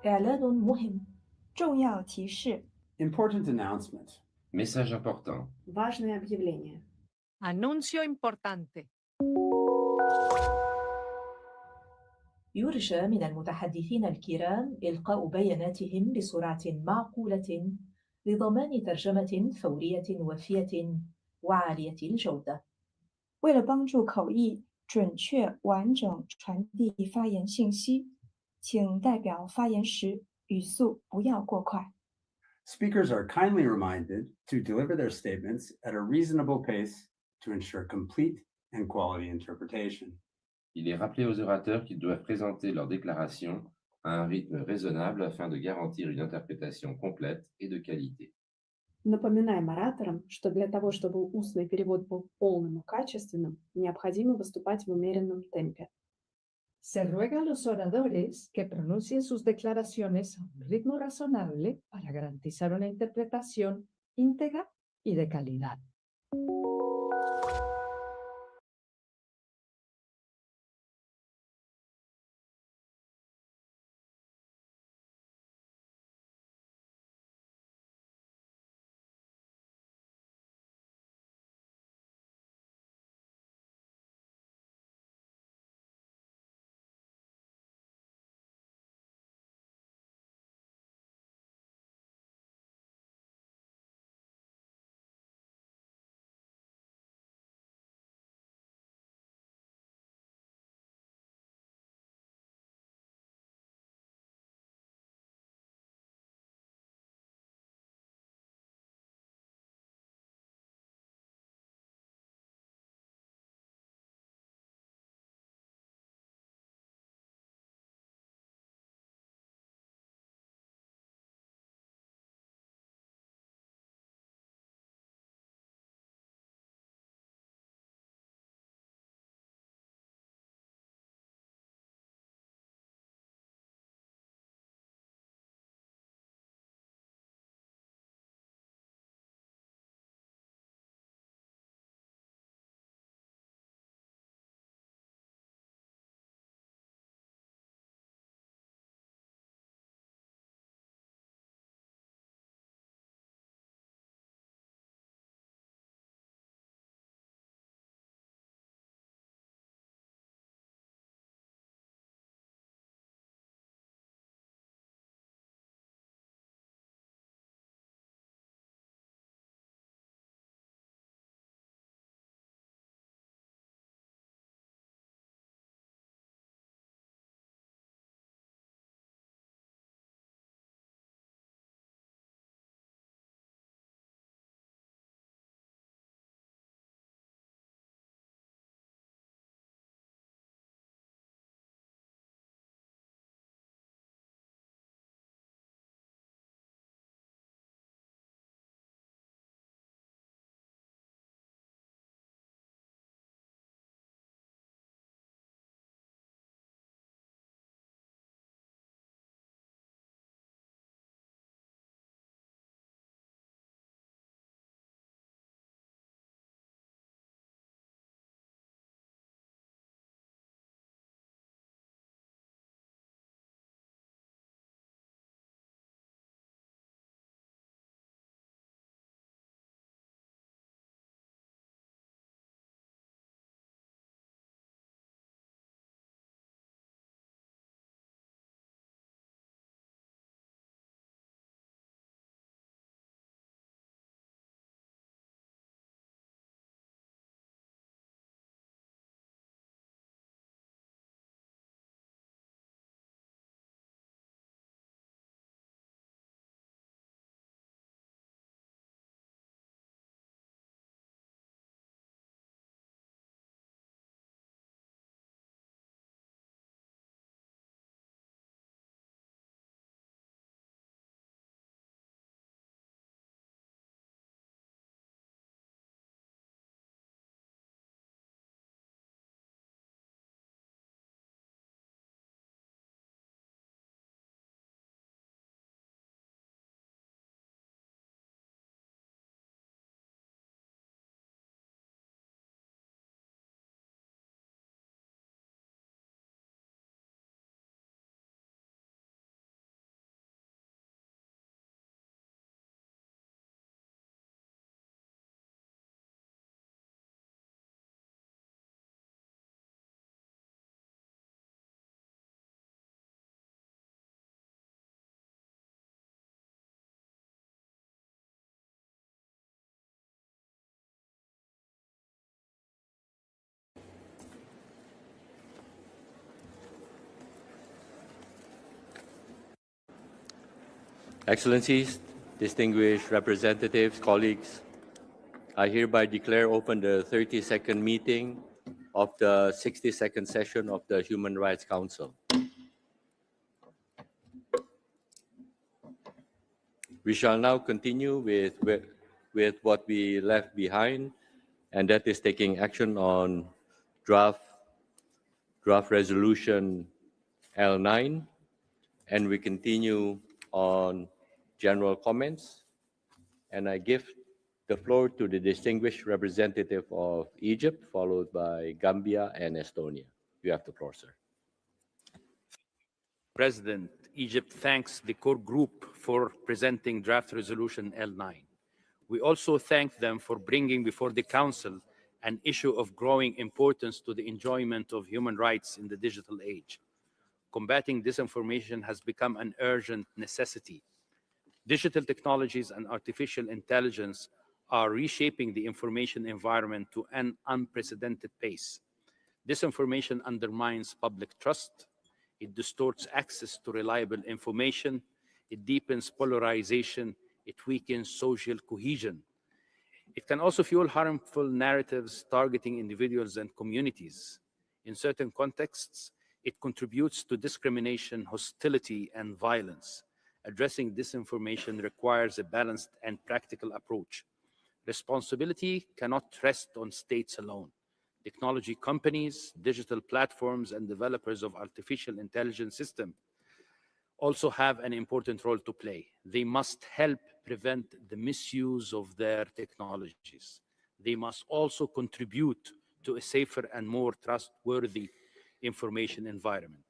إعلان مهم. 重要提示 Important announcement. Message important. Важное объявление. Anuncio importante. يرجى من المتحدثين الكرام إلقاء بياناتهم بسرعة معقولة لضمان ترجمة فورية وافية وعالية الجودة. 为了帮助口译准确完整传递发言信息，请代表发言时语速不要过快。 Speakers are kindly reminded to deliver their statements at a reasonable pace to ensure complete and quality interpretation. Il est rappelé aux orateurs qu'ils doivent présenter leur déclaration à un rythme raisonnable afin de garantir une interprétation complète et de qualité. Напоминаем ораторам, что для того, чтобы устный перевод был полным и качественным, необходимо выступать в умеренном темпе. Se ruega a los oradores que pronuncien sus declaraciones a un ritmo razonable para garantizar una interpretación íntegra y de calidad. Excellencies, distinguished representatives, colleagues, I hereby declare open the 32nd meeting of the 62nd session of the Human Rights Council. We shall now continue with what we left behind, and that is taking action on draft resolution L9, and we continue on general comments. And I give the floor to the distinguished representative of Egypt, followed by Gambia and Estonia. You have the floor, sir. President, Egypt thanks the core group for presenting draft resolution L9. We also thank them for bringing before the Council an issue of growing importance to the enjoyment of human rights in the digital age. Combating disinformation has become an urgent necessity. Digital technologies and artificial intelligence are reshaping the information environment to an unprecedented pace. Disinformation undermines public trust. It distorts access to reliable information. It deepens polarization. It weakens social cohesion. It can also fuel harmful narratives targeting individuals and communities. In certain contexts, it contributes to discrimination, hostility, and violence. Addressing disinformation requires a balanced and practical approach. Responsibility cannot rest on states alone. Technology companies, digital platforms, and developers of artificial intelligence systems also have an important role to play. They must help prevent the misuse of their technologies. They must also contribute to a safer and more trustworthy information environment.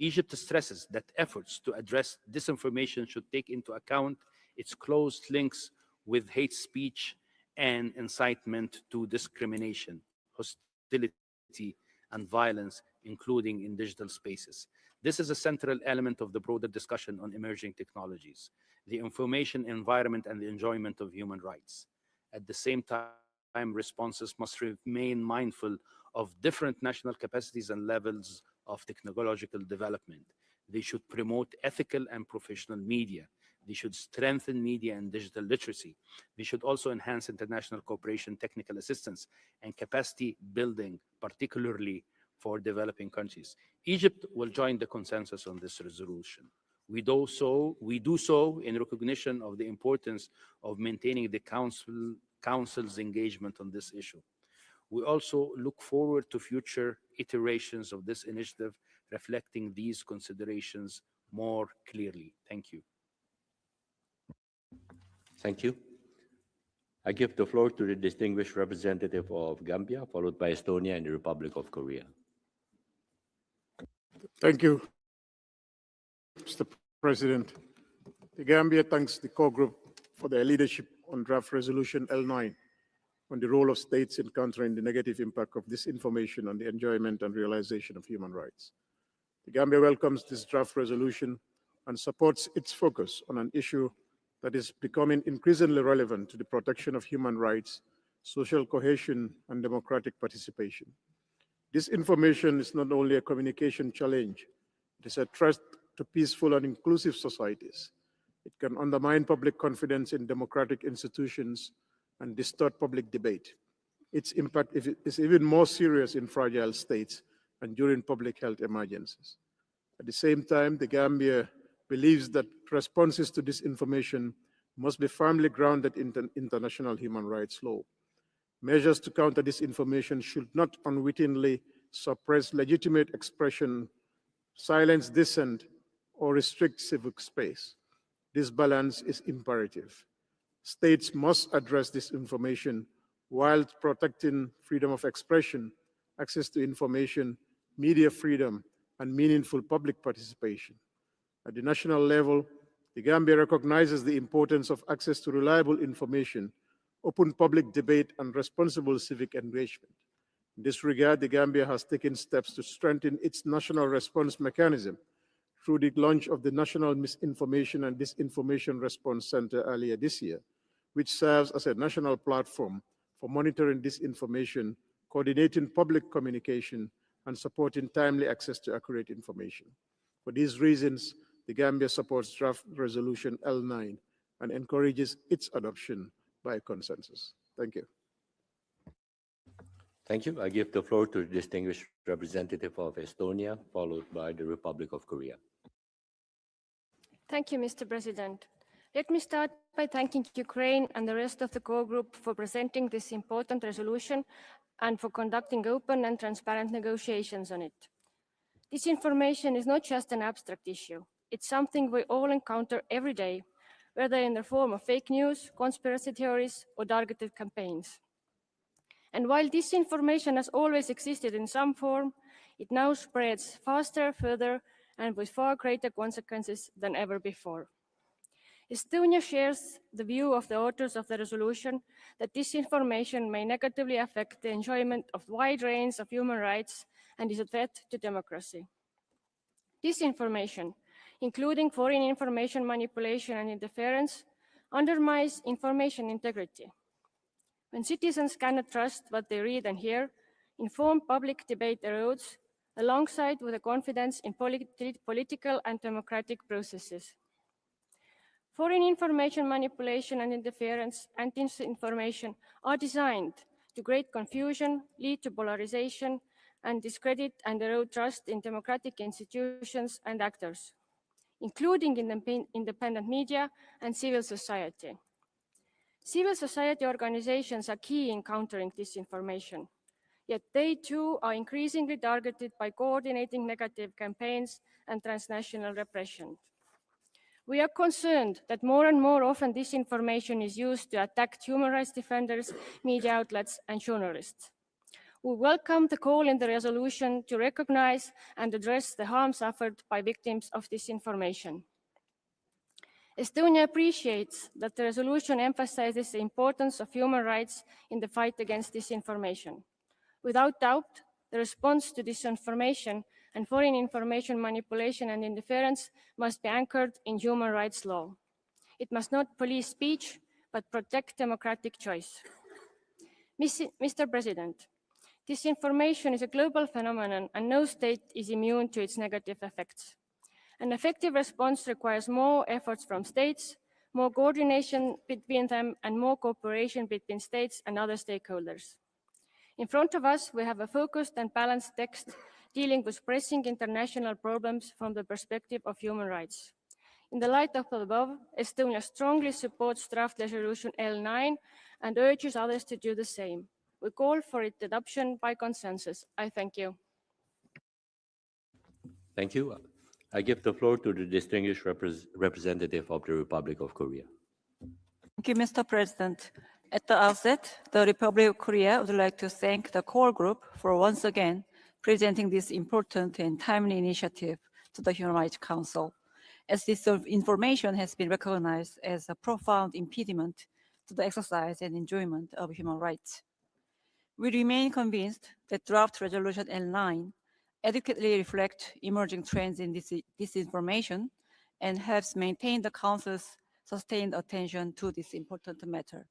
Egypt stresses that efforts to address disinformation should take into account its close links with hate speech and incitement to discrimination, hostility, and violence, including in digital spaces. This is a central element of the broader discussion on emerging technologies, the information environment, and the enjoyment of human rights. At the same time, responses must remain mindful of different national capacities and levels of technological development. They should promote ethical and professional media. They should strengthen media and digital literacy. They should also enhance international cooperation, technical assistance, and capacity building, particularly for developing countries. Egypt will join the consensus on this resolution. We do so in recognition of the importance of maintaining the Council's engagement on this issue. We also look forward to future iterations of this initiative reflecting these considerations more clearly. Thank you. Thank you. I give the floor to the distinguished representative of Gambia, followed by Estonia and the Republic of Korea. Thank you, Mr. President. The Gambia thanks the core group for their leadership on draft resolution L9 on the role of states in countering the negative impact of disinformation on the enjoyment and realization of human rights. The Gambia welcomes this draft resolution and supports its focus on an issue that is becoming increasingly relevant to the protection of human rights, social cohesion, and democratic participation. Disinformation is not only a communication challenge, it is a threat to peaceful and inclusive societies. It can undermine public confidence in democratic institutions and distort public debate. Its impact is even more serious in fragile states and during public health emergencies. At the same time, the Gambia believes that responses to disinformation must be firmly grounded in international human rights law. Measures to counter disinformation should not unwittingly suppress legitimate expression, silence dissent, or restrict civic space. This balance is imperative. States must address disinformation while protecting freedom of expression, access to information, media freedom, and meaningful public participation. At the national level, the Gambia recognizes the importance of access to reliable information, open public debate, and responsible civic engagement. In this regard, the Gambia has taken steps to strengthen its national response mechanism through the launch of the National Misinformation and Disinformation Response Center earlier this year, which serves as a national platform for monitoring disinformation, coordinating public communication, and supporting timely access to accurate information. For these reasons, the Gambia supports draft resolution L9 and encourages its adoption by consensus. Thank you. Thank you. I give the floor to the distinguished representative of Estonia, followed by the Republic of Korea. Thank you, Mr. President. Let me start by thanking Ukraine and the rest of the core group for presenting this important resolution and for conducting open and transparent negotiations on it. This information is not just an abstract issue. It's something we all encounter every day, whether in the form of fake news, conspiracy theories, or targeted campaigns. And while this information has always existed in some form, it now spreads faster, further, and with far greater consequences than ever before. Estonia shares the view of the authors of the resolution that this information may negatively affect the enjoyment of wide range of human rights and is a threat to democracy. This information, including foreign information manipulation and interference, undermines information integrity. When citizens cannot trust what they read and hear, informed public debate erodes, alongside with a confidence in political and democratic processes. Foreign information manipulation and interference and disinformation are designed to create confusion, lead to polarization, and discredit and erode trust in democratic institutions and actors, including independent media and civil society. Civil society organizations are key in countering disinformation, yet they too are increasingly targeted by coordinating negative campaigns and transnational repression. We are concerned that more and more often disinformation is used to attack human rights defenders, media outlets, and journalists. We welcome the call in the resolution to recognize and address the harm suffered by victims of disinformation. Estonia appreciates that the resolution emphasizes the importance of human rights in the fight against disinformation. Without doubt, the response to disinformation and foreign information manipulation and interference must be anchored in human rights law. It must not police speech, but protect democratic choice. Mr. President, disinformation is a global phenomenon and no state is immune to its negative effects. An effective response requires more efforts from states, more coordination between them, and more cooperation between states and other stakeholders. In front of us, we have a focused and balanced text dealing with pressing international problems from the perspective of human rights. In the light of the above, Estonia strongly supports draft resolution L9 and urges others to do the same. We call for its adoption by consensus. I thank you. Thank you. I give the floor to the distinguished representative of the Republic of Korea. Thank you, Mr. President. At the outset, the Republic of Korea would like to thank the core group for once again presenting this important and timely initiative to the Human Rights Council, as this information has been recognized as a profound impediment to the exercise and enjoyment of human rights. We remain convinced that draft resolution L9 adequately reflects emerging trends in disinformation and helps maintain the Council's sustained attention to this important matter.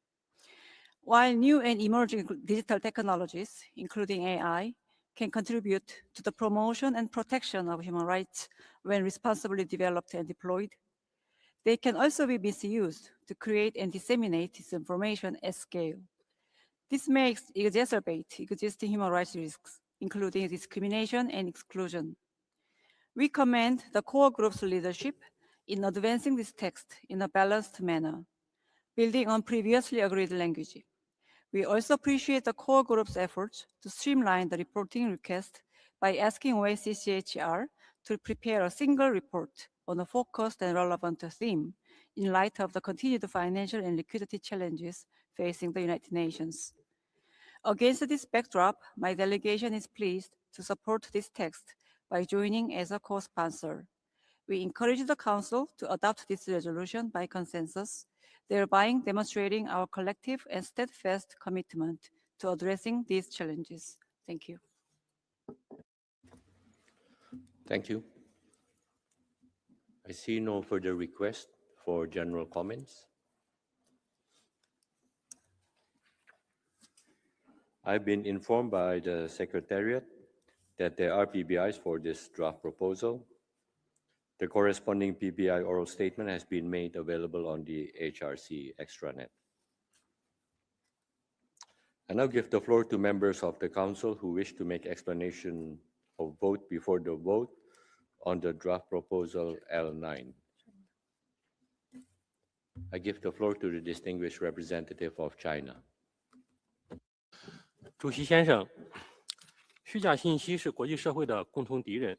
While new and emerging digital technologies, including AI, can contribute to the promotion and protection of human rights when responsibly developed and deployed, they can also be misused to create and disseminate disinformation at scale. This may exacerbate existing human rights risks, including discrimination and exclusion. We commend the core group's leadership in advancing this text in a balanced manner, building on previously agreed language. We also appreciate the core group's efforts to streamline the reporting request by asking OSCHR to prepare a single report on a focused and relevant theme in light of the continued financial and liquidity challenges facing the United Nations. Against this backdrop, my delegation is pleased to support this text by joining as a co-sponsor. We encourage the Council to adopt this resolution by consensus, thereby demonstrating our collective and steadfast commitment to addressing these challenges. Thank you. Thank you. I see no further requests for general comments. I've been informed by the Secretariat that there are PBIs for this draft proposal. The corresponding PPI oral statement has been made available on the HRC extranet. I now give the floor to members of the Council who wish to make explanation of vote before the vote on the draft proposal L9. I give the floor to the distinguished representative of China. 主席先生，虚假信息是国际社会的共同敌人。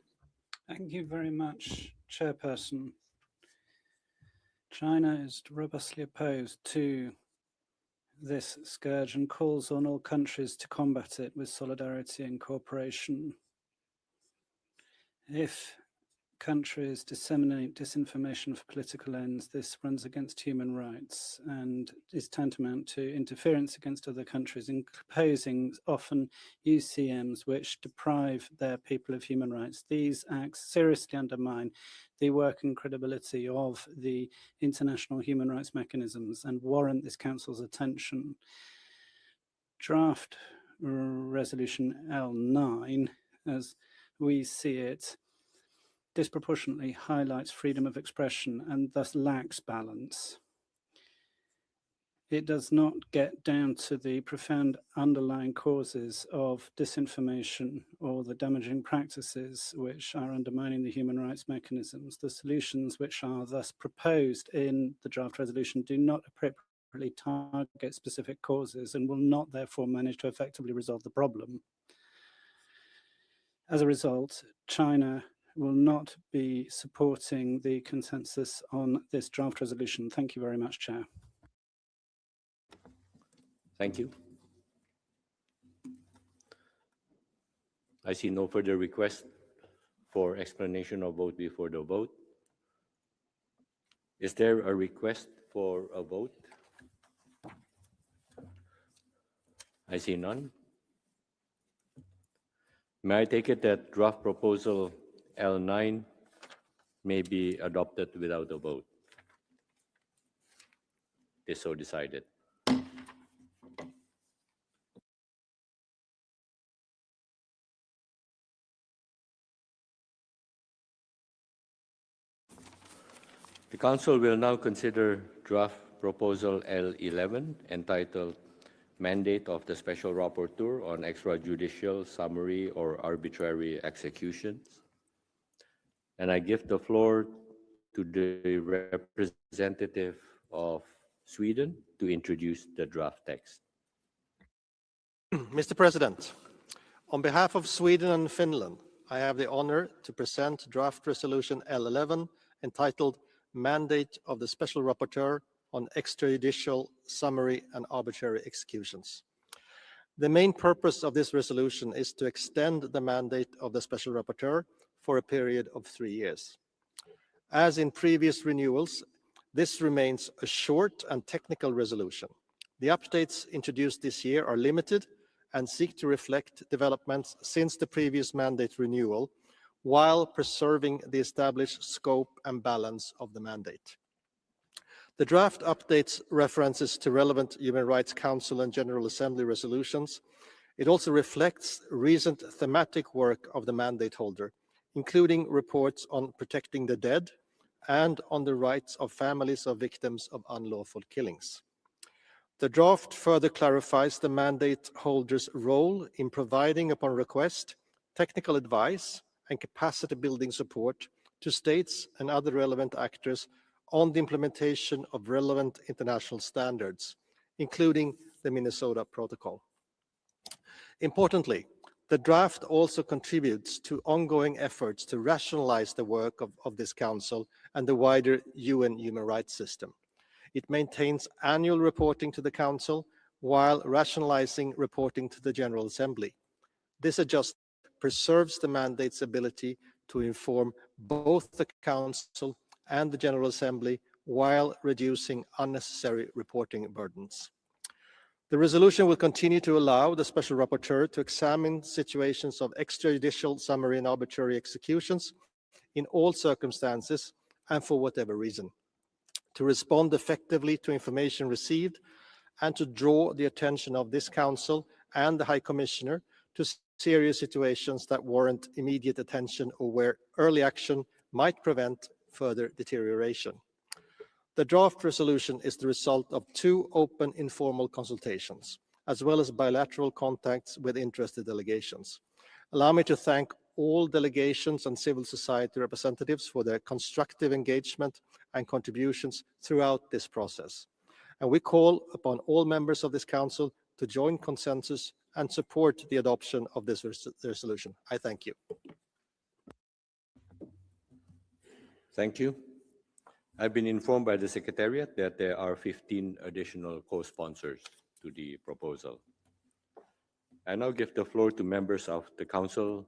Thank you very much, Chairperson. China is robustly opposed to this scourge and calls on all countries to combat it with solidarity and cooperation. If countries disseminate disinformation for political ends, this runs against human rights and is tantamount to interference against other countries, imposing often UCMs which deprive their people of human rights. These acts seriously undermine the work and credibility of the international human rights mechanisms and warrant this Council's attention. Draft Resolution L9, as we see it, disproportionately highlights freedom of expression and thus lacks balance. It does not get down to the profound underlying causes of disinformation or the damaging practices which are undermining the human rights mechanisms. The solutions which are thus proposed in the draft resolution do not appropriately target specific causes and will not therefore manage to effectively resolve the problem. As a result, China will not be supporting the consensus on this draft resolution. Thank you very much, Chair. Thank you. I see no further request for explanation of vote before the vote. Is there a request for a vote? I see none. May I take it that draft proposal L9 may be adopted without a vote? It is so decided. The Council will now consider draft proposal L11 entitled Mandate of the Special Rapporteur on Extrajudicial, Summary, or Arbitrary Executions. And I give the floor to the representative of Sweden to introduce the draft text. Mr. President, on behalf of Sweden and Finland, I have the honor to present draft resolution L11 entitled Mandate of the Special Rapporteur on Extrajudicial, Summary, and Arbitrary Executions. The main purpose of this resolution is to extend the mandate of the Special Rapporteur for a period of 3 years. As in previous renewals, this remains a short and technical resolution. The updates introduced this year are limited and seek to reflect developments since the previous mandate renewal, while preserving the established scope and balance of the mandate. The draft updates references to relevant Human Rights Council and General Assembly resolutions. It also reflects recent thematic work of the mandate holder, including reports on protecting the dead and on the rights of families of victims of unlawful killings. The draft further clarifies the mandate holder's role in providing, upon request, technical advice and capacity building support to states and other relevant actors on the implementation of relevant international standards, including the Minnesota Protocol. Importantly, the draft also contributes to ongoing efforts to rationalize the work of this Council and the wider UN human rights system. It maintains annual reporting to the Council while rationalizing reporting to the General Assembly. This adjustment preserves the mandate's ability to inform both the Council and the General Assembly while reducing unnecessary reporting burdens. The resolution will continue to allow the Special Rapporteur to examine situations of extrajudicial, summary, and arbitrary executions in all circumstances and for whatever reason, to respond effectively to information received, and to draw the attention of this Council and the High Commissioner to serious situations that warrant immediate attention or where early action might prevent further deterioration. The draft resolution is the result of 2 open informal consultations, as well as bilateral contacts with interested delegations. Allow me to thank all delegations and civil society representatives for their constructive engagement and contributions throughout this process. And we call upon all members of this Council to join consensus and support the adoption of this resolution. I thank you. Thank you. I've been informed by the Secretariat that there are 15 additional co-sponsors to the proposal. I now give the floor to members of the Council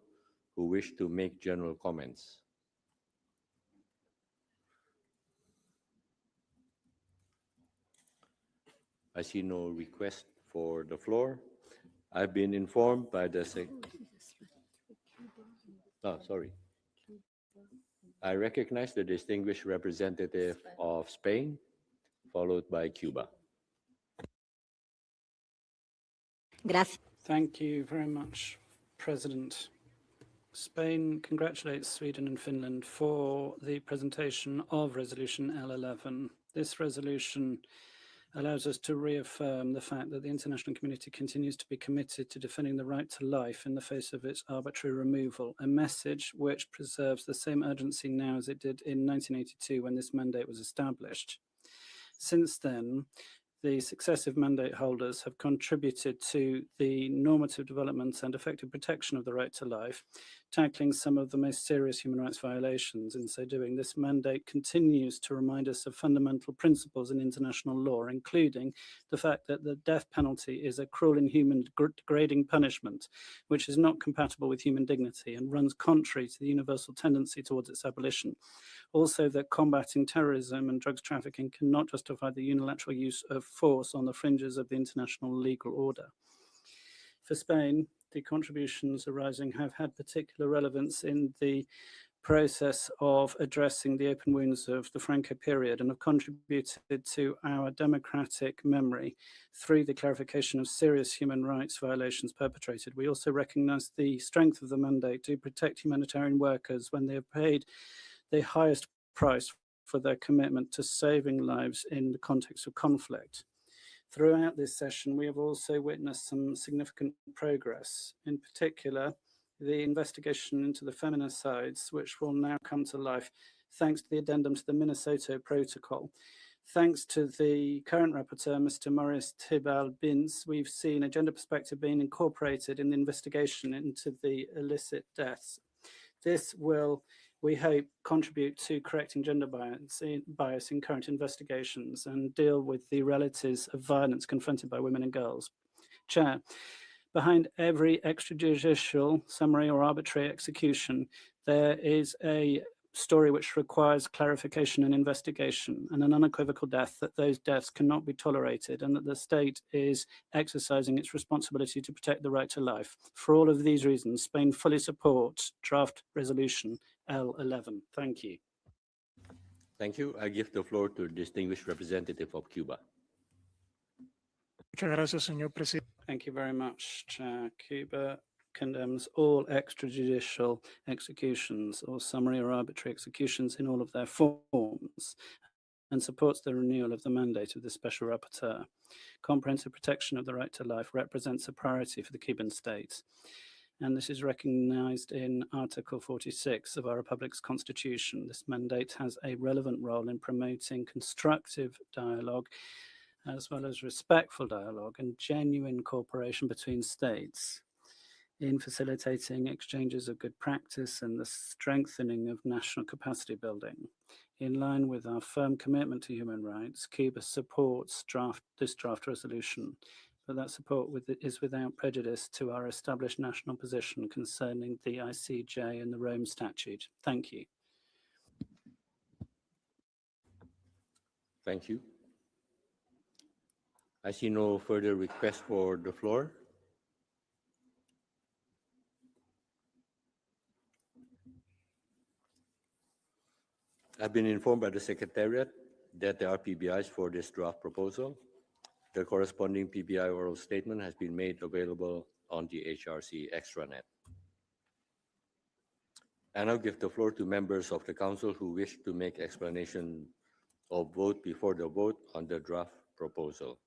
who wish to make general comments. I see no request for the floor. I've been informed by the I recognize the distinguished representative of Spain, followed by Cuba. Gracias. Thank you very much, President. Spain congratulates Sweden and Finland for the presentation of Resolution L11. This resolution allows us to reaffirm the fact that the international community continues to be committed to defending the right to life in the face of its arbitrary removal, a message which preserves the same urgency now as it did in 1982 when this mandate was established. Since then, the successive mandate holders have contributed to the normative development and effective protection of the right to life, tackling some of the most serious human rights violations. In so doing, this mandate continues to remind us of fundamental principles in international law, including the fact that the death penalty is a cruel, inhuman, degrading punishment, which is not compatible with human dignity and runs contrary to the universal tendency towards its abolition. Also, that combating terrorism and drugs trafficking cannot justify the unilateral use of force on the fringes of the international legal order. For Spain, the contributions arising have had particular relevance in the process of addressing the open wounds of the Franco period and have contributed to our democratic memory through the clarification of serious human rights violations perpetrated. We also recognize the strength of the mandate to protect humanitarian workers when they have paid the highest price for their commitment to saving lives in the context of conflict. Throughout this session, we have also witnessed some significant progress, in particular, the investigation into the feminicides, which will now come to life thanks to the addendum to the Minnesota Protocol. Thanks to the current rapporteur, Mr. Maurice Tibal-Bins, we've seen a gender perspective being incorporated in the investigation into the illicit deaths. This will, we hope, contribute to correcting gender bias in current investigations and deal with the realities of violence confronted by women and girls. Chair, behind every extrajudicial, summary or arbitrary execution, there is a story which requires clarification and investigation, and an unequivocal death that those deaths cannot be tolerated and that the state is exercising its responsibility to protect the right to life. For all of these reasons, Spain fully supports draft resolution L11. Thank you. Thank you. I give the floor to the distinguished representative of Cuba. Thank you very much, Chair. Cuba condemns all extrajudicial executions or summary or arbitrary executions in all of their forms and supports the renewal of the mandate of the Special Rapporteur. Comprehensive protection of the right to life represents a priority for the Cuban state, and this is recognized in Article 46 of our Republic's Constitution. This mandate has a relevant role in promoting constructive dialogue as well as respectful dialogue and genuine cooperation between states, in facilitating exchanges of good practice and the strengthening of national capacity building. In line with our firm commitment to human rights, Cuba supports this draft resolution, but that support is without prejudice to our established national position concerning the ICJ and the Rome Statute. Thank you. Thank you. I see no further requests for the floor. I've been informed by the Secretariat that there are PBIs for this draft proposal. The corresponding PBI oral statement has been made available on the HRC extranet. And I'll give the floor to members of the council who wish to make explanation of vote before the vote on the draft proposal.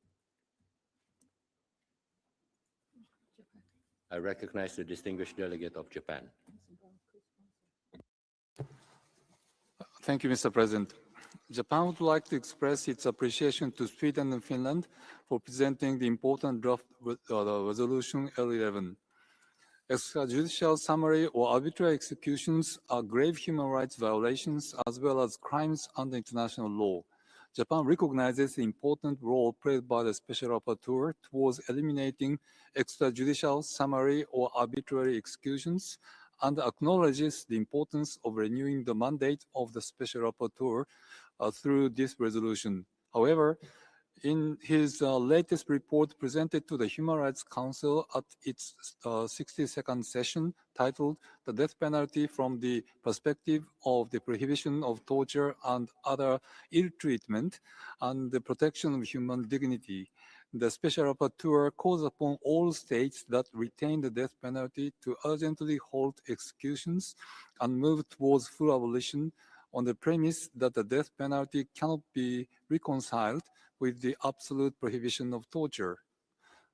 I recognize the distinguished delegate of Japan. Thank you, Mr. President. Japan would like to express its appreciation to Sweden and Finland for presenting the important draft resolution L11. Extrajudicial summary or arbitrary executions are grave human rights violations as well as crimes under international law. Japan recognizes the important role played by the Special Rapporteur towards eliminating extrajudicial summary or arbitrary executions and acknowledges the importance of renewing the mandate of the Special Rapporteur through this resolution. However, in his latest report presented to the Human Rights Council at its 62nd session, titled "The Death Penalty from the Perspective of the Prohibition of Torture and Other Ill Treatment and the Protection of Human Dignity," the Special Rapporteur calls upon all states that retain the death penalty to urgently halt executions and move towards full abolition on the premise that the death penalty cannot be reconciled with the absolute prohibition of torture.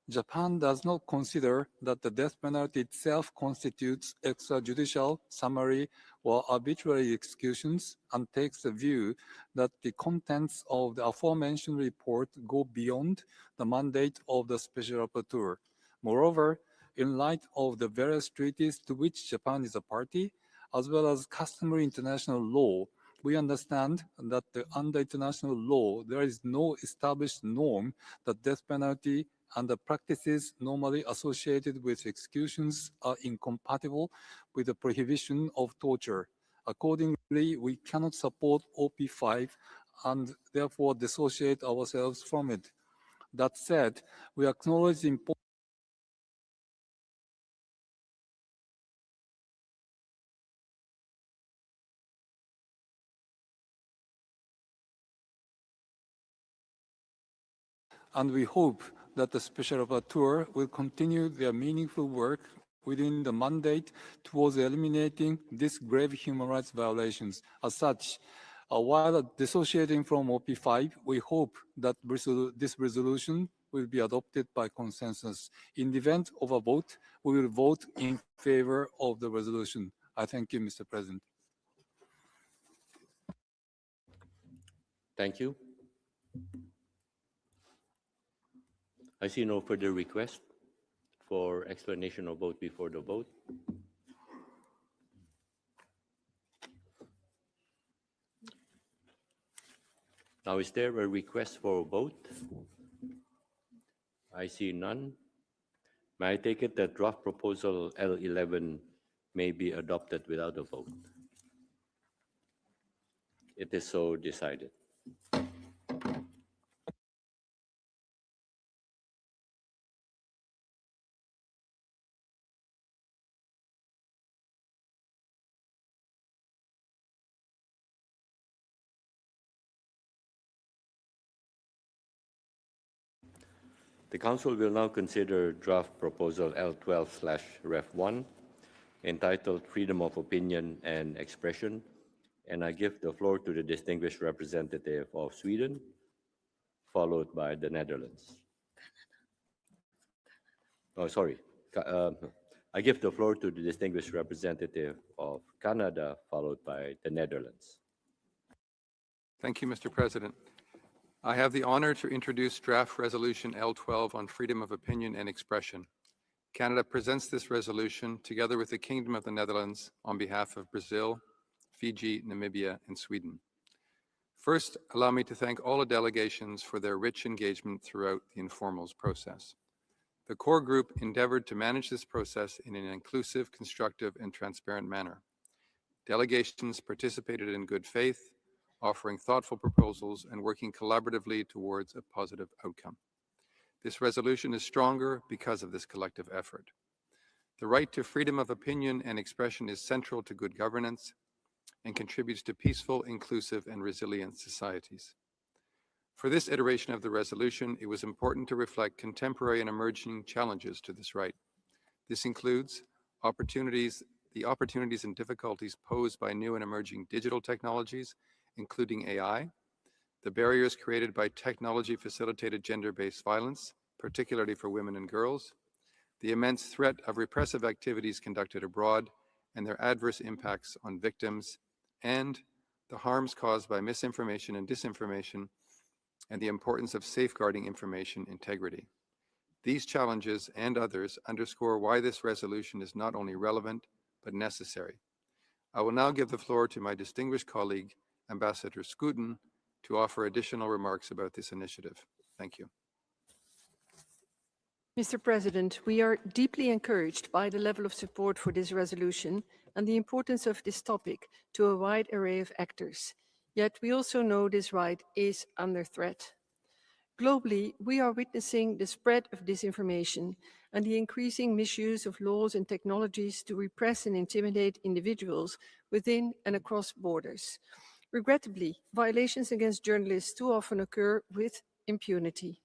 Japan does not consider that the death penalty itself constitutes extrajudicial, summary, or arbitrary executions and takes the view that the contents of the aforementioned report go beyond the mandate of the Special Rapporteur. Moreover, in light of the various treaties to which Japan is a party, as well as customary international law, we understand that under international law, there is no established norm that death penalty and the practices normally associated with executions are incompatible with the prohibition of torture. Accordingly, we cannot support OP5 and therefore dissociate ourselves from it. That said, we acknowledge the importance and we hope that the Special Rapporteur will continue their meaningful work within the mandate towards eliminating these grave human rights violations. As such, while dissociating from OP5, we hope that this resolution will be adopted by consensus. In the event of a vote, we will vote in favor of the resolution. I thank you, Mr. President. Thank you. I see no further request for explanation of vote before the vote. Now, is there a request for a vote? I see none. May I take it that draft proposal L11 may be adopted without a vote? It is so decided. The Council will now consider draft proposal L12/Ref1 entitled Freedom of Opinion and Expression, and I give the floor to the distinguished representative of Sweden, followed by the Netherlands. Oh, sorry. I give the floor to the distinguished representative of Canada, followed by the Netherlands. Thank you, Mr. President. I have the honor to introduce draft resolution L12 on freedom of opinion and expression. Canada presents this resolution together with the Kingdom of the Netherlands on behalf of Brazil, Fiji, Namibia, and Sweden. First, allow me to thank all the delegations for their rich engagement throughout the informals process. The core group endeavored to manage this process in an inclusive, constructive, and transparent manner. Delegations participated in good faith, offering thoughtful proposals and working collaboratively towards a positive outcome. This resolution is stronger because of this collective effort. The right to freedom of opinion and expression is central to good governance and contributes to peaceful, inclusive, and resilient societies. For this iteration of the resolution, it was important to reflect contemporary and emerging challenges to this right. This includes opportunities the opportunities and difficulties posed by new and emerging digital technologies, including AI, the barriers created by technology-facilitated gender-based violence, particularly for women and girls, the immense threat of repressive activities conducted abroad and their adverse impacts on victims, and the harms caused by misinformation and disinformation, and the importance of safeguarding information integrity. These challenges and others underscore why this resolution is not only relevant, but necessary. I will now give the floor to my distinguished colleague, Ambassador Scooten, to offer additional remarks about this initiative. Thank you. Mr. President, we are deeply encouraged by the level of support for this resolution and the importance of this topic to a wide array of actors. Yet we also know this right is under threat. Globally, we are witnessing the spread of disinformation and the increasing misuse of laws and technologies to repress and intimidate individuals within and across borders. Regrettably, violations against journalists too often occur with impunity.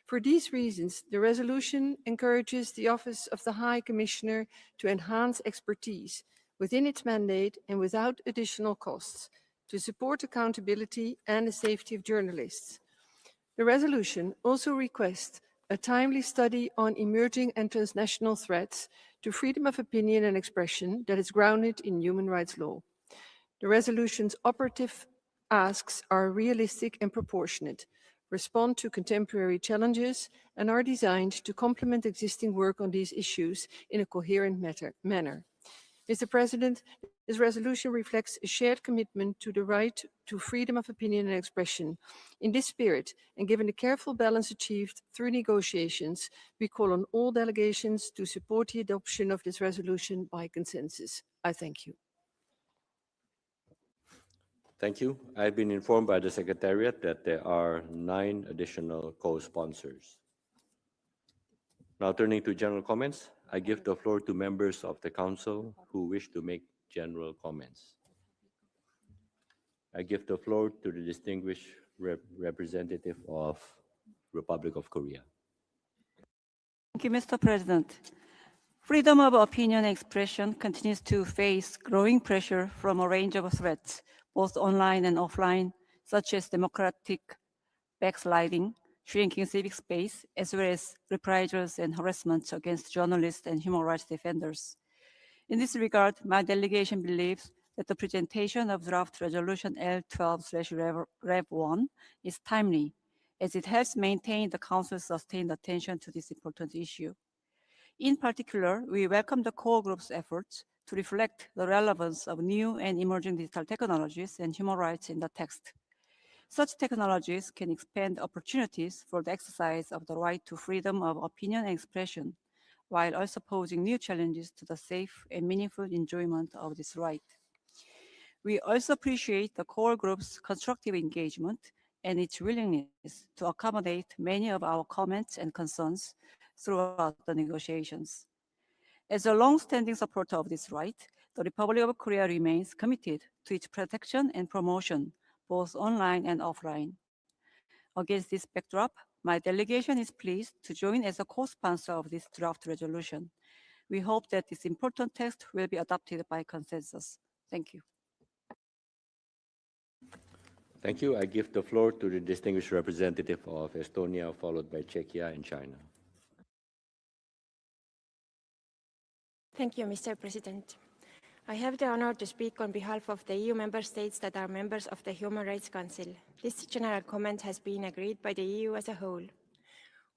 For these reasons, the resolution encourages the Office of the High Commissioner to enhance expertise within its mandate and without additional costs to support accountability and the safety of journalists. The resolution also requests a timely study on emerging and transnational threats to freedom of opinion and expression that is grounded in human rights law. The resolution's operative asks are realistic and proportionate, respond to contemporary challenges, and are designed to complement existing work on these issues in a coherent manner. Mr. President, this resolution reflects a shared commitment to the right to freedom of opinion and expression. In this spirit, and given the careful balance achieved through negotiations, we call on all delegations to support the adoption of this resolution by consensus. I thank you. Thank you. I've been informed by the Secretariat that there are 9 additional co-sponsors. Now turning to general comments, I give the floor to members of the Council who wish to make general comments. I give the floor to the distinguished representative of Republic of Korea. Thank you, Mr. President. Freedom of opinion and expression continues to face growing pressure from a range of threats, both online and offline, such as democratic backsliding, shrinking civic space, as well as reprisals and harassment against journalists and human rights defenders. In this regard, my delegation believes that the presentation of draft resolution L12/Rev1 is timely, as it helps maintain the Council's sustained attention to this important issue. In particular, we welcome the core group's efforts to reflect the relevance of new and emerging digital technologies and human rights in the text. Such technologies can expand opportunities for the exercise of the right to freedom of opinion and expression, while also posing new challenges to the safe and meaningful enjoyment of this right. We also appreciate the core group's constructive engagement and its willingness to accommodate many of our comments and concerns throughout the negotiations. As a long-standing supporter of this right, the Republic of Korea remains committed to its protection and promotion, both online and offline. Against this backdrop, my delegation is pleased to join as a co-sponsor of this draft resolution. We hope that this important text will be adopted by consensus. Thank you. Thank you. I give the floor to the distinguished representative of Estonia, followed by Czechia and China. Thank you, Mr. President. I have the honor to speak on behalf of the EU member states that are members of the Human Rights Council. This general comment has been agreed by the EU as a whole.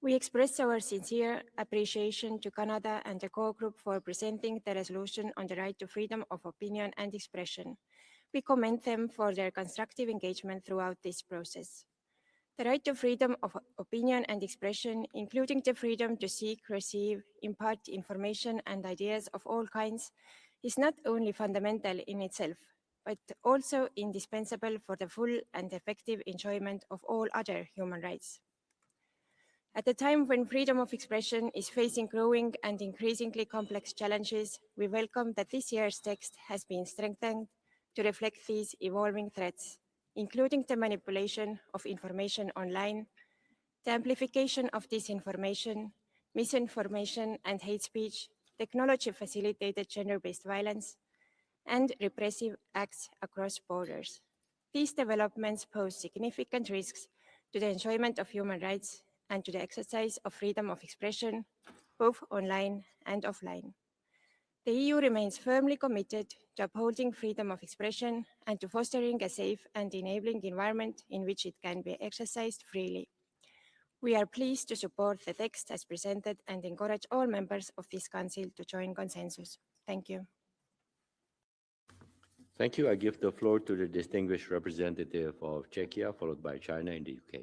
We express our sincere appreciation to Canada and the core group for presenting the resolution on the right to freedom of opinion and expression. We commend them for their constructive engagement throughout this process. The right to freedom of opinion and expression, including the freedom to seek, receive, impart information and ideas of all kinds, is not only fundamental in itself, but also indispensable for the full and effective enjoyment of all other human rights. At a time when freedom of expression is facing growing and increasingly complex challenges, we welcome that this year's text has been strengthened to reflect these evolving threats, including the manipulation of information online, the amplification of disinformation, misinformation and hate speech, technology-facilitated gender-based violence, and repressive acts across borders. These developments pose significant risks to the enjoyment of human rights and to the exercise of freedom of expression, both online and offline. The EU remains firmly committed to upholding freedom of expression and to fostering a safe and enabling environment in which it can be exercised freely. We are pleased to support the text as presented and encourage all members of this Council to join consensus. Thank you. Thank you. I give the floor to the distinguished representative of Czechia, followed by China and the UK.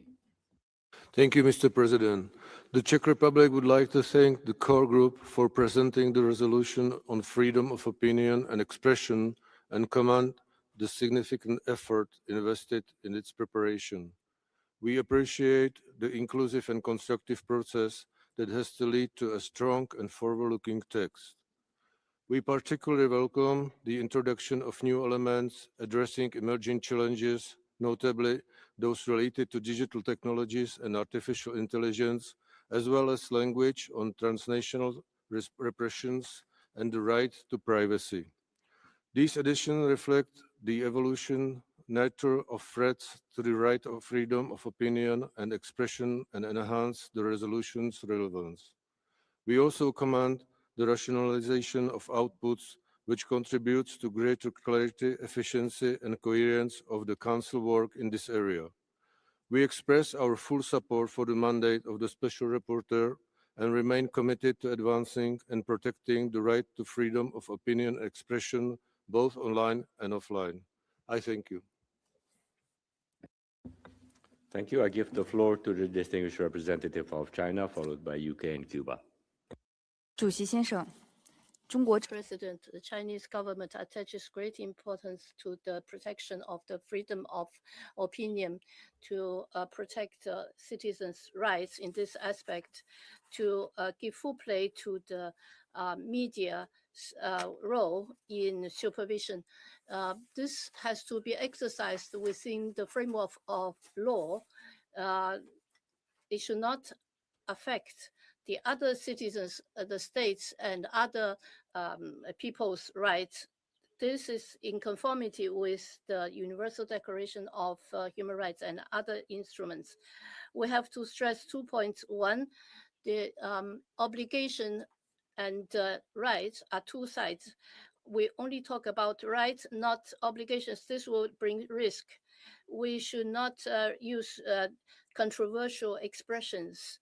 Thank you, Mr. President. The Czech Republic would like to thank the core group for presenting the resolution on freedom of opinion and expression and commend the significant effort invested in its preparation. We appreciate the inclusive and constructive process that has to lead to a strong and forward-looking text. We particularly welcome the introduction of new elements addressing emerging challenges, notably those related to digital technologies and artificial intelligence, as well as language on transnational repressions and the right to privacy. These additions reflect the evolution nature of threats to the right of freedom of opinion and expression and enhance the resolution's relevance. We also commend the rationalization of outputs, which contributes to greater clarity, efficiency, and coherence of the Council work in this area. We express our full support for the mandate of the Special Rapporteur and remain committed to advancing and protecting the right to freedom of opinion and expression, both online and offline. I thank you. Thank you. I give the floor to the distinguished representative of China, followed by UK and Cuba. 主席先生，中国 President, the Chinese government attaches great importance to the protection of the freedom of opinion, to protect citizens' rights in this aspect, to give full play to the media role in supervision. This has to be exercised within the framework of law. It should not affect the other citizens, the states, and other people's rights. This is in conformity with the Universal Declaration of Human Rights and other instruments. We have to stress 2 points. One, the obligation and rights are two sides. We only talk about rights, not obligations. This will bring risk. We should not use controversial expressions.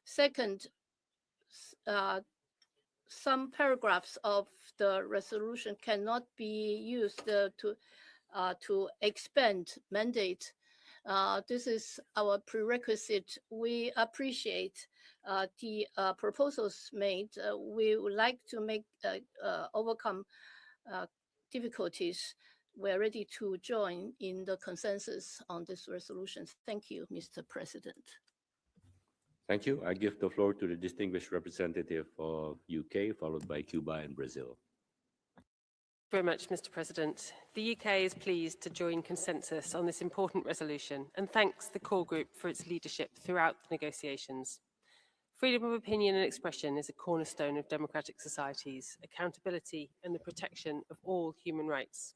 Second, some paragraphs of the resolution cannot be used to expand mandate. This is our prerequisite. We appreciate the proposals made. We would like to make overcome difficulties. We're ready to join in the consensus on this resolution. Thank you, Mr. President. Thank you. I give the floor to the distinguished representative of UK, followed by Cuba and Brazil. Very much, Mr. President. The UK is pleased to join consensus on this important resolution and thanks the core group for its leadership throughout the negotiations. Freedom of opinion and expression is a cornerstone of democratic societies, accountability and the protection of all human rights.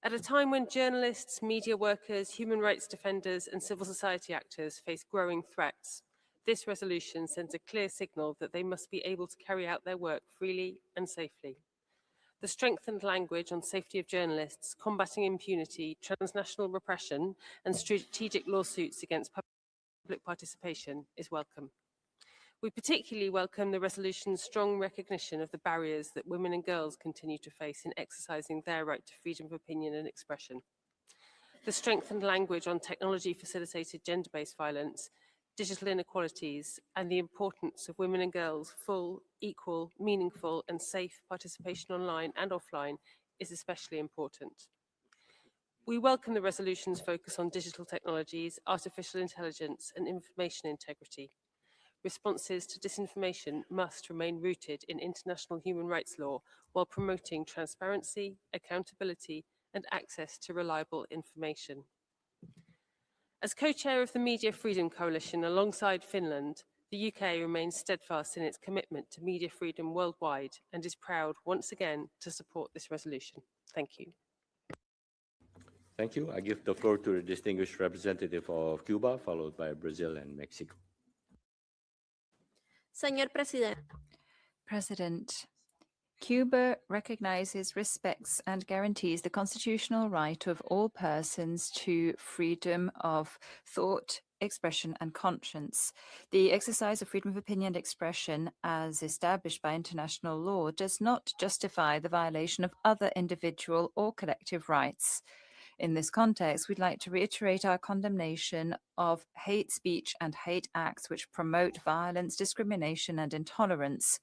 At a time when journalists, media workers, human rights defenders and civil society actors face growing threats, this resolution sends a clear signal that they must be able to carry out their work freely and safely. The strengthened language on safety of journalists, combating impunity, transnational repression, and strategic lawsuits against public participation is welcome. We particularly welcome the resolution's strong recognition of the barriers that women and girls continue to face in exercising their right to freedom of opinion and expression. The strengthened language on technology-facilitated gender-based violence, digital inequalities, and the importance of women and girls' full, equal, meaningful, and safe participation online and offline is especially important. We welcome the resolution's focus on digital technologies, artificial intelligence, and information integrity. Responses to disinformation must remain rooted in international human rights law while promoting transparency, accountability, and access to reliable information. As co-chair of the Media Freedom Coalition alongside Finland, The UK remains steadfast in its commitment to media freedom worldwide and is proud once again to support this resolution. Thank you. Thank you. I give the floor to the distinguished representative of Cuba, followed by Brazil and Mexico. Señor Presidente. President, Cuba recognizes, respects, and guarantees the constitutional right of all persons to freedom of thought, expression, and conscience. The exercise of freedom of opinion and expression, as established by international law, does not justify the violation of other individual or collective rights. In this context, we'd like to reiterate our condemnation of hate speech and hate acts which promote violence, discrimination, and intolerance.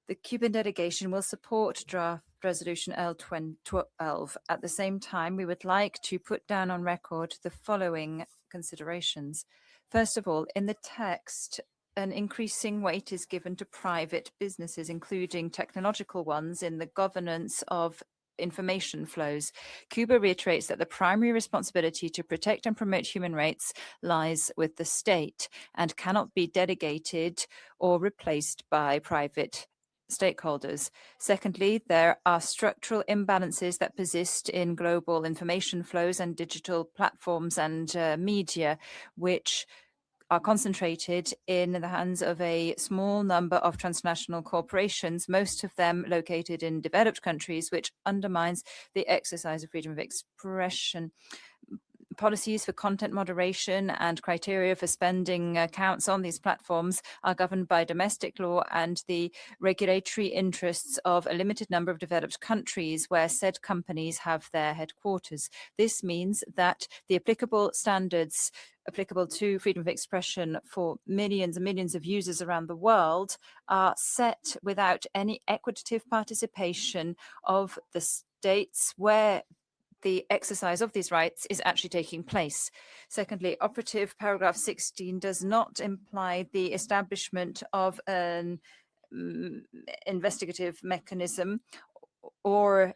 The Cuban delegation will support draft resolution L12. At the same time, we would like to put down on record the following considerations. First of all, in the text, an increasing weight is given to private businesses, including technological ones, in the governance of information flows. Cuba reiterates that the primary responsibility to protect and promote human rights lies with the state and cannot be delegated or replaced by private stakeholders. Secondly, there are structural imbalances that persist in global information flows and digital platforms and media, which are concentrated in the hands of a small number of transnational corporations, most of them located in developed countries, which undermines the exercise of freedom of expression. Policies for content moderation and criteria for spending accounts on these platforms are governed by domestic law and the regulatory interests of a limited number of developed countries where said companies have their headquarters. This means that the applicable standards applicable to freedom of expression for millions and millions of users around the world are set without any equitative participation of the states where the exercise of these rights is actually taking place. Secondly, operative paragraph 16 does not imply the establishment of an investigative mechanism or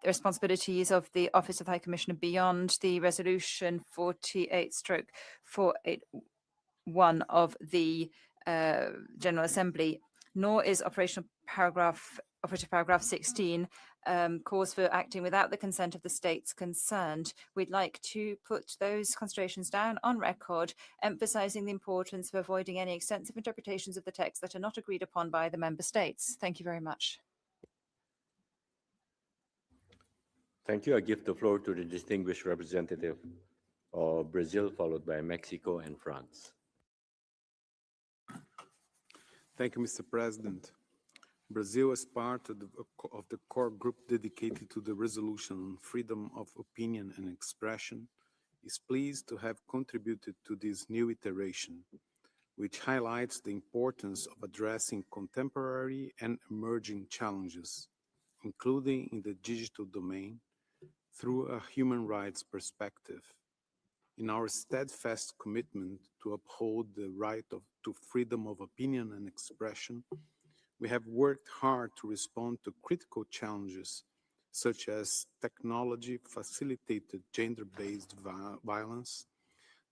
responsibilities of the Office of the High Commissioner beyond the resolution 48/481 of the General Assembly, nor is operative paragraph 16 cause for acting without the consent of the states concerned. We'd like to put those considerations down on record, emphasizing the importance of avoiding any extensive interpretations of the text that are not agreed upon by the member states. Thank you very much. Thank you. I give the floor to the distinguished representative of Brazil, followed by Mexico and France. Thank you, Mr. President. Brazil, as part of the core group dedicated to the resolution on freedom of opinion and expression, is pleased to have contributed to this new iteration, which highlights the importance of addressing contemporary and emerging challenges, including in the digital domain, through a human rights perspective. In our steadfast commitment to uphold the right to freedom of opinion and expression, we have worked hard to respond to critical challenges, such as technology-facilitated gender-based violence,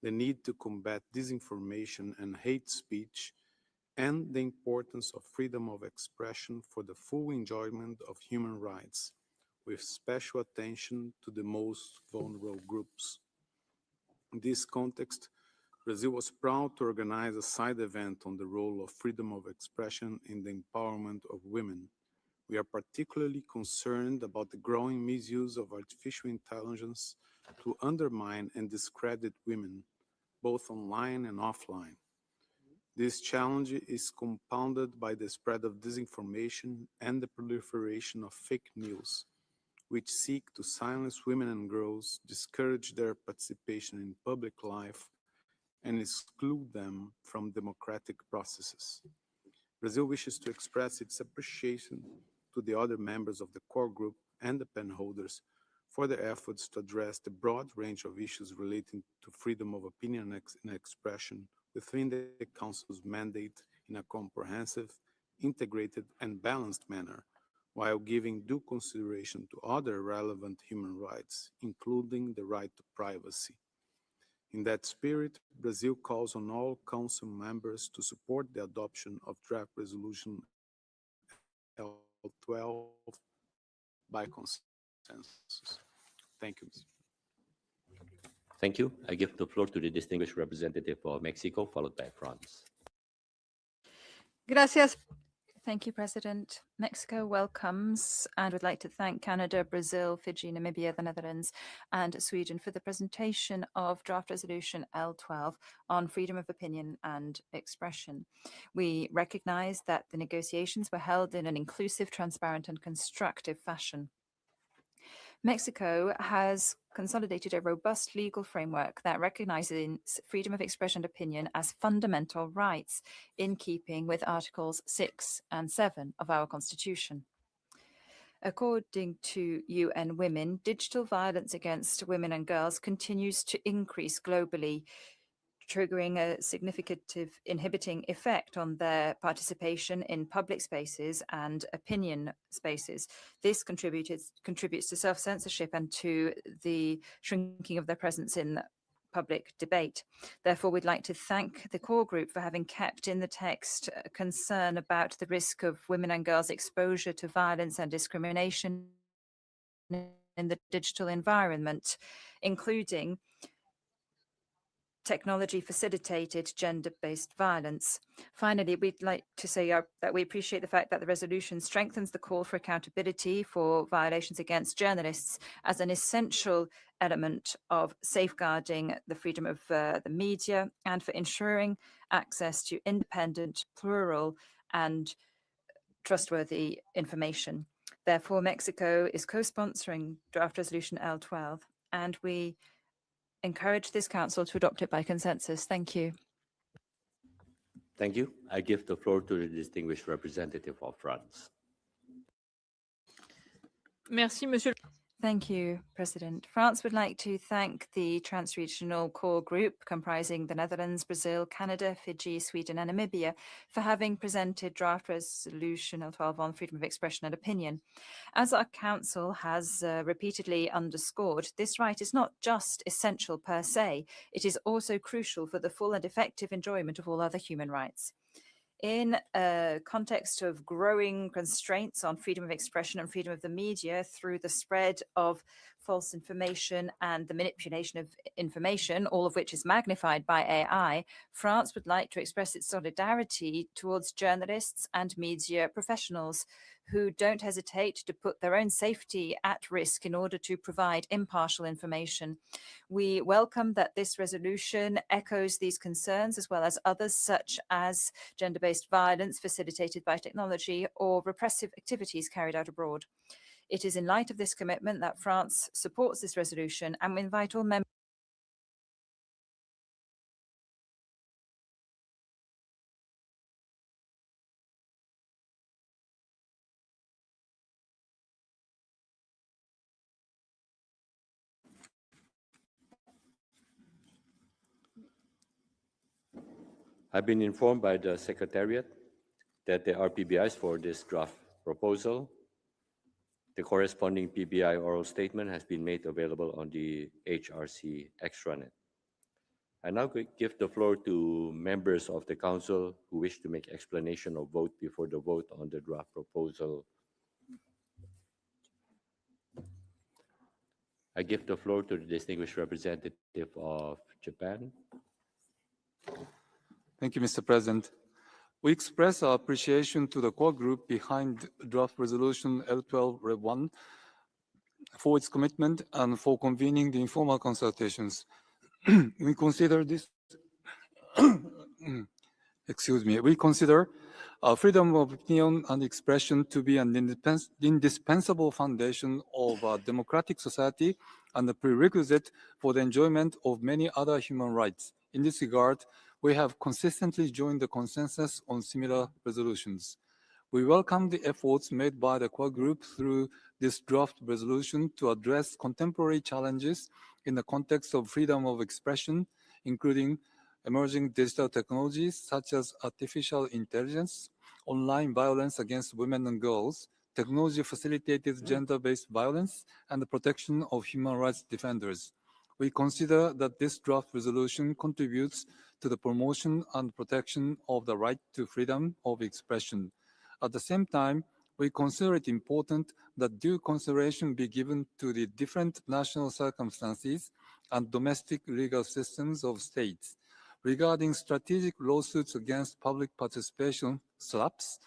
the need to combat disinformation and hate speech, and the importance of freedom of expression for the full enjoyment of human rights, with special attention to the most vulnerable groups. In this context, Brazil was proud to organize a side event on the role of freedom of expression in the empowerment of women. We are particularly concerned about the growing misuse of artificial intelligence to undermine and discredit women, both online and offline. This challenge is compounded by the spread of disinformation and the proliferation of fake news, which seek to silence women and girls, discourage their participation in public life, and exclude them from democratic processes. Brazil wishes to express its appreciation to the other members of the core group and the pen holders for their efforts to address the broad range of issues relating to freedom of opinion and expression within the Council's mandate in a comprehensive, integrated, and balanced manner, while giving due consideration to other relevant human rights, including the right to privacy. In that spirit, Brazil calls on all Council members to support the adoption of draft resolution L12 by consensus. Thank you. Thank you. I give the floor to the distinguished representative of Mexico, followed by France. Gracias. Thank you, President. Mexico welcomes and would like to thank Canada, Brazil, Fiji, Namibia, the Netherlands, and Sweden for the presentation of draft resolution L12 on freedom of opinion and expression. We recognize that the negotiations were held in an inclusive, transparent, and constructive fashion. Mexico has consolidated a robust legal framework that recognizes freedom of expression and opinion as fundamental rights in keeping with Articles 6 and 7 of our Constitution. According to UN Women, digital violence against women and girls continues to increase globally, triggering a significant inhibiting effect on their participation in public spaces and opinion spaces. This contributes to self-censorship and to the shrinking of their presence in public debate. Therefore, we'd like to thank the core group for having kept in the text concern about the risk of women and girls' exposure to violence and discrimination in the digital environment, including technology-facilitated gender-based violence. Finally, we'd like to say that we appreciate the fact that the resolution strengthens the call for accountability for violations against journalists as an essential element of safeguarding the freedom of the media and for ensuring access to independent, plural, and trustworthy information. Therefore, Mexico is co-sponsoring draft resolution L12, and we encourage this council to adopt it by consensus. Thank you. Thank you. I give the floor to the distinguished representative of France. Merci, Monsieur. Thank you, President. France would like to thank the Trans-Regional Core Group comprising the Netherlands, Brazil, Canada, Fiji, Sweden, and Namibia for having presented draft resolution L12 on freedom of expression and opinion. As our Council has repeatedly underscored, this right is not just essential per se, it is also crucial for the full and effective enjoyment of all other human rights. In a context of growing constraints on freedom of expression and freedom of the media through the spread of false information and the manipulation of information, all of which is magnified by AI, France would like to express its solidarity towards journalists and media professionals who don't hesitate to put their own safety at risk in order to provide impartial information. We welcome that this resolution echoes these concerns as well as others such as gender-based violence facilitated by technology or repressive activities carried out abroad. It is in light of this commitment that France supports this resolution, and we invite all members I've been informed by the Secretariat that there are PBIs for this draft proposal. The corresponding PBI oral statement has been made available on the HRC extranet. I now give the floor to members of the Council who wish to make explanation or vote before the vote on the draft proposal. I give the floor to the distinguished representative of Japan. Thank you, Mr. President. We express our appreciation to the core group behind draft resolution L12-1 for its commitment and for convening the informal consultations. We consider this, we consider freedom of opinion and expression to be an indispensable foundation of a democratic society and a prerequisite for the enjoyment of many other human rights. In this regard, we have consistently joined the consensus on similar resolutions. We welcome the efforts made by the core group through this draft resolution to address contemporary challenges in the context of freedom of expression, including emerging digital technologies such as artificial intelligence, online violence against women and girls, technology-facilitated gender-based violence, and the protection of human rights defenders. we consider that this draft resolution contributes to the promotion and protection of the right to freedom of expression. At the same time, we consider it important that due consideration be given to the different national circumstances and domestic legal systems of states. Regarding strategic lawsuits against public participation, SLAPs,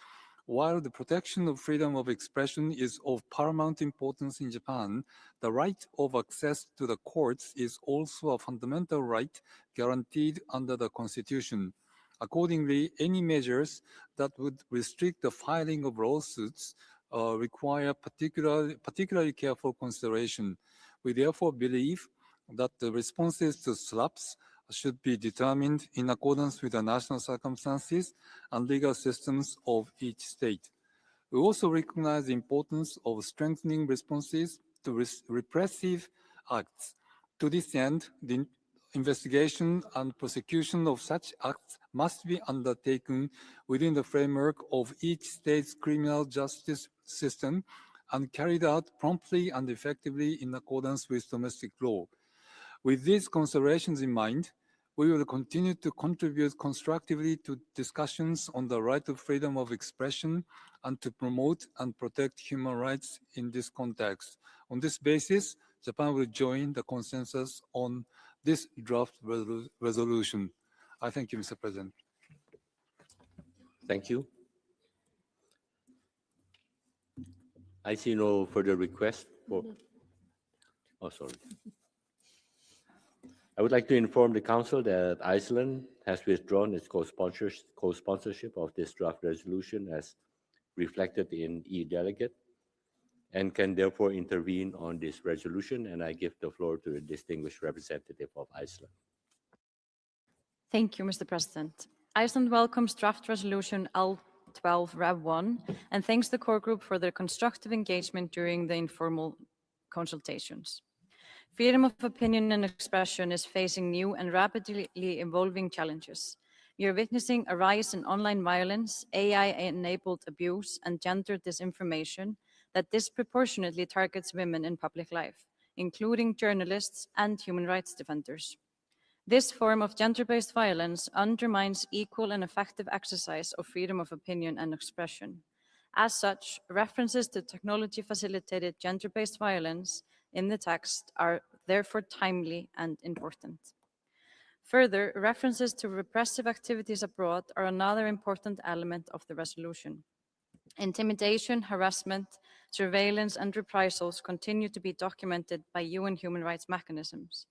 while the protection of freedom of expression is of paramount importance in Japan, the right of access to the courts is also a fundamental right guaranteed under the Constitution. Accordingly, any measures that would restrict the filing of lawsuits require particularly careful consideration. We therefore believe that the responses to SLAPs should be determined in accordance with the national circumstances and legal systems of each state. We also recognize the importance of strengthening responses to repressive acts. To this end, the investigation and prosecution of such acts must be undertaken within the framework of each state's criminal justice system and carried out promptly and effectively in accordance with domestic law. With these considerations in mind, we will continue to contribute constructively to discussions on the right of freedom of expression and to promote and protect human rights in this context. On this basis, Japan will join the consensus on this draft resolution. I thank you, Mr. President. Thank you. I see no further requests for. Oh, sorry. I would like to inform the Council that Iceland has withdrawn its co-sponsorship of this draft resolution as reflected in E-Delegate and can therefore intervene on this resolution, and I give the floor to the distinguished representative of Iceland. Thank you, Mr. President. Iceland welcomes draft resolution L12 REV1 and thanks the core group for their constructive engagement during the informal consultations. Freedom of opinion and expression is facing new and rapidly evolving challenges. We are witnessing a rise in online violence, AI-enabled abuse, and gender disinformation that disproportionately targets women in public life, including journalists and human rights defenders. This form of gender-based violence undermines equal and effective exercise of freedom of opinion and expression. As such, references to technology-facilitated gender-based violence in the text are therefore timely and important. Further, references to repressive activities abroad are another important element of the resolution. Intimidation, harassment, surveillance, and reprisals continue to be documented by UN human rights mechanisms.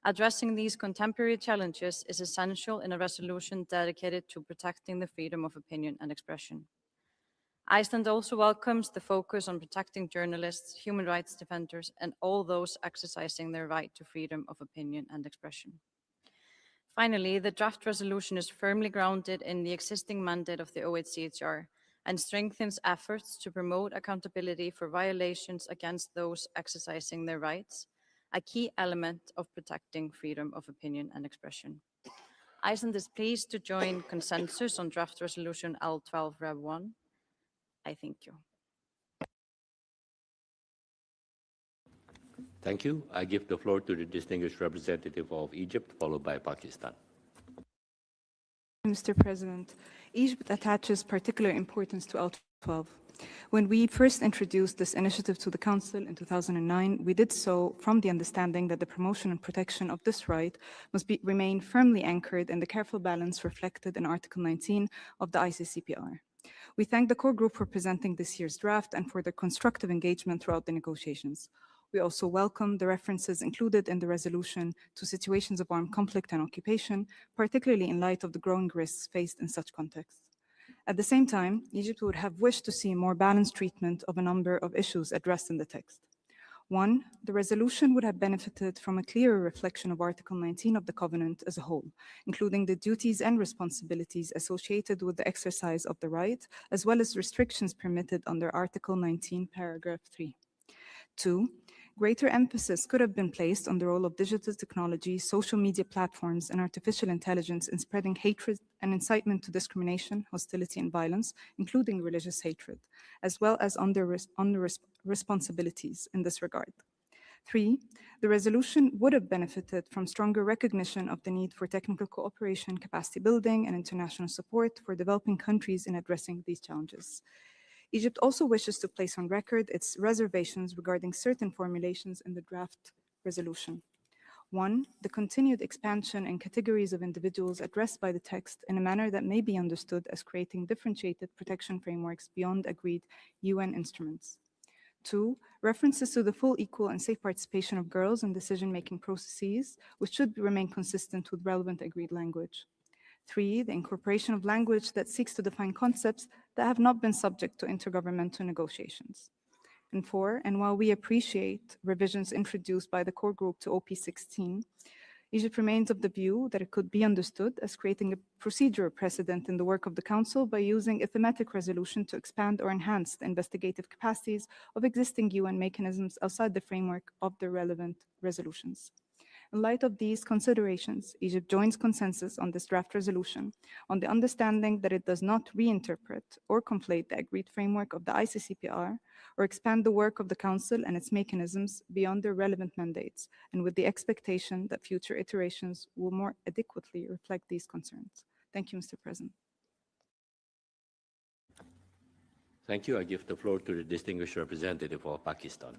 Addressing these contemporary challenges is essential in a resolution dedicated to protecting the freedom of opinion and expression. Iceland also welcomes the focus on protecting journalists, human rights defenders, and all those exercising their right to freedom of opinion and expression. Finally, the draft resolution is firmly grounded in the existing mandate of the OHCHR and strengthens efforts to promote accountability for violations against those exercising their rights, a key element of protecting freedom of opinion and expression. Iceland is pleased to join consensus on draft resolution L12 REV1. I thank you. Thank you. I give the floor to the distinguished representative of Egypt, followed by Pakistan. Mr. President, Egypt attaches particular importance to L12. When we first introduced this initiative to the Council in 2009, we did so from the understanding that the promotion and protection of this right must remain firmly anchored in the careful balance reflected in Article 19 of the ICCPR. We thank the core group for presenting this year's draft and for their constructive engagement throughout the negotiations. We also welcome the references included in the resolution to situations of armed conflict and occupation, particularly in light of the growing risks faced in such contexts. At the same time, Egypt would have wished to see more balanced treatment of a number of issues addressed in the text. One, the resolution would have benefited from a clearer reflection of Article 19 of the Covenant as a whole, including the duties and responsibilities associated with the exercise of the right, as well as restrictions permitted under Article 19, paragraph 3. Two, greater emphasis could have been placed on the role of digital technology, social media platforms, and artificial intelligence in spreading hatred and incitement to discrimination, hostility, and violence, including religious hatred, as well as on their responsibilities in this regard. 3, the resolution would have benefited from stronger recognition of the need for technical cooperation, capacity building, and international support for developing countries in addressing these challenges. Egypt also wishes to place on record its reservations regarding certain formulations in the draft resolution. 1, the continued expansion in categories of individuals addressed by the text in a manner that may be understood as creating differentiated protection frameworks beyond agreed UN instruments. 2, references to the full, equal, and safe participation of girls in decision-making processes, which should remain consistent with relevant agreed language. 3, the incorporation of language that seeks to define concepts that have not been subject to intergovernmental negotiations. And 4, and while we appreciate revisions introduced by the core group to OP16, Egypt remains of the view that it could be understood as creating a procedural precedent in the work of the Council by using a thematic resolution to expand or enhance the investigative capacities of existing UN mechanisms outside the framework of the relevant resolutions. In light of these considerations, Egypt joins consensus on this draft resolution on the understanding that it does not reinterpret or conflate the agreed framework of the ICCPR or expand the work of the Council and its mechanisms beyond their relevant mandates, and with the expectation that future iterations will more adequately reflect these concerns. Thank you, Mr. President. Thank you. I give the floor to the distinguished representative of Pakistan.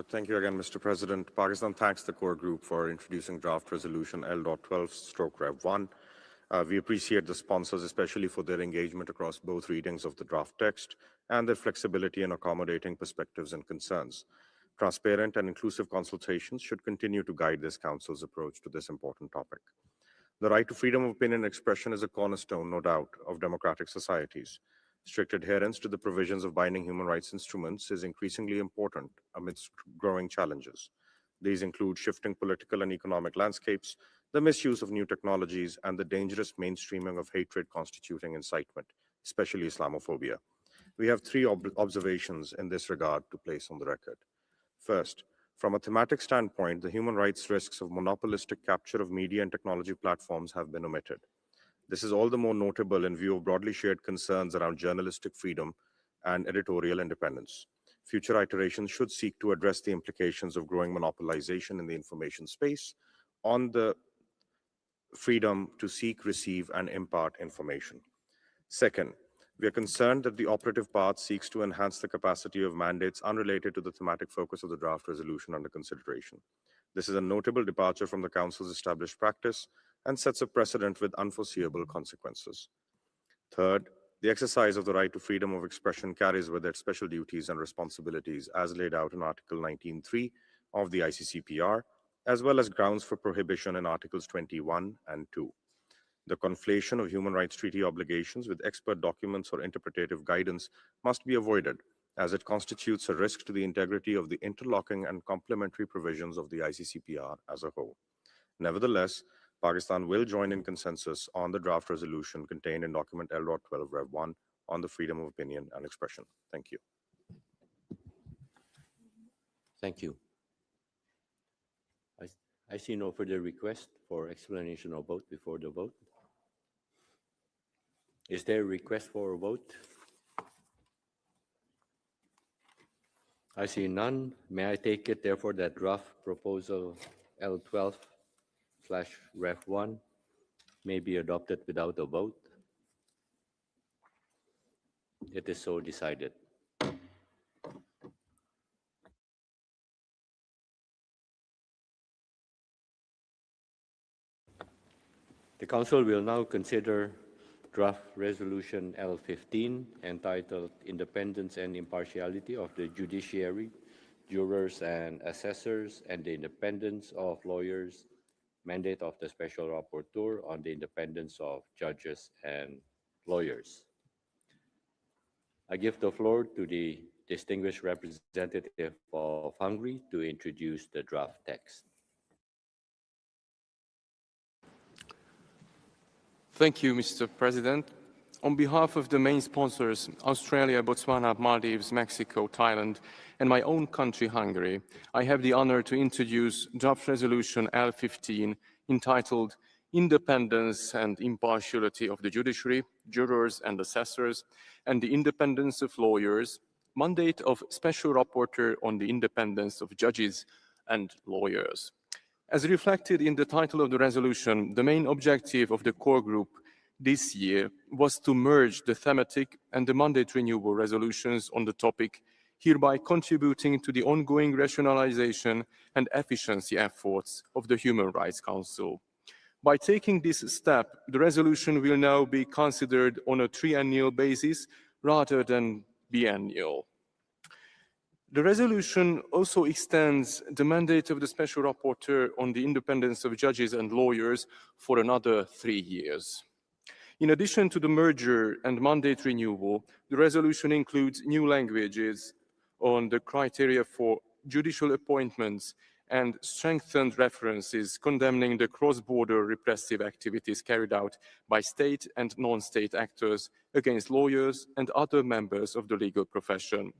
Thank you again, Mr. President. Pakistan thanks the core group for introducing draft resolution L.12/Rev1. We appreciate the sponsors, especially for their engagement across both readings of the draft text and their flexibility in accommodating perspectives and concerns. Transparent and inclusive consultations should continue to guide this Council's approach to this important topic. The right to freedom of opinion and expression is a cornerstone, no doubt, of democratic societies. Strict adherence to the provisions of binding human rights instruments is increasingly important amidst growing challenges. These include shifting political and economic landscapes, the misuse of new technologies, and the dangerous mainstreaming of hatred constituting incitement, especially Islamophobia. We have three observations in this regard to place on the record. First, from a thematic standpoint, the human rights risks of monopolistic capture of media and technology platforms have been omitted. This is all the more notable in view of broadly shared concerns around journalistic freedom and editorial independence. Future iterations should seek to address the implications of growing monopolization in the information space on the freedom to seek, receive, and impart information. Second, we are concerned that the operative path seeks to enhance the capacity of mandates unrelated to the thematic focus of the draft resolution under consideration. This is a notable departure from the Council's established practice and sets a precedent with unforeseeable consequences. Third, the exercise of the right to freedom of expression carries with it special duties and responsibilities as laid out in Article 19.3 of the ICCPR, as well as grounds for prohibition in Articles 21 and 2. The conflation of human rights treaty obligations with expert documents or interpretative guidance must be avoided, as it constitutes a risk to the integrity of the interlocking and complementary provisions of the ICCPR as a whole. Nevertheless, Pakistan will join in consensus on the draft resolution contained in document L.12/Rev1 on the freedom of opinion and expression. Thank you. Thank you. I see no further request for explanation of vote before the vote. Is there a request for a vote? I see none. May I take it, therefore, that draft proposal L12/Rev1 may be adopted without a vote? It is so decided. The Council will now consider draft resolution L15 entitled Independence and Impartiality of the Judiciary, Jurors and Assessors, and the Independence of Lawyers, mandate of the Special Rapporteur on the independence of judges and lawyers. I give the floor to the distinguished representative of Hungary to introduce the draft text. Thank you, Mr. President. On behalf of the main sponsors, Australia, Botswana, Maldives, Mexico, Thailand, and my own country, Hungary, I have the honor to introduce draft resolution L15 entitled Independence and Impartiality of the Judiciary, Jurors and Assessors, and the Independence of Lawyers, mandate of Special Rapporteur on the independence of judges and lawyers. As reflected in the title of the resolution, the main objective of the core group this year was to merge the thematic and the mandate renewal resolutions on the topic, hereby contributing to the ongoing rationalization and efficiency efforts of the Human Rights Council. By taking this step, the resolution will now be considered on a triennial basis rather than biennial. The resolution also extends the mandate of the Special Rapporteur on the independence of judges and lawyers for another 3 years. In addition to the merger and mandate renewal, the resolution includes new languages on the criteria for judicial appointments and strengthened references condemning the cross-border repressive activities carried out by state and non-state actors against lawyers and other members of the legal profession.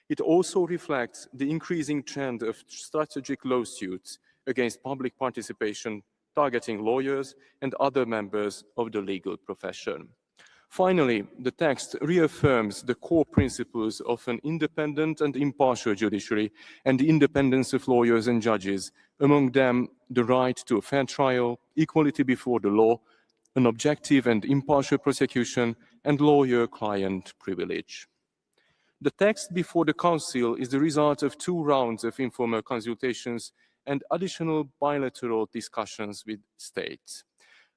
It also reflects the increasing trend of strategic lawsuits against public participation targeting lawyers and other members of the legal profession. Finally, the text reaffirms the core principles of an independent and impartial judiciary and the independence of lawyers and judges, among them the right to a fair trial, equality before the law, an objective and impartial prosecution, and lawyer-client privilege. The text before the Council is the result of 2 rounds of informal consultations and additional bilateral discussions with states.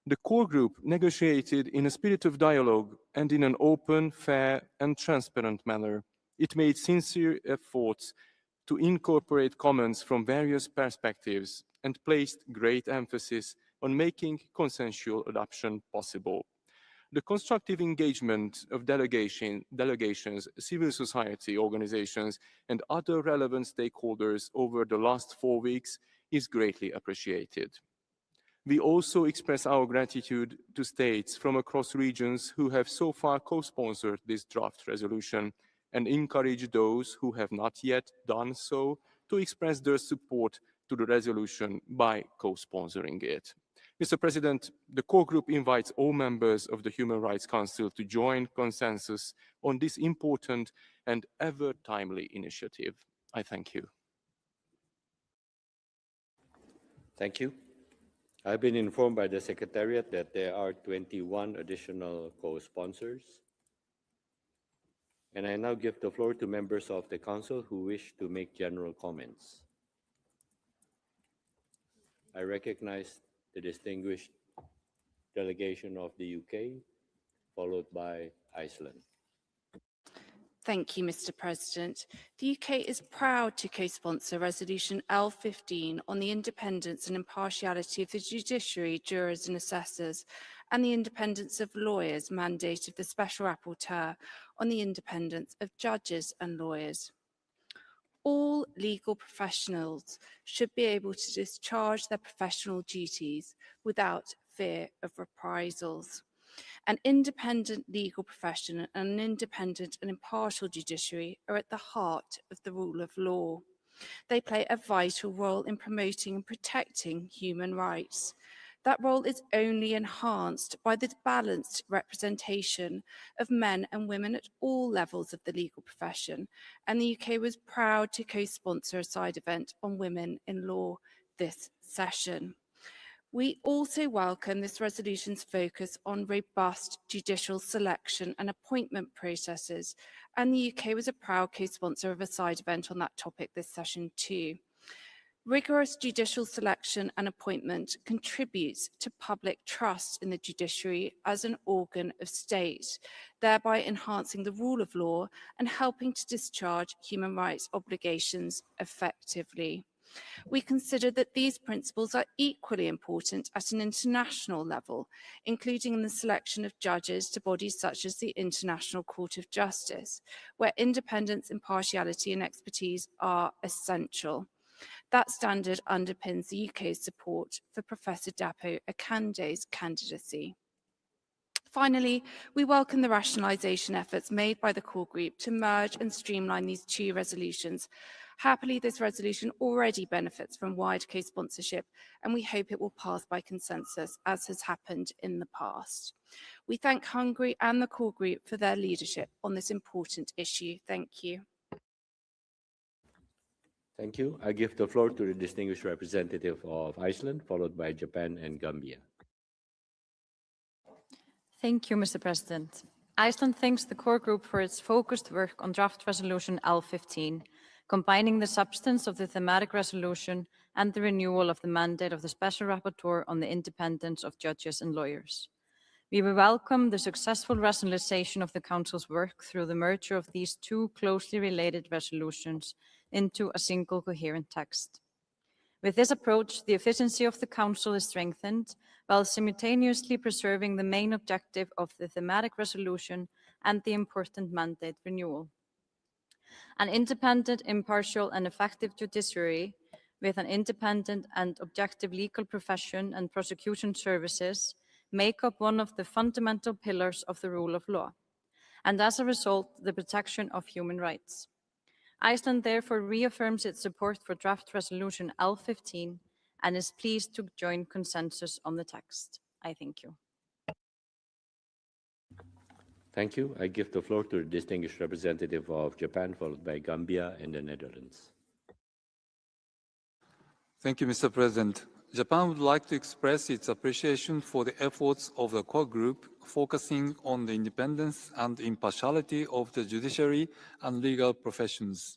The core group negotiated in a spirit of dialogue and in an open, fair, and transparent manner. It made sincere efforts to incorporate comments from various perspectives and placed great emphasis on making consensual adoption possible. The constructive engagement of delegations, civil society organizations, and other relevant stakeholders over the last 4 weeks is greatly appreciated. We also express our gratitude to states from across regions who have so far co-sponsored this draft resolution and encourage those who have not yet done so to express their support to the resolution by co-sponsoring it. Mr. President, the core group invites all members of the Human Rights Council to join consensus on this important and ever-timely initiative. I thank you. Thank you. I've been informed by the Secretariat that there are 21 additional co-sponsors. And I now give the floor to members of the Council who wish to make general comments. I recognize the distinguished delegation of the UK, followed by Iceland. Thank you, Mr. President. The UK is proud to co-sponsor Resolution L15 on the independence and impartiality of the judiciary, jurors and assessors, and the independence of lawyers, mandate of the Special Rapporteur on the independence of judges and lawyers. All legal professionals should be able to discharge their professional duties without fear of reprisals. An independent legal profession and an independent and impartial judiciary are at the heart of the rule of law. They play a vital role in promoting and protecting human rights. That role is only enhanced by the balanced representation of men and women at all levels of the legal profession, and the UK was proud to co-sponsor a side event on women in law this session. We also welcome this resolution's focus on robust judicial selection and appointment processes, and the UK was a proud co-sponsor of a side event on that topic this session too. Rigorous judicial selection and appointment contributes to public trust in the judiciary as an organ of state, thereby enhancing the rule of law and helping to discharge human rights obligations effectively. We consider that these principles are equally important at an international level, including in the selection of judges to bodies such as the International Court of Justice, where independence, impartiality and expertise are essential. That standard underpins the UK's support for Professor Dapo Akande's candidacy. Finally, we welcome the rationalisation efforts made by the core group to merge and streamline these 2 resolutions. Happily, this resolution already benefits from wide co-sponsorship, and we hope it will pass by consensus, as has happened in the past. We thank Hungary and the core group for their leadership on this important issue. Thank you. Thank you. I give the floor to the distinguished representative of Iceland, followed by Japan and Gambia. Thank you, Mr. President. Iceland thanks the core group for its focused work on draft resolution L15, combining the substance of the thematic resolution and the renewal of the mandate of the Special Rapporteur on the independence of judges and lawyers. We will welcome the successful rationalization of the Council's work through the merger of these two closely related resolutions into a single coherent text. With this approach, the efficiency of the Council is strengthened, while simultaneously preserving the main objective of the thematic resolution and the important mandate renewal. An independent, impartial, and effective judiciary with an independent and objective legal profession and prosecution services make up one of the fundamental pillars of the rule of law, and as a result, the protection of human rights. Iceland therefore reaffirms its support for draft resolution L15 and is pleased to join consensus on the text. I thank you. Thank you. I give the floor to the distinguished representative of Japan, followed by Gambia and the Netherlands. Thank you, Mr. President. Japan would like to express its appreciation for the efforts of the core group focusing on the independence and impartiality of the judiciary and legal professionals.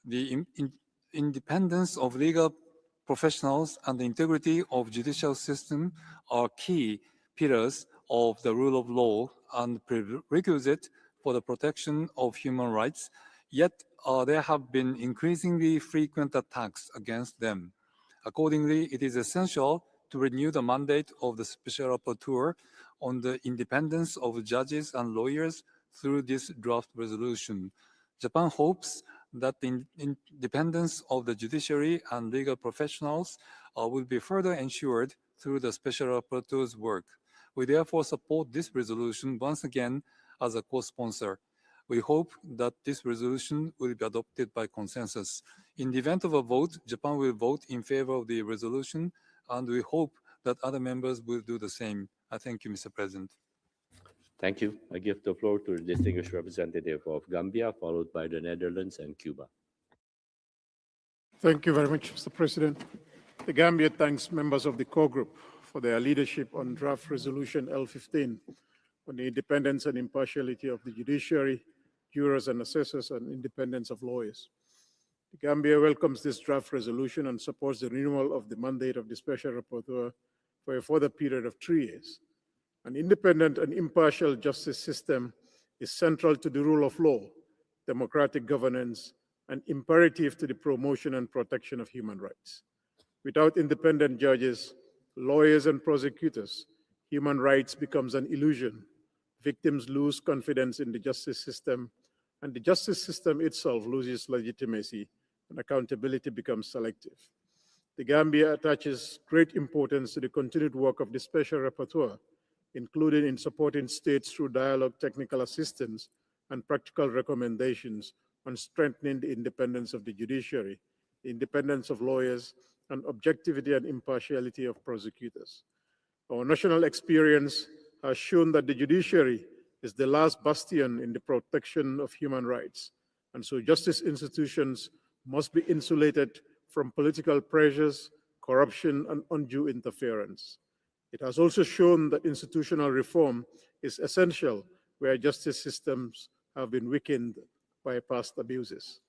The independence of legal professionals and the integrity of judicial system are key pillars of the rule of law and prerequisite for the protection of human rights, yet there have been increasingly frequent attacks against them. Accordingly, it is essential to renew the mandate of the Special Rapporteur on the independence of judges and lawyers through this draft resolution. Japan hopes that the independence of the judiciary and legal professionals will be further ensured through the Special Rapporteur's work. We therefore support this resolution once again as a co-sponsor. We hope that this resolution will be adopted by consensus. In the event of a vote, Japan will vote in favor of the resolution, and we hope that other members will do the same. I thank you, Mr. President. Thank you. I give the floor to the distinguished representative of Gambia, followed by the Netherlands and Cuba. Thank you very much, Mr. President. The Gambia thanks members of the core group for their leadership on draft resolution L15 on the independence and impartiality of the judiciary, jurors and assessors, and independence of lawyers. The Gambia welcomes this draft resolution and supports the renewal of the mandate of the Special Rapporteur for a further period of 3 years. An independent and impartial justice system is central to the rule of law, democratic governance, and imperative to the promotion and protection of human rights. Without independent judges, lawyers, and prosecutors, human rights becomes an illusion. Victims lose confidence in the justice system, and the justice system itself loses legitimacy, and accountability becomes selective. The Gambia attaches great importance to the continued work of the Special Rapporteur, including in supporting states through dialogue, technical assistance, and practical recommendations on strengthening the independence of the judiciary, the independence of lawyers, and objectivity and impartiality of prosecutors. Our national experience has shown that the judiciary is the last bastion in the protection of human rights, and so justice institutions must be insulated from political pressures, corruption, and undue interference. It has also shown that institutional reform is essential where justice systems have been weakened by past abuses.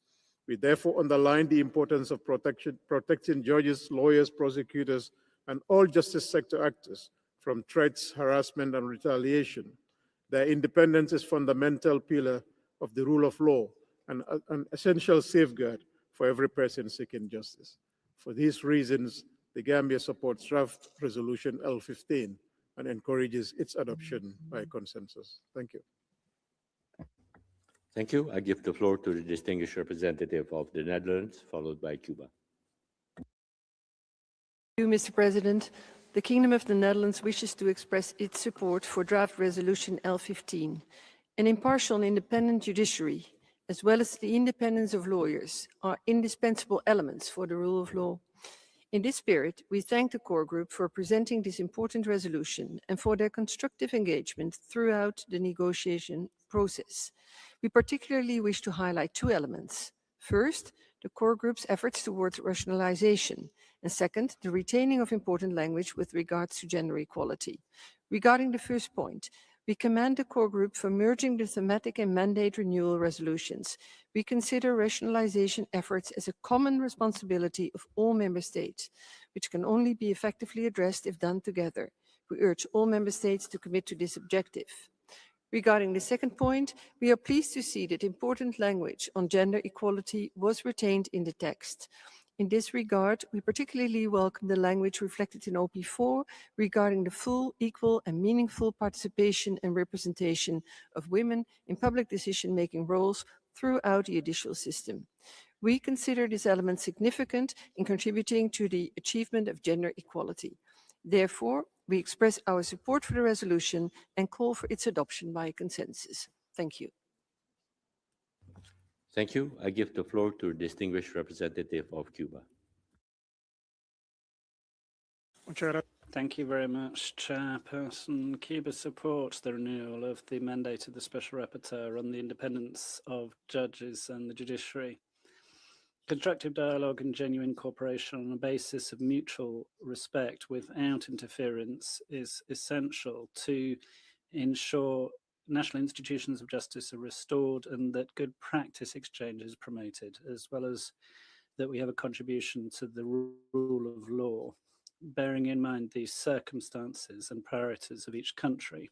We therefore underline the importance of protecting judges, lawyers, prosecutors, and all justice sector actors from threats, harassment, and retaliation. Their independence is a fundamental pillar of the rule of law and an essential safeguard for every person seeking justice. For these reasons, the Gambia supports draft resolution L15 and encourages its adoption by consensus. Thank you. Thank you. I give the floor to the distinguished representative of the Netherlands, followed by Cuba. Thank you, Mr. President. The Kingdom of the Netherlands wishes to express its support for draft resolution L15. An impartial and independent judiciary, as well as the independence of lawyers, are indispensable elements for the rule of law. In this spirit, we thank the core group for presenting this important resolution and for their constructive engagement throughout the negotiation process. We particularly wish to highlight two elements. First, the core group's efforts towards rationalization, and second, the retaining of important language with regards to gender equality. Regarding the first point, we commend the core group for merging the thematic and mandate renewal resolutions. We consider rationalization efforts as a common responsibility of all member states, which can only be effectively addressed if done together. We urge all member states to commit to this objective. Regarding the second point, we are pleased to see that important language on gender equality was retained in the text. In this regard, we particularly welcome the language reflected in OP4 regarding the full, equal and meaningful participation and representation of women in public decision-making roles throughout the judicial system. We consider this element significant in contributing to the achievement of gender equality. Therefore, we express our support for the resolution and call for its adoption by consensus. Thank you. Thank you. I give the floor to the distinguished representative of Cuba. Thank you very much, Chairperson. Cuba supports the renewal of the mandate of the Special Rapporteur on the independence of judges and the judiciary. Constructive dialogue and genuine cooperation on a basis of mutual respect without interference is essential to ensure national institutions of justice are restored and that good practice exchange is promoted, as well as that we have a contribution to the rule of law, bearing in mind the circumstances and priorities of each country.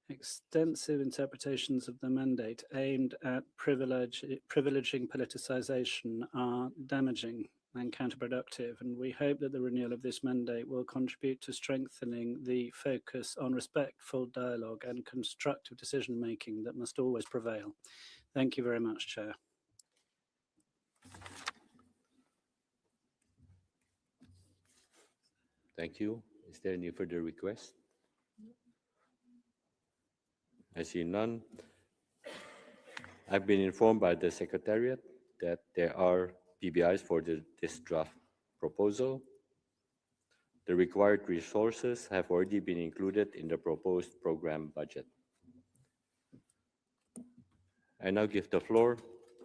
Extensive interpretations of the mandate aimed at privileging politicization are damaging and counterproductive, and we hope that the renewal of this mandate will contribute to strengthening the focus on respectful dialogue and constructive decision-making that must always prevail. Thank you very much, Chair. Thank you. Is there any further request? I see none. I've been informed by the Secretariat that there are PBIs for this draft proposal. The required resources have already been included in the proposed program budget. I now give the floor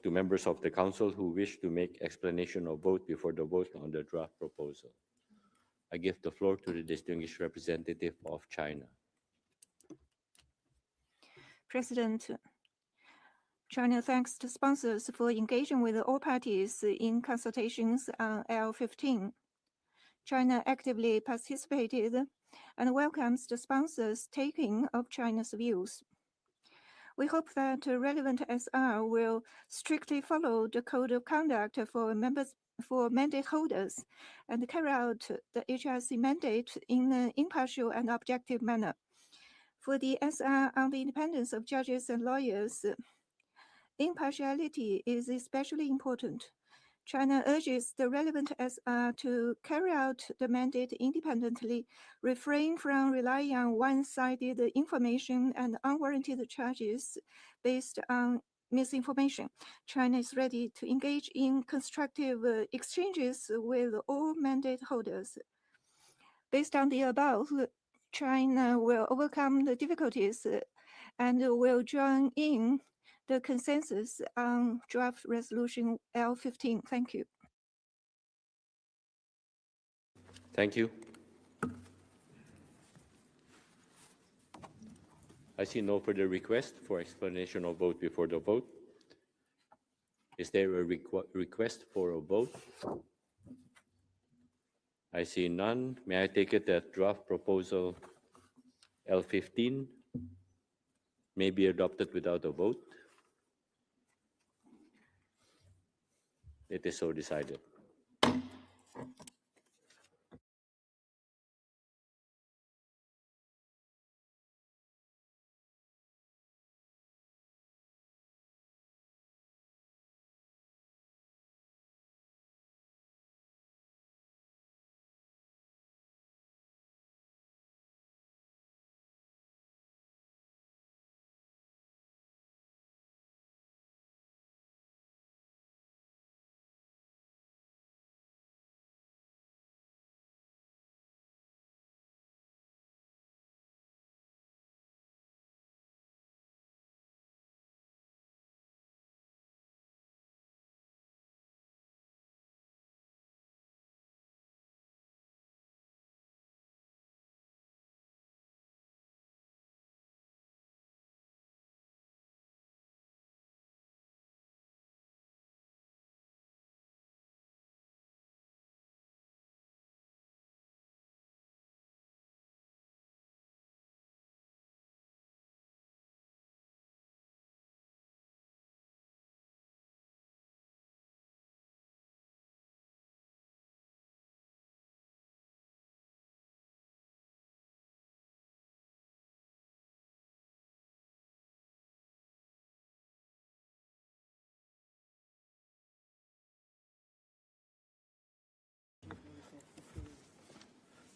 to members of the Council who wish to make explanation of vote before the vote on the draft proposal. I give the floor to the distinguished representative of China. President, China thanks the sponsors for engaging with all parties in consultations on L15. China actively participated and welcomes the sponsors' taking of China's views. We hope that relevant SR will strictly follow the code of conduct for mandate holders and carry out the HRC mandate in an impartial and objective manner. For the SR on the independence of judges and lawyers, impartiality is especially important. China urges the relevant SR to carry out the mandate independently, refrain from relying on one-sided information and unwarranted charges based on misinformation. China is ready to engage in constructive exchanges with all mandate holders. Based on the above, China will overcome the difficulties and will join in the consensus on draft resolution L15. Thank you. Thank you. I see no further request for explanation of vote before the vote. Is there a request for a vote? I see none. May I take it that draft proposal L15 may be adopted without a vote? It is so decided.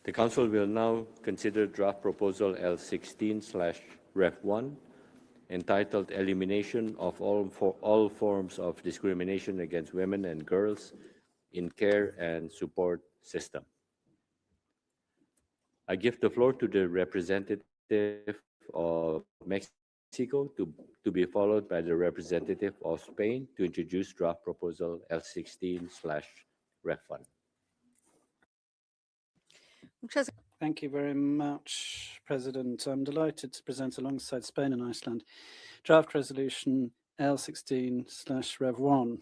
The Council will now consider draft proposal L16/Ref1, entitled Elimination of all forms of discrimination against women and girls in care and support system. I give the floor to the representative of Mexico to be followed by the representative of Spain to introduce draft proposal L16/Ref1. Thank you very much, President. I'm delighted to present alongside Spain and Iceland draft resolution L16/Rev1.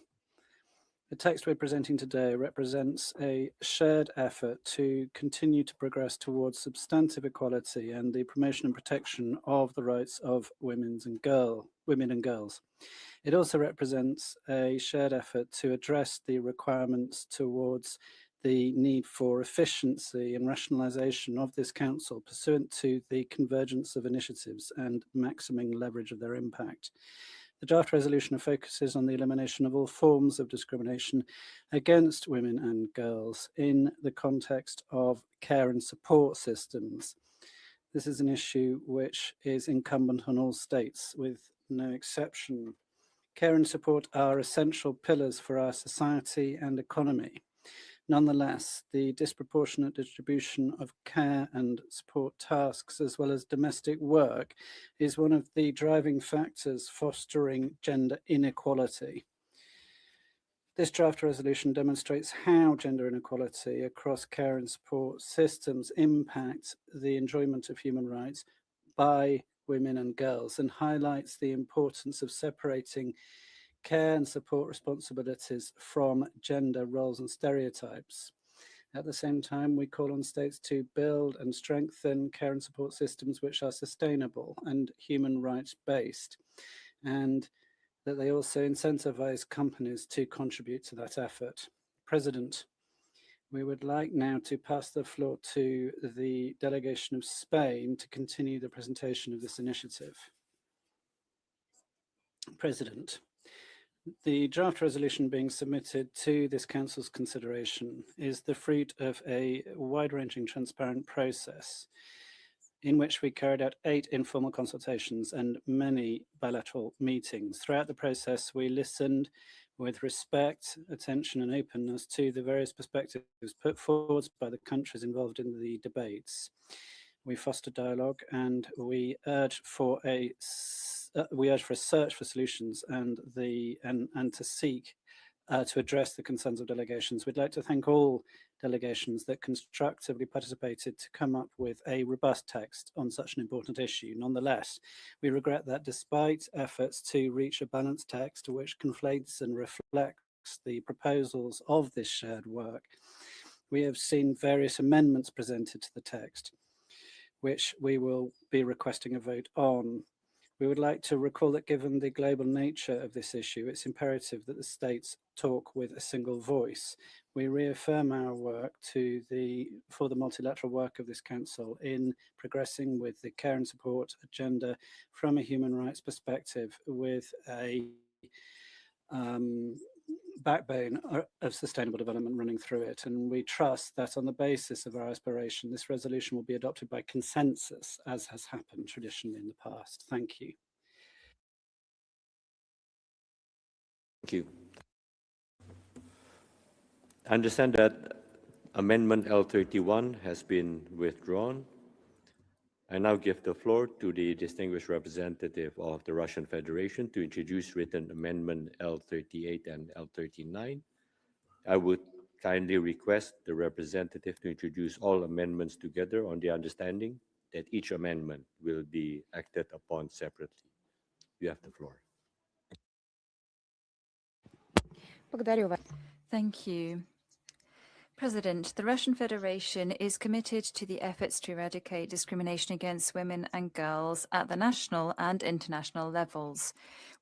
The text we're presenting today represents a shared effort to continue to progress towards substantive equality and the promotion and protection of the rights of women and girls. It also represents a shared effort to address the requirements towards the need for efficiency and rationalization of this council pursuant to the convergence of initiatives and maximum leverage of their impact. The draft resolution focuses on the elimination of all forms of discrimination against women and girls in the context of care and support systems. This is an issue which is incumbent on all states with no exception. Care and support are essential pillars for our society and economy. Nonetheless, the disproportionate distribution of care and support tasks, as well as domestic work, is one of the driving factors fostering gender inequality. This draft resolution demonstrates how gender inequality across care and support systems impact the enjoyment of human rights by women and girls, and highlights the importance of separating care and support responsibilities from gender roles and stereotypes. At the same time, we call on states to build and strengthen care and support systems which are sustainable and human rights based, and that they also incentivize companies to contribute to that effort. President, we would like now to pass the floor to the delegation of Spain to continue the presentation of this initiative. President, the draft resolution being submitted to this Council's consideration is the fruit of a wide-ranging, transparent process in which we carried out 8 informal consultations and many bilateral meetings. Throughout the process, we listened with respect, attention and openness to the various perspectives put forward by the countries involved in the debates. We fostered dialogue and we urged for a search for solutions and to seek to address the concerns of delegations. We'd like to thank all delegations that constructively participated to come up with a robust text on such an important issue. Nonetheless, we regret that despite efforts to reach a balanced text which conflates and reflects the proposals of this shared work, we have seen various amendments presented to the text, which we will be requesting a vote on. We would like to recall that given the global nature of this issue, it's imperative that the states talk with a single voice. We reaffirm our work for the multilateral work of this Council in progressing with the care and support agenda from a human rights perspective with a backbone of sustainable development running through it. And we trust that on the basis of our aspiration, this resolution will be adopted by consensus, as has happened traditionally in the past. Thank you. Thank you. I understand that Amendment L31 has been withdrawn. I now give the floor to the distinguished representative of the Russian Federation to introduce written amendment L38 and L39. I would kindly request the representative to introduce all amendments together on the understanding that each amendment will be acted upon separately. You have the floor. Thank you. President, the Russian Federation is committed to the efforts to eradicate discrimination against women and girls at the national and international levels.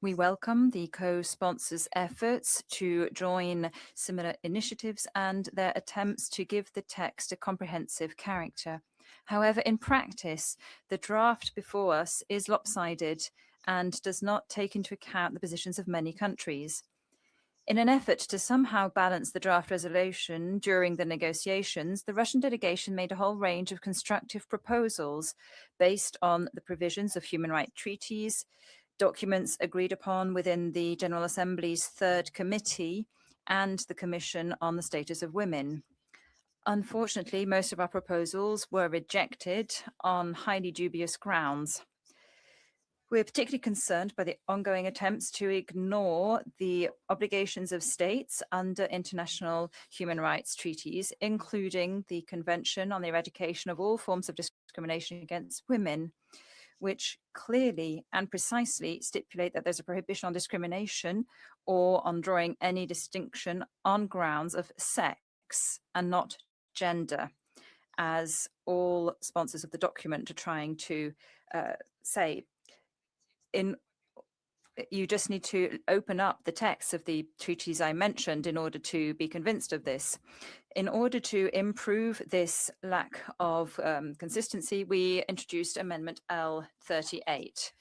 We welcome the co-sponsors' efforts to join similar initiatives and their attempts to give the text a comprehensive character. However, in practice, the draft before us is lopsided and does not take into account the positions of many countries. In an effort to somehow balance the draft resolution during the negotiations, the Russian delegation made a whole range of constructive proposals based on the provisions of human rights treaties, documents agreed upon within the General Assembly's Third Committee, and the Commission on the Status of Women. Unfortunately, most of our proposals were rejected on highly dubious grounds. We're particularly concerned by the ongoing attempts to ignore the obligations of states under international human rights treaties, including the Convention on the Eradication of All Forms of Discrimination Against Women, which clearly and precisely stipulate that there's a prohibition on discrimination or on drawing any distinction on grounds of sex and not gender, as all sponsors of the document are trying to say. You just need to open up the text of the treaties I mentioned in order to be convinced of this. In order to improve this lack of consistency, we introduced Amendment L38.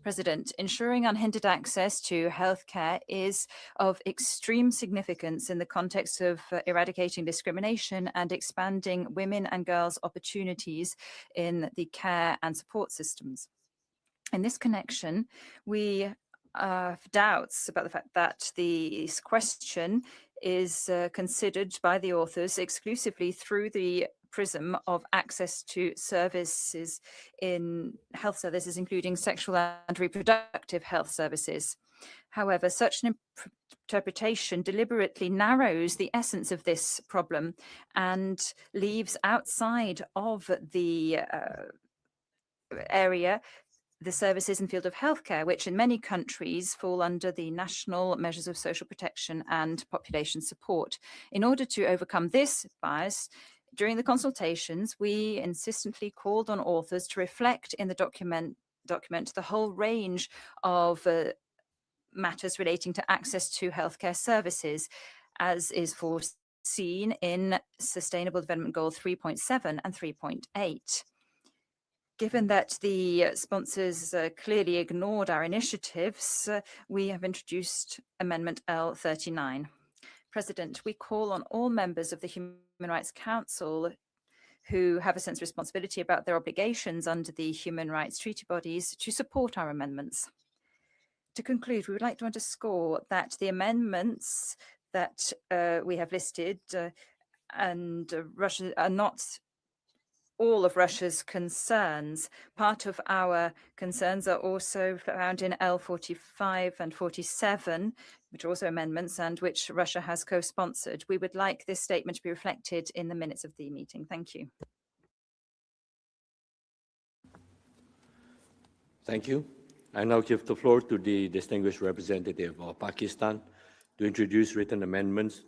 President, ensuring unhindered access to healthcare is of extreme significance in the context of eradicating discrimination and expanding women and girls' opportunities in the care and support systems. In this connection, we have doubts about the fact that this question is considered by the authors exclusively through the prism of access to services in health services, including sexual and reproductive health services. However, such an interpretation deliberately narrows the essence of this problem and leaves outside of the area the services in the field of healthcare, which in many countries fall under the national measures of social protection and population support. In order to overcome this bias, during the consultations, we insistently called on authors to reflect in the document the whole range of matters relating to access to healthcare services, as is foreseen in Sustainable Development Goal 3.7 and 3.8. Given that the sponsors clearly ignored our initiatives, we have introduced Amendment L39. President, we call on all members of the Human Rights Council who have a sense of responsibility about their obligations under the human rights treaty bodies to support our amendments. To conclude, we would like to underscore that the amendments that we have listed and Russia are not all of Russia's concerns. Part of our concerns are also found in L45 and 47, which are also amendments and which Russia has co-sponsored. We would like this statement to be reflected in the minutes of the meeting. Thank you. Thank you. I now give the floor to the distinguished representative of Pakistan to introduce written amendments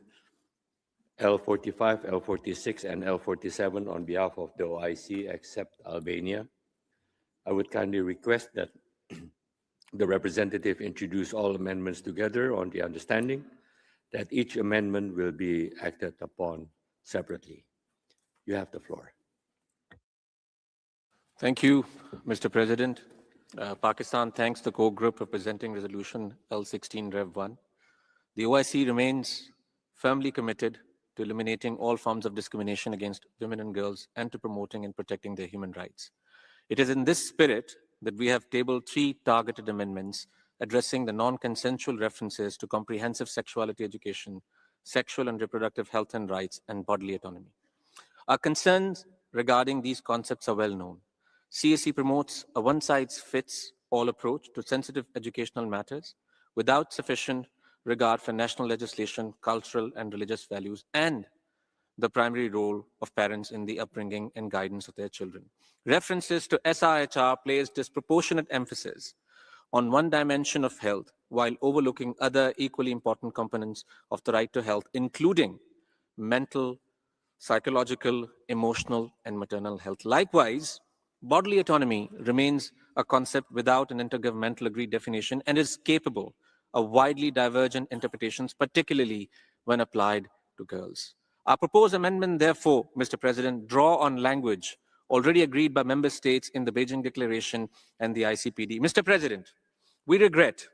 L45, L46, and L47 on behalf of the OIC, except Albania. I would kindly request that the representative introduce all amendments together on the understanding that each amendment will be acted upon separately. You have the floor. Thank you, Mr. President. Pakistan thanks the core group for presenting resolution L16 Rev 1. The OIC remains firmly committed to eliminating all forms of discrimination against women and girls and to promoting and protecting their human rights. It is in this spirit that we have tabled 3 targeted amendments addressing the non-consensual references to comprehensive sexuality education, sexual and reproductive health and rights, and bodily autonomy. Our concerns regarding these concepts are well known. CSE promotes a one-size-fits-all approach to sensitive educational matters without sufficient regard for national legislation, cultural and religious values, and the primary role of parents in the upbringing and guidance of their children. References to SRHR place disproportionate emphasis on one dimension of health while overlooking other equally important components of the right to health, including mental, psychological, emotional, and maternal health. Likewise, bodily autonomy remains a concept without an intergovernmental agreed definition and is capable of widely divergent interpretations, particularly when applied to girls. Our proposed amendment, therefore, Mr. President, draw on language already agreed by member states in the Beijing Declaration and the ICPD. Mr. President, we regret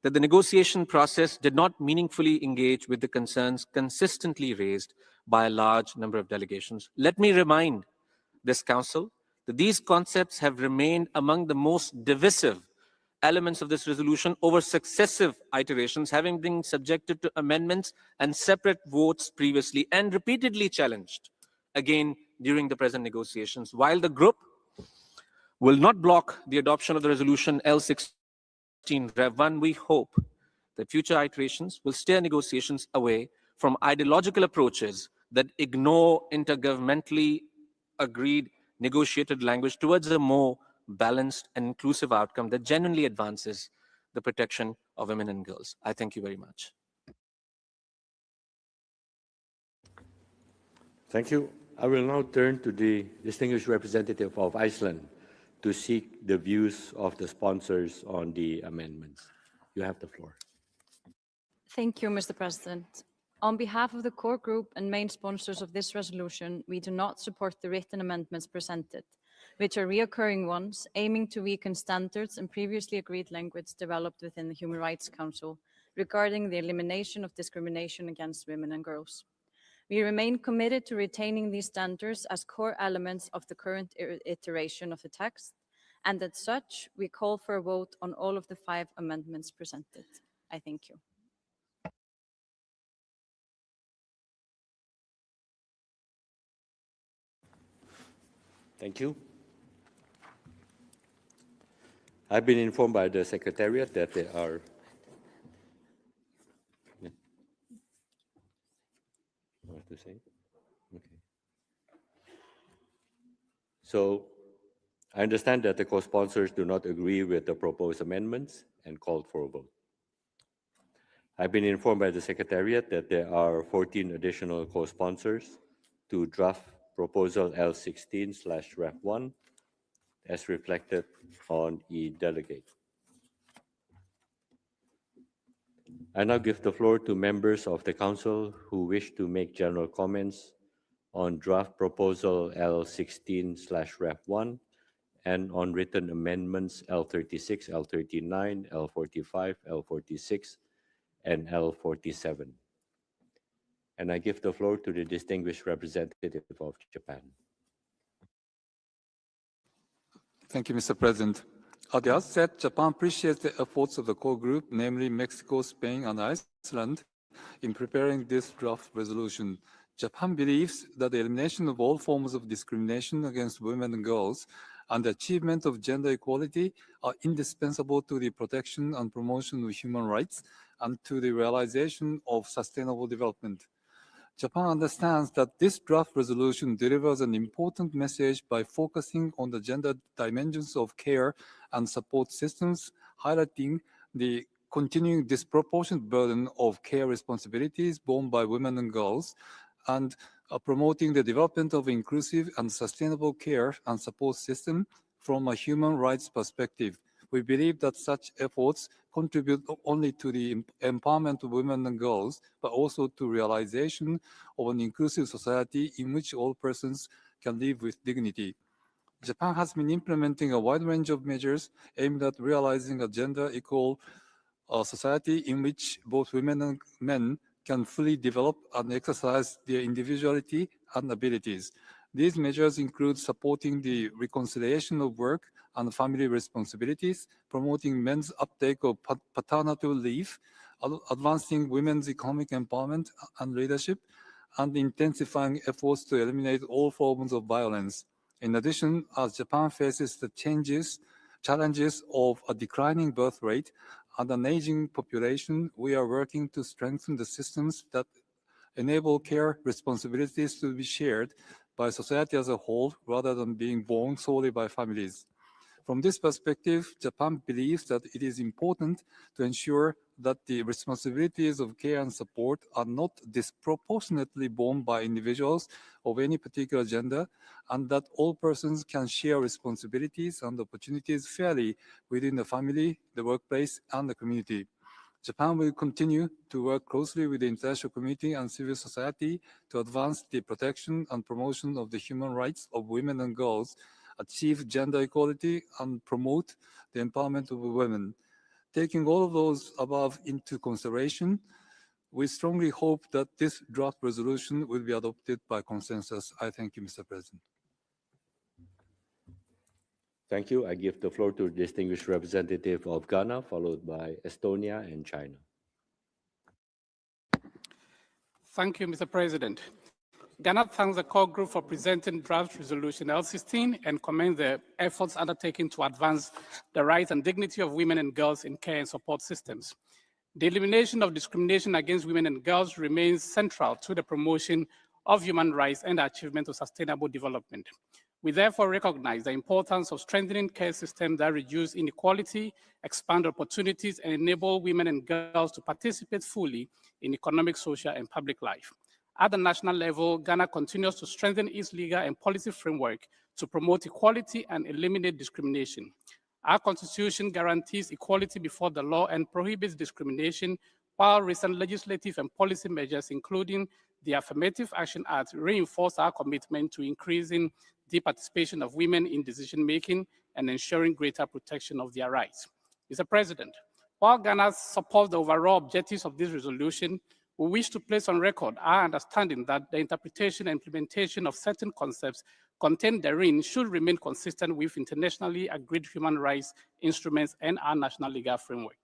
that the negotiation process did not meaningfully engage with the concerns consistently raised by a large number of delegations. Let me remind this Council that these concepts have remained among the most divisive elements of this resolution over successive iterations, having been subjected to amendments and separate votes previously and repeatedly challenged again during the present negotiations. While the group will not block the adoption of the resolution L16 Rev 1, we hope that future iterations will steer negotiations away from ideological approaches that ignore intergovernmentally agreed negotiated language towards a more balanced and inclusive outcome that genuinely advances the protection of women and girls. I thank you very much. Thank you. I will now turn to the distinguished representative of Iceland to seek the views of the sponsors on the amendments. You have the floor. Thank you, Mr. President. On behalf of the core group and main sponsors of this resolution, we do not support the written amendments presented, which are reoccurring ones aiming to weaken standards and previously agreed language developed within the Human Rights Council regarding the elimination of discrimination against women and girls. We remain committed to retaining these standards as core elements of the current iteration of the text, and as such, we call for a vote on all of the 5 amendments presented. I thank you. Thank you. I've been informed by the Secretariat that there are what to say? Okay. So I understand that the co-sponsors do not agree with the proposed amendments and called for a vote. I've been informed by the Secretariat that there are 14 additional co-sponsors to draft proposal L16/Ref1 as reflected on e-delegate. I now give the floor to members of the Council who wish to make general comments on draft proposal L16/Ref1 and on written amendments L36, L39, L45, L46, and L47. And I give the floor to the distinguished representative of Japan. Thank you, Mr. President. At the outset, Japan appreciates the efforts of the core group, namely Mexico, Spain, and Iceland, in preparing this draft resolution. Japan believes that the elimination of all forms of discrimination against women and girls and the achievement of gender equality are indispensable to the protection and promotion of human rights and to the realization of sustainable development. Japan understands that this draft resolution delivers an important message by focusing on the gender dimensions of care and support systems, highlighting the continuing disproportionate burden of care responsibilities borne by women and girls, and promoting the development of inclusive and sustainable care and support system from a human rights perspective. We believe that such efforts contribute not only to the empowerment of women and girls, but also to realization of an inclusive society in which all persons can live with dignity. Japan has been implementing a wide range of measures aimed at realizing a gender equal society in which both women and men can fully develop and exercise their individuality and abilities. These measures include supporting the reconciliation of work and family responsibilities, promoting men's uptake of paternity leave, advancing women's economic empowerment and leadership, and intensifying efforts to eliminate all forms of violence. In addition, as Japan faces the challenges of a declining birth rate and an aging population, we are working to strengthen the systems that enable care responsibilities to be shared by society as a whole rather than being borne solely by families. From this perspective, Japan believes that it is important to ensure that the responsibilities of care and support are not disproportionately borne by individuals of any particular gender, and that all persons can share responsibilities and opportunities fairly within the family, the workplace, and the community. Japan will continue to work closely with the international community and civil society to advance the protection and promotion of the human rights of women and girls, achieve gender equality, and promote the empowerment of women. taking all of those above into consideration, we strongly hope that this draft resolution will be adopted by consensus. I thank you, Mr. President. Thank you. I give the floor to the distinguished representative of Ghana, followed by Estonia and China. Thank you, Mr. President. Ghana thanks the core group for presenting draft resolution L16 and commends the efforts undertaken to advance the rights and dignity of women and girls in care and support systems. The elimination of discrimination against women and girls remains central to the promotion of human rights and the achievement of sustainable development. We therefore recognize the importance of strengthening care systems that reduce inequality, expand opportunities, and enable women and girls to participate fully in economic, social, and public life. At the national level, Ghana continues to strengthen its legal and policy framework to promote equality and eliminate discrimination. Our constitution guarantees equality before the law and prohibits discrimination, while recent legislative and policy measures, including the Affirmative Action Act, reinforce our commitment to increasing the participation of women in decision-making and ensuring greater protection of their rights. Mr. President, while Ghana supports the overall objectives of this resolution, we wish to place on record our understanding that the interpretation and implementation of certain concepts contained therein should remain consistent with internationally agreed human rights instruments and our national legal framework.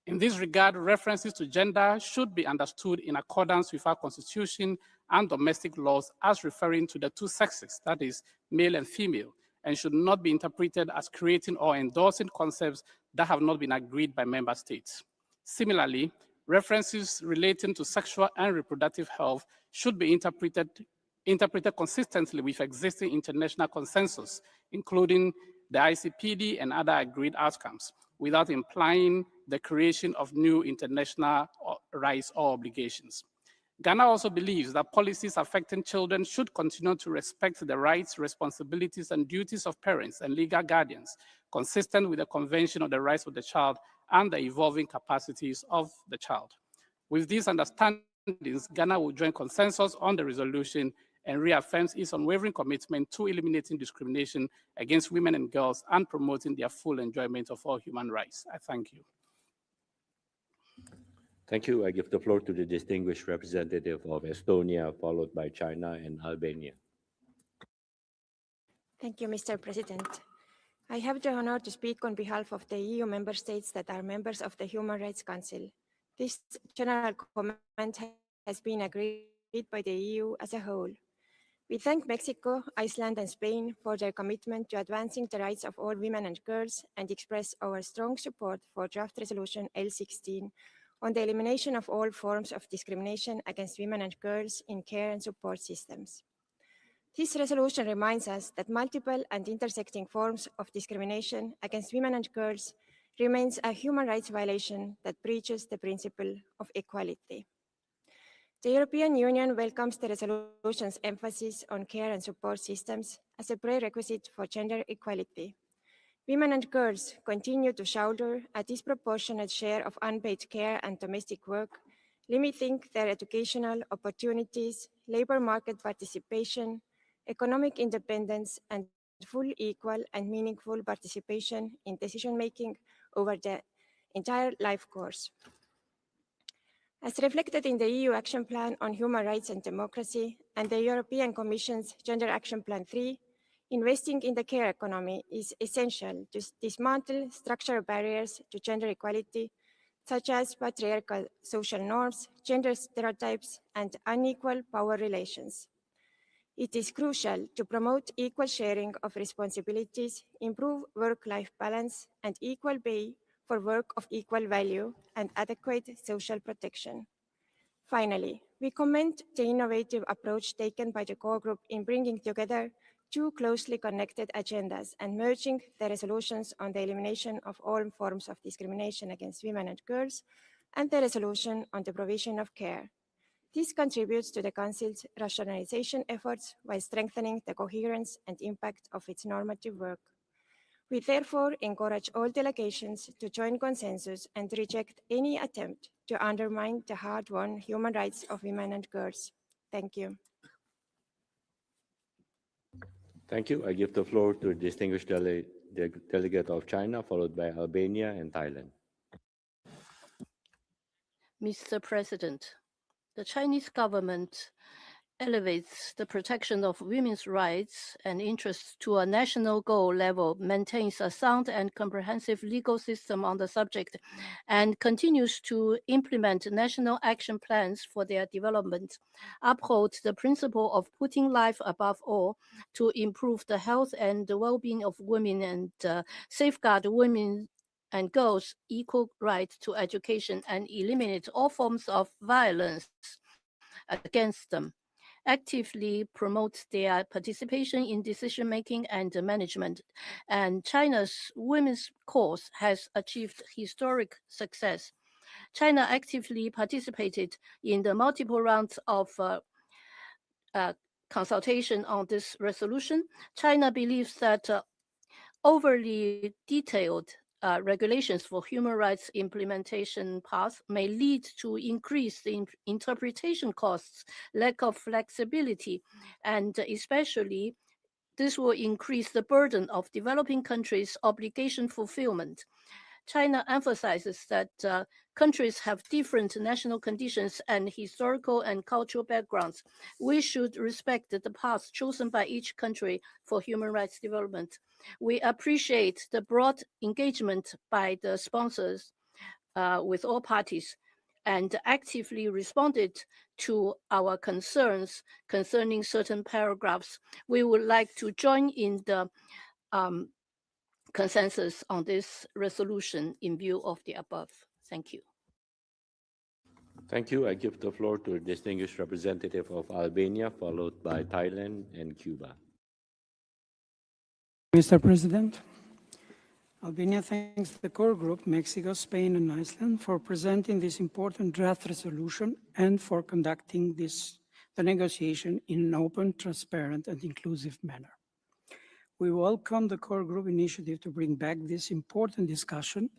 In this regard, references to gender should be understood in accordance with our constitution and domestic laws as referring to the two sexes, that is, male and female, and should not be interpreted as creating or endorsing concepts that have not been agreed by member states. Similarly, references relating to sexual and reproductive health should be interpreted consistently with existing international consensus, including the ICPD and other agreed outcomes, without implying the creation of new international rights or obligations. Ghana also believes that policies affecting children should continue to respect the rights, responsibilities, and duties of parents and legal guardians, consistent with the Convention on the Rights of the Child and the evolving capacities of the child. With these understandings, Ghana will join consensus on the resolution and reaffirms its unwavering commitment to eliminating discrimination against women and girls and promoting their full enjoyment of all human rights. I thank you. Thank you. I give the floor to the distinguished representative of Estonia, followed by China and Albania. Thank you, Mr. President. I have the honor to speak on behalf of the EU member states that are members of the Human Rights Council. This general comment has been agreed by the EU as a whole. We thank Mexico, Iceland, and Spain for their commitment to advancing the rights of all women and girls and express our strong support for draft resolution L16 on the elimination of all forms of discrimination against women and girls in care and support systems. This resolution reminds us that multiple and intersecting forms of discrimination against women and girls remains a human rights violation that breaches the principle of equality. The European Union welcomes the resolution's emphasis on care and support systems as a prerequisite for gender equality. Women and girls continue to shoulder a disproportionate share of unpaid care and domestic work, limiting their educational opportunities, labor market participation, economic independence, and full, equal, and meaningful participation in decision-making over the entire life course. As reflected in the EU Action Plan on Human Rights and Democracy and the European Commission's Gender Action Plan 3, investing in the care economy is essential to dismantle structural barriers to gender equality, such as patriarchal social norms, gender stereotypes, and unequal power relations. It is crucial to promote equal sharing of responsibilities, improve work-life balance, and equal pay for work of equal value and adequate social protection. Finally, we commend the innovative approach taken by the core group in bringing together two closely connected agendas and merging the resolutions on the elimination of all forms of discrimination against women and girls and the resolution on the provision of care. This contributes to the Council's rationalization efforts while strengthening the coherence and impact of its normative work. We therefore encourage all delegations to join consensus and reject any attempt to undermine the hard-won human rights of women and girls. Thank you. Thank you. I give the floor to the distinguished delegate of China, followed by Albania and Thailand. Mr. President, the Chinese government elevates the protection of women's rights and interests to a national goal level, maintains a sound and comprehensive legal system on the subject, and continues to implement national action plans for their development, upholds the principle of putting life above all to improve the health and the well-being of women and safeguard women and girls' equal right to education and eliminate all forms of violence against them, actively promotes their participation in decision making and management. And China's women's cause has achieved historic success. China actively participated in the multiple rounds of consultation on this resolution. China believes that overly detailed regulations for human rights implementation paths may lead to increased interpretation costs, lack of flexibility, and especially this will increase the burden of developing countries' obligation fulfillment. China emphasizes that countries have different national conditions and historical and cultural backgrounds. We should respect the path chosen by each country for human rights development. We appreciate the broad engagement by the sponsors with all parties and actively responded to our concerns concerning certain paragraphs. We would like to join in the consensus on this resolution in view of the above. Thank you. Thank you. I give the floor to a distinguished representative of Albania, followed by Thailand and Cuba. Mr. President, Albania thanks the core group, Mexico, Spain, and Iceland for presenting this important draft resolution and for conducting the negotiation in an open, transparent, and inclusive manner. We welcome the core group initiative to bring back this important discussion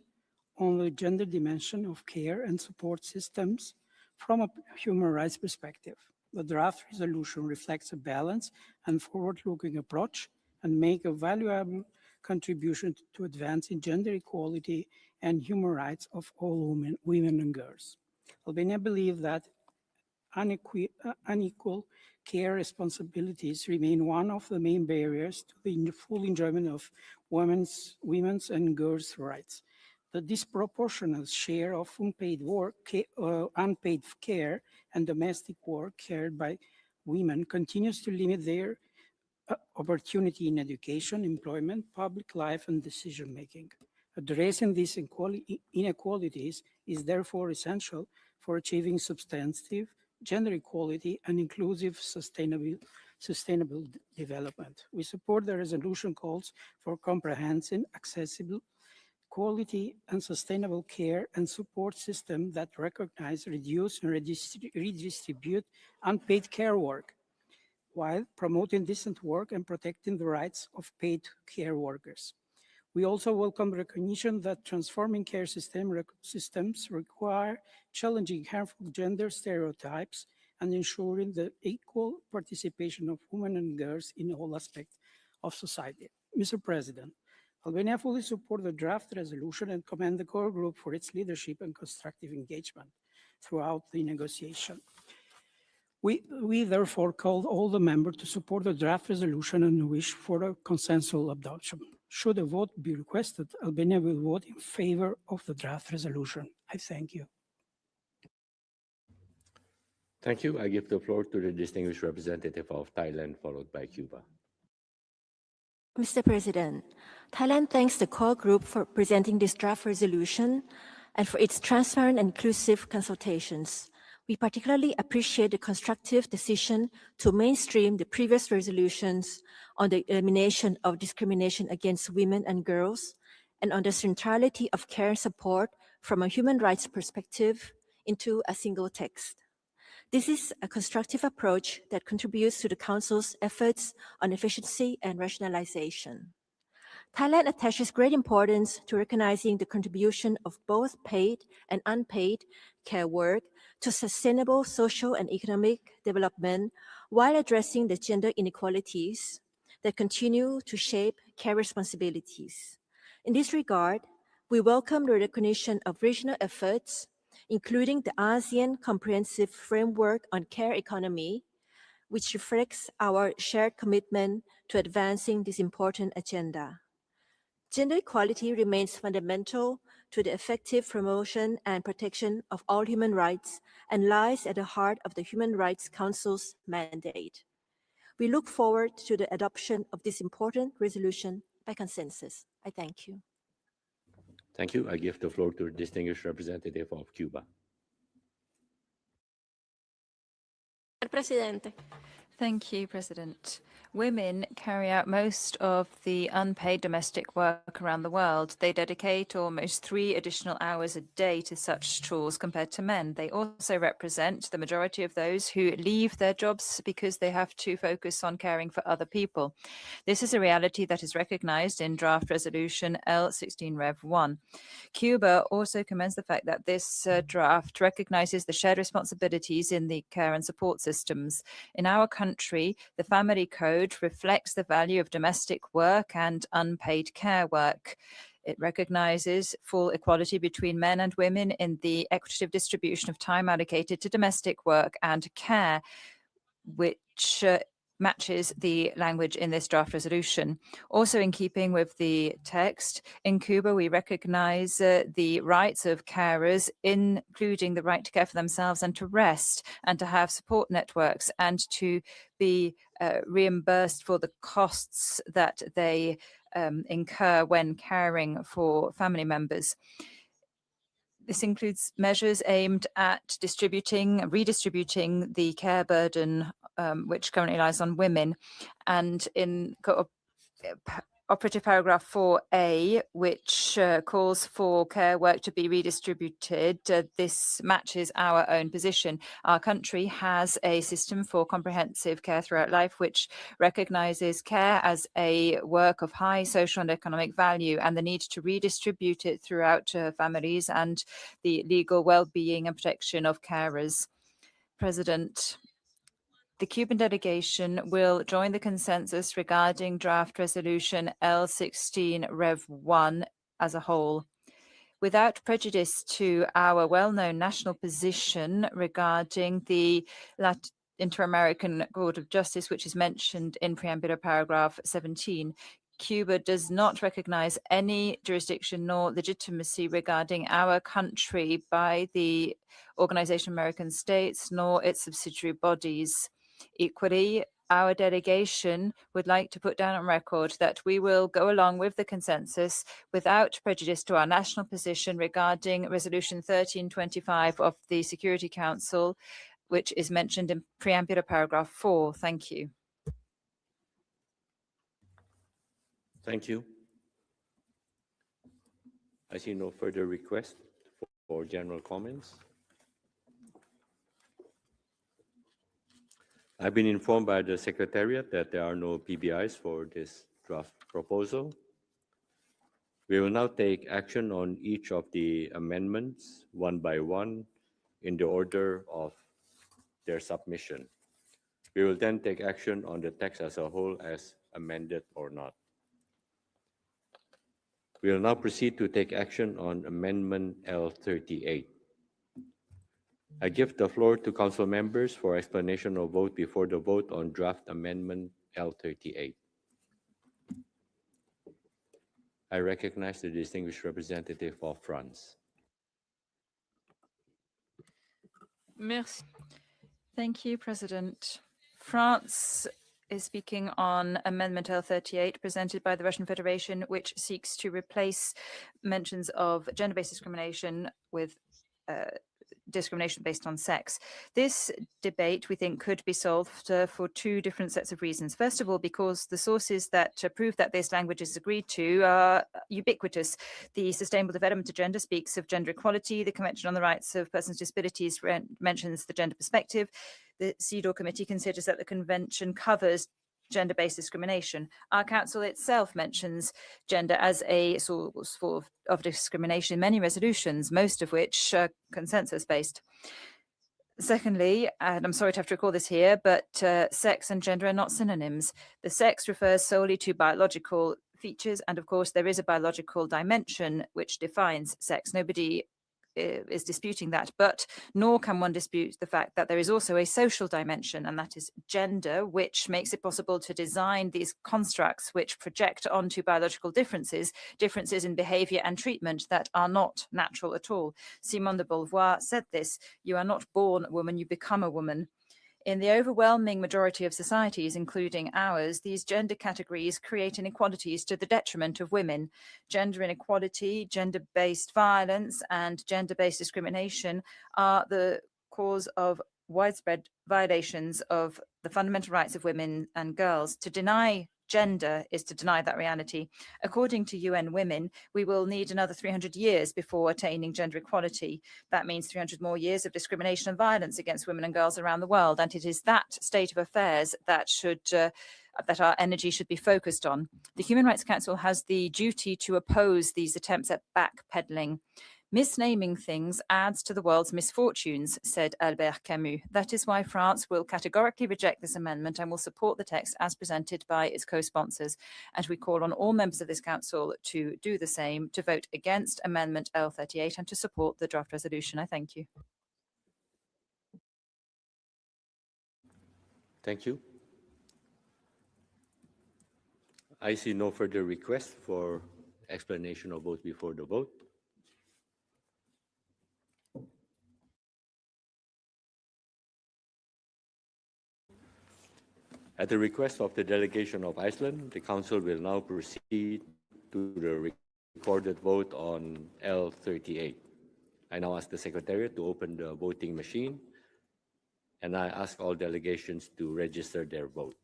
on the gender dimension of care and support systems from a human rights perspective. The draft resolution reflects a balanced and forward-looking approach and make a valuable contribution to advancing gender equality and human rights of all women and girls. Albania believes that unequal care responsibilities remain one of the main barriers to the full enjoyment of women's and girls' rights. The disproportionate share of unpaid care and domestic work carried by women continues to limit their opportunity in education, employment, public life, and decision-making. Addressing these inequalities is therefore essential for achieving substantive gender equality and inclusive sustainable development. We support the resolution calls for comprehensive, accessible, quality and sustainable care and support systems that recognize, reduce, and redistribute unpaid care work, while promoting decent work and protecting the rights of paid care workers. We also welcome recognition that transforming care systems require challenging harmful gender stereotypes and ensuring the equal participation of women and girls in all aspects of society. Mr. President, Albania fully supports the draft resolution and commend the core group for its leadership and constructive engagement throughout the negotiation. We therefore call all the members to support the draft resolution and wish for a consensual adoption. Should a vote be requested, Albania will vote in favor of the draft resolution. I thank you. Thank you. I give the floor to the distinguished representative of Thailand, followed by Cuba. Mr. President, Thailand thanks the core group for presenting this draft resolution and for its transparent and inclusive consultations. We particularly appreciate the constructive decision to mainstream the previous resolutions on the elimination of discrimination against women and girls and on the centrality of care and support from a human rights perspective into a single text. This is a constructive approach that contributes to the Council's efforts on efficiency and rationalization. Thailand attaches great importance to recognizing the contribution of both paid and unpaid care work to sustainable social and economic development while addressing the gender inequalities that continue to shape care responsibilities. In this regard, we welcome the recognition of regional efforts including the ASEAN Comprehensive Framework on Care Economy, which reflects our shared commitment to advancing this important agenda. Gender equality remains fundamental to the effective promotion and protection of all human rights and lies at the heart of the Human Rights Council's mandate. We look forward to the adoption of this important resolution by consensus. I thank you. Thank you. I give the floor to the distinguished representative of Cuba. Presidente. Thank you, President. Women carry out most of the unpaid domestic work around the world. They dedicate almost 3 additional hours a day to such chores compared to men. They also represent the majority of those who leave their jobs because they have to focus on caring for other people. This is a reality that is recognized in draft resolution L16 Rev 1. Cuba also commends the fact that this draft recognizes the shared responsibilities in the care and support systems. In our country, the family code reflects the value of domestic work and unpaid care work. It recognizes full equality between men and women in the equitable distribution of time allocated to domestic work and care, which matches the language in this draft resolution. Also in keeping with the text, in Cuba, we recognize the rights of carers, including the right to care for themselves and to rest and to have support networks and to be reimbursed for the costs that they incur when caring for family members. This includes measures aimed at redistributing the care burden which currently lies on women. And in operative paragraph 4A, which calls for care work to be redistributed, this matches our own position. Our country has a system for comprehensive care throughout life, which recognizes care as a work of high social and economic value and the need to redistribute it throughout families and the legal well-being and protection of carers. President, the Cuban delegation will join the consensus regarding draft resolution L16 Rev 1 as a whole. Without prejudice to our well-known national position regarding the Inter-American Court of Justice, which is mentioned in preambular paragraph 17, Cuba does not recognize any jurisdiction nor legitimacy regarding our country by the Organization of American States nor its subsidiary bodies. Equally, our delegation would like to put down on record that we will go along with the consensus without prejudice to our national position regarding Resolution 1325 of the Security Council, which is mentioned in preambular paragraph 4. Thank you. Thank you. I see no further requests for general comments. I've been informed by the Secretariat that there are no PBIs for this draft proposal. We will now take action on each of the amendments one by one in the order of their submission. We will then take action on the text as a whole as amended or not. We will now proceed to take action on Amendment L38. I give the floor to Council members for explanation of vote before the vote on draft Amendment L38. I recognize the distinguished representative of France. Merci. Thank you, President. France is speaking on Amendment L38 presented by the Russian Federation, which seeks to replace mentions of gender-based discrimination with discrimination based on sex. This debate, we think, could be solved for 2 different sets of reasons. First of all, because the sources that prove that this language is agreed to are ubiquitous. The Sustainable Development Agenda speaks of gender equality. The Convention on the Rights of Persons with Disabilities mentions the gender perspective. The CEDAW Committee considers that the Convention covers gender-based discrimination. Our council itself mentions gender as a source of discrimination in many resolutions, most of which are consensus-based. Secondly, and I'm sorry to have to recall this here, but sex and gender are not synonyms. The sex refers solely to biological features, and of course there is a biological dimension which defines sex. Nobody is disputing that, but nor can one dispute the fact that there is also a social dimension, and that is gender, which makes it possible to design these constructs which project onto biological differences in behavior and treatment that are not natural at all. Simone de Beauvoir said this: "You are not born a woman, you become a woman." In the overwhelming majority of societies, including ours, these gender categories create inequalities to the detriment of women. Gender inequality, gender-based violence, and gender-based discrimination are the cause of widespread violations of the fundamental rights of women and girls. To deny gender is to deny that reality. According to UN Women, we will need another 300 years before attaining gender equality. That means 300 more years of discrimination and violence against women and girls around the world. And it is that state of affairs that that our energy should be focused on. The Human Rights Council has the duty to oppose these attempts at backpedaling. "Misnaming things adds to the world's misfortunes," said Albert Camus. "That is why France will categorically reject this amendment and will support the text as presented by its co-sponsors. And we call on all members of this council to do the same, to vote against Amendment L38 and to support the draft resolution." I thank you. Thank you. I see no further requests for explanation of vote before the vote. At the request of the delegation of Iceland, the Council will now proceed to the recorded vote on L38. I now ask the Secretariat to open the voting machine, and I ask all delegations to register their vote.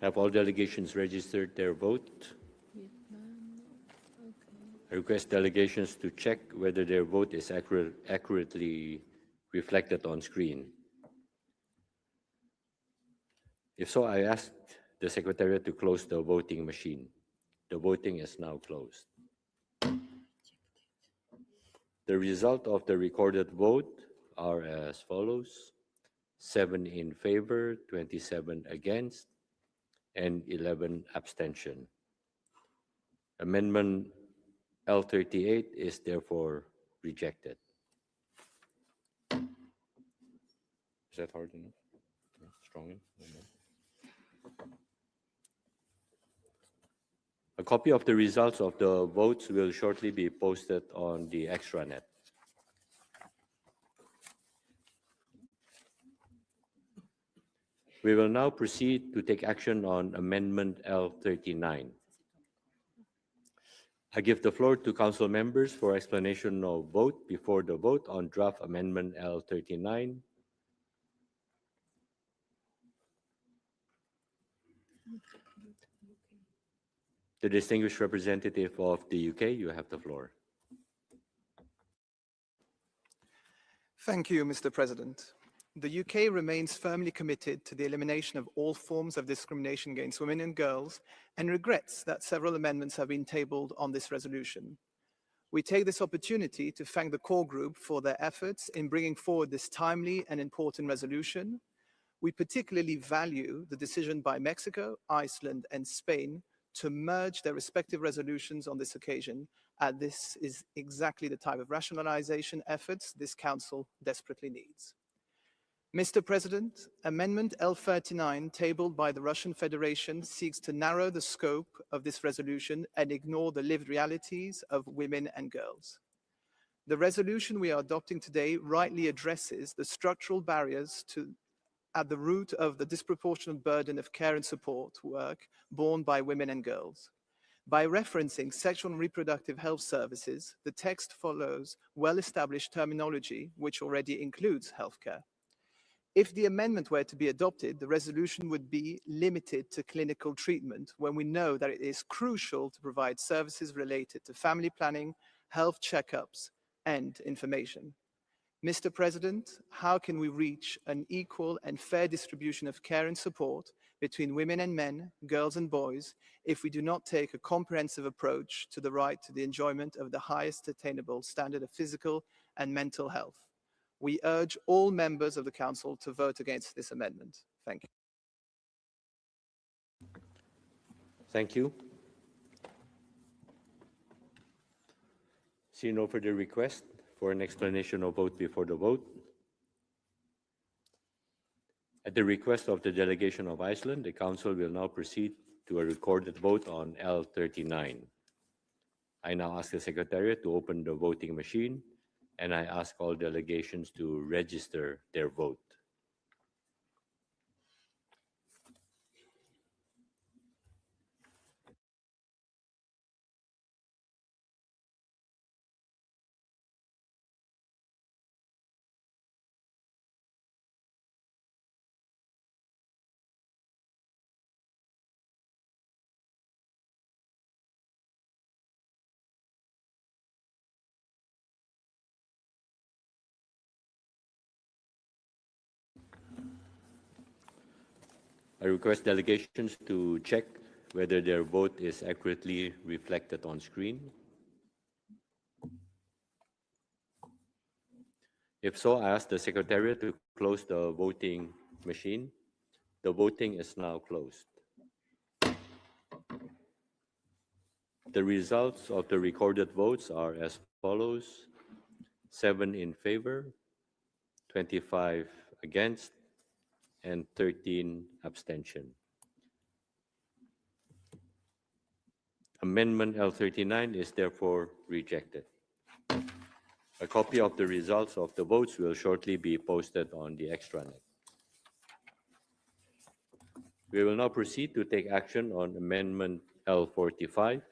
Have all delegations registered their vote? I request delegations to check whether their vote is accurately reflected on screen. If so, I ask the Secretariat to close the voting machine. The voting is now closed. The result of the recorded vote are as follows: 7 in favor, 27 against, and 11 abstention. Amendment L38 is therefore rejected. Is that hard enough? Strong enough? A copy of the results of the votes will shortly be posted on the extranet. We will now proceed to take action on Amendment L39. I give the floor to Council members for explanation of vote before the vote on draft Amendment L39. The distinguished representative of the UK, you have the floor. Thank you, Mr. President. The UK remains firmly committed to the elimination of all forms of discrimination against women and girls and regrets that several amendments have been tabled on this resolution. We take this opportunity to thank the core group for their efforts in bringing forward this timely and important resolution. We particularly value the decision by Mexico, Iceland, and Spain to merge their respective resolutions on this occasion, and this is exactly the type of rationalization efforts this Council desperately needs. Mr. President, Amendment L39 tabled by the Russian Federation seeks to narrow the scope of this resolution and ignore the lived realities of women and girls. The resolution we are adopting today rightly addresses the structural barriers at the root of the disproportionate burden of care and support work borne by women and girls. By referencing sexual and reproductive health services, the text follows well-established terminology which already includes healthcare. If the amendment were to be adopted, the resolution would be limited to clinical treatment when we know that it is crucial to provide services related to family planning, health checkups, and information. Mr. President, how can we reach an equal and fair distribution of care and support between women and men, girls and boys, if we do not take a comprehensive approach to the right to the enjoyment of the highest attainable standard of physical and mental health? We urge all members of the Council to vote against this amendment. Thank you. Thank you. See no further request for an explanation of vote before the vote. At the request of the delegation of Iceland, the Council will now proceed to a recorded vote on L39. I now ask the Secretariat to open the voting machine, and I ask all delegations to register their vote. I request delegations to check whether their vote is accurately reflected on screen. If so, I ask the Secretariat to close the voting machine. The voting is now closed. The results of the recorded votes are as follows: 7 in favor, 25 against, and 13 abstention. Amendment L39 is therefore rejected. A copy of the results of the votes will shortly be posted on the extranet. We will now proceed to take action on Amendment L45.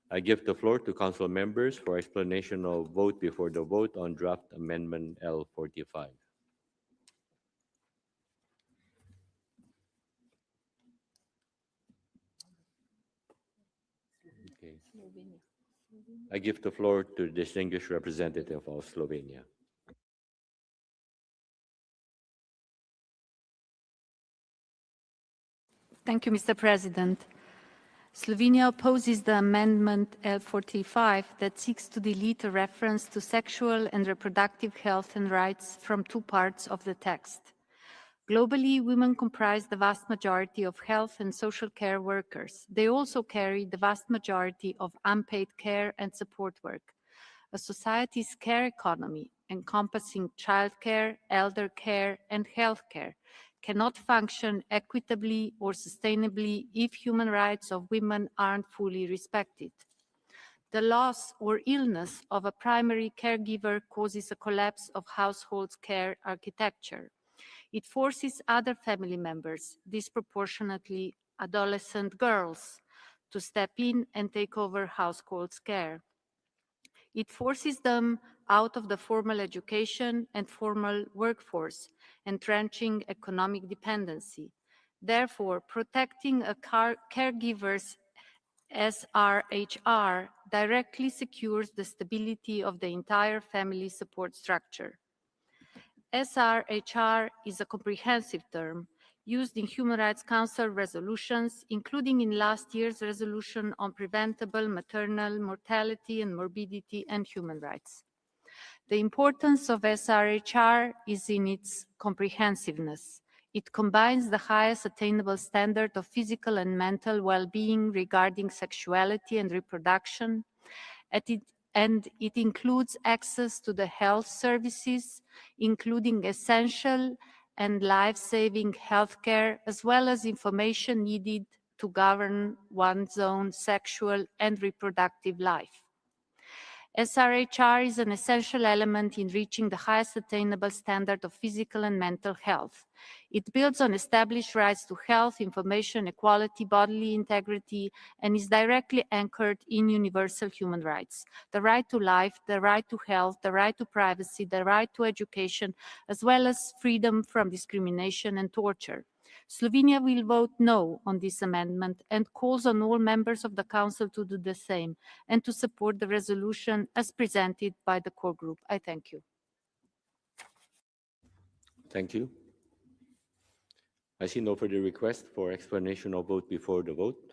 I give the floor to Council members for explanation of vote before the vote on draft Amendment L45. Okay. I give the floor to the distinguished representative of Slovenia. Thank you, Mr. President. Slovenia opposes the amendment L45 that seeks to delete a reference to sexual and reproductive health and rights from two parts of the text. Globally, women comprise the vast majority of health and social care workers. They also carry the vast majority of unpaid care and support work. A society's care economy, encompassing childcare, elder care, and healthcare, cannot function equitably or sustainably if human rights of women aren't fully respected. The loss or illness of a primary caregiver causes a collapse of household care architecture. It forces other family members, disproportionately adolescent girls, to step in and take over household care. It forces them out of the formal education and formal workforce, entrenching economic dependency. Therefore, protecting a caregiver's SRHR directly secures the stability of the entire family support structure. SRHR is a comprehensive term used in Human Rights Council resolutions, including in last year's resolution on preventable maternal mortality and morbidity and human rights. The importance of SRHR is in its comprehensiveness. It combines the highest attainable standard of physical and mental well-being regarding sexuality and reproduction, and it includes access to the health services, including essential and life-saving healthcare, as well as information needed to govern one's own sexual and reproductive life. SRHR is an essential element in reaching the highest attainable standard of physical and mental health. It builds on established rights to health, information, equality, bodily integrity, and is directly anchored in universal human rights. The right to life, the right to health, the right to privacy, the right to education, as well as freedom from discrimination and torture. Slovenia will vote no on this amendment and calls on all members of the Council to do the same and to support the resolution as presented by the core group. I thank you. Thank you. I see no further request for explanation of vote before the vote.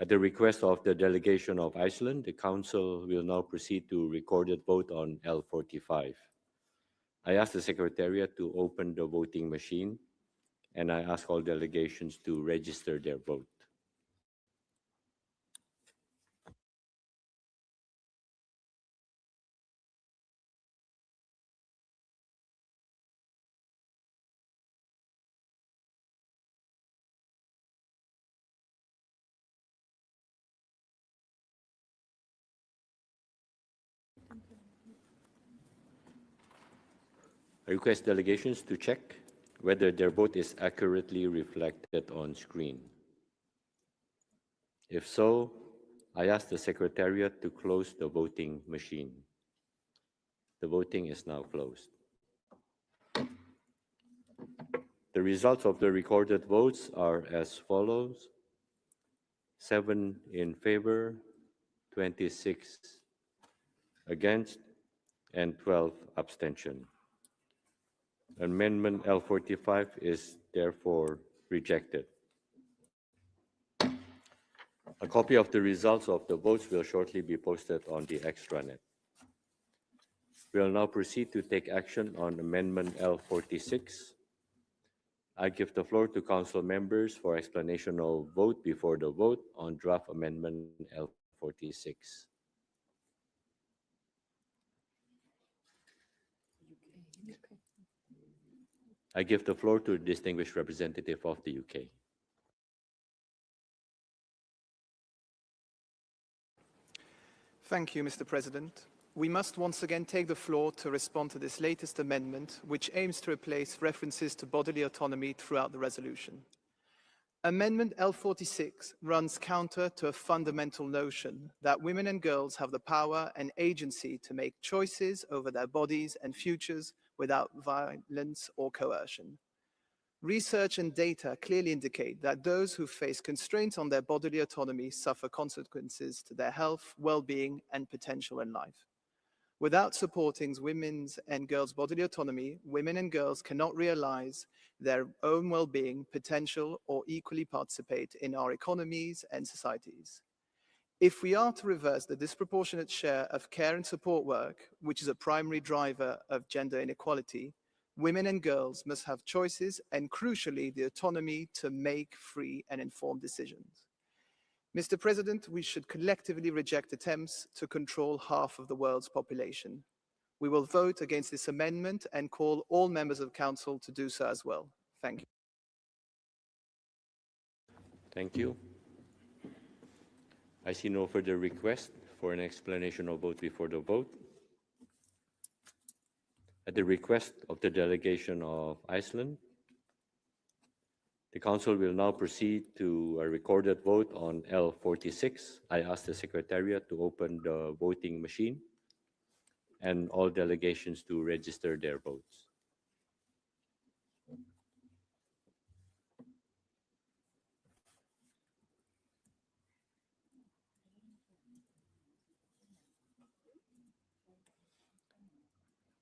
At the request of the delegation of Iceland, the Council will now proceed to recorded vote on L45. I ask the Secretariat to open the voting machine, and I ask all delegations to register their vote. I request delegations to check whether their vote is accurately reflected on screen. If so, I ask the Secretariat to close the voting machine. The voting is now closed. The results of the recorded votes are as follows: 7 in favor, 26 against, and 12 abstention. Amendment L45 is therefore rejected. A copy of the results of the votes will shortly be posted on the extranet. We will now proceed to take action on Amendment L46. I give the floor to Council members for explanation of vote before the vote on draft Amendment L46. I give the floor to the distinguished representative of the UK. Thank you, Mr. President. We must once again take the floor to respond to this latest amendment, which aims to replace references to bodily autonomy throughout the resolution. Amendment L46 runs counter to a fundamental notion that women and girls have the power and agency to make choices over their bodies and futures without violence or coercion. Research and data clearly indicate that those who face constraints on their bodily autonomy suffer consequences to their health, well-being, and potential in life. Without supporting women's and girls' bodily autonomy, women and girls cannot realize their own well-being, potential, or equally participate in our economies and societies. If we are to reverse the disproportionate share of care and support work, which is a primary driver of gender inequality, women and girls must have choices and, crucially, the autonomy to make free and informed decisions. Mr. President, we should collectively reject attempts to control half of the world's population. We will vote against this amendment and call all members of Council to do so as well. Thank you. Thank you. I see no further request for an explanation of vote before the vote. At the request of the delegation of Iceland, the Council will now proceed to a recorded vote on L46. I ask the Secretariat to open the voting machine and all delegations to register their votes.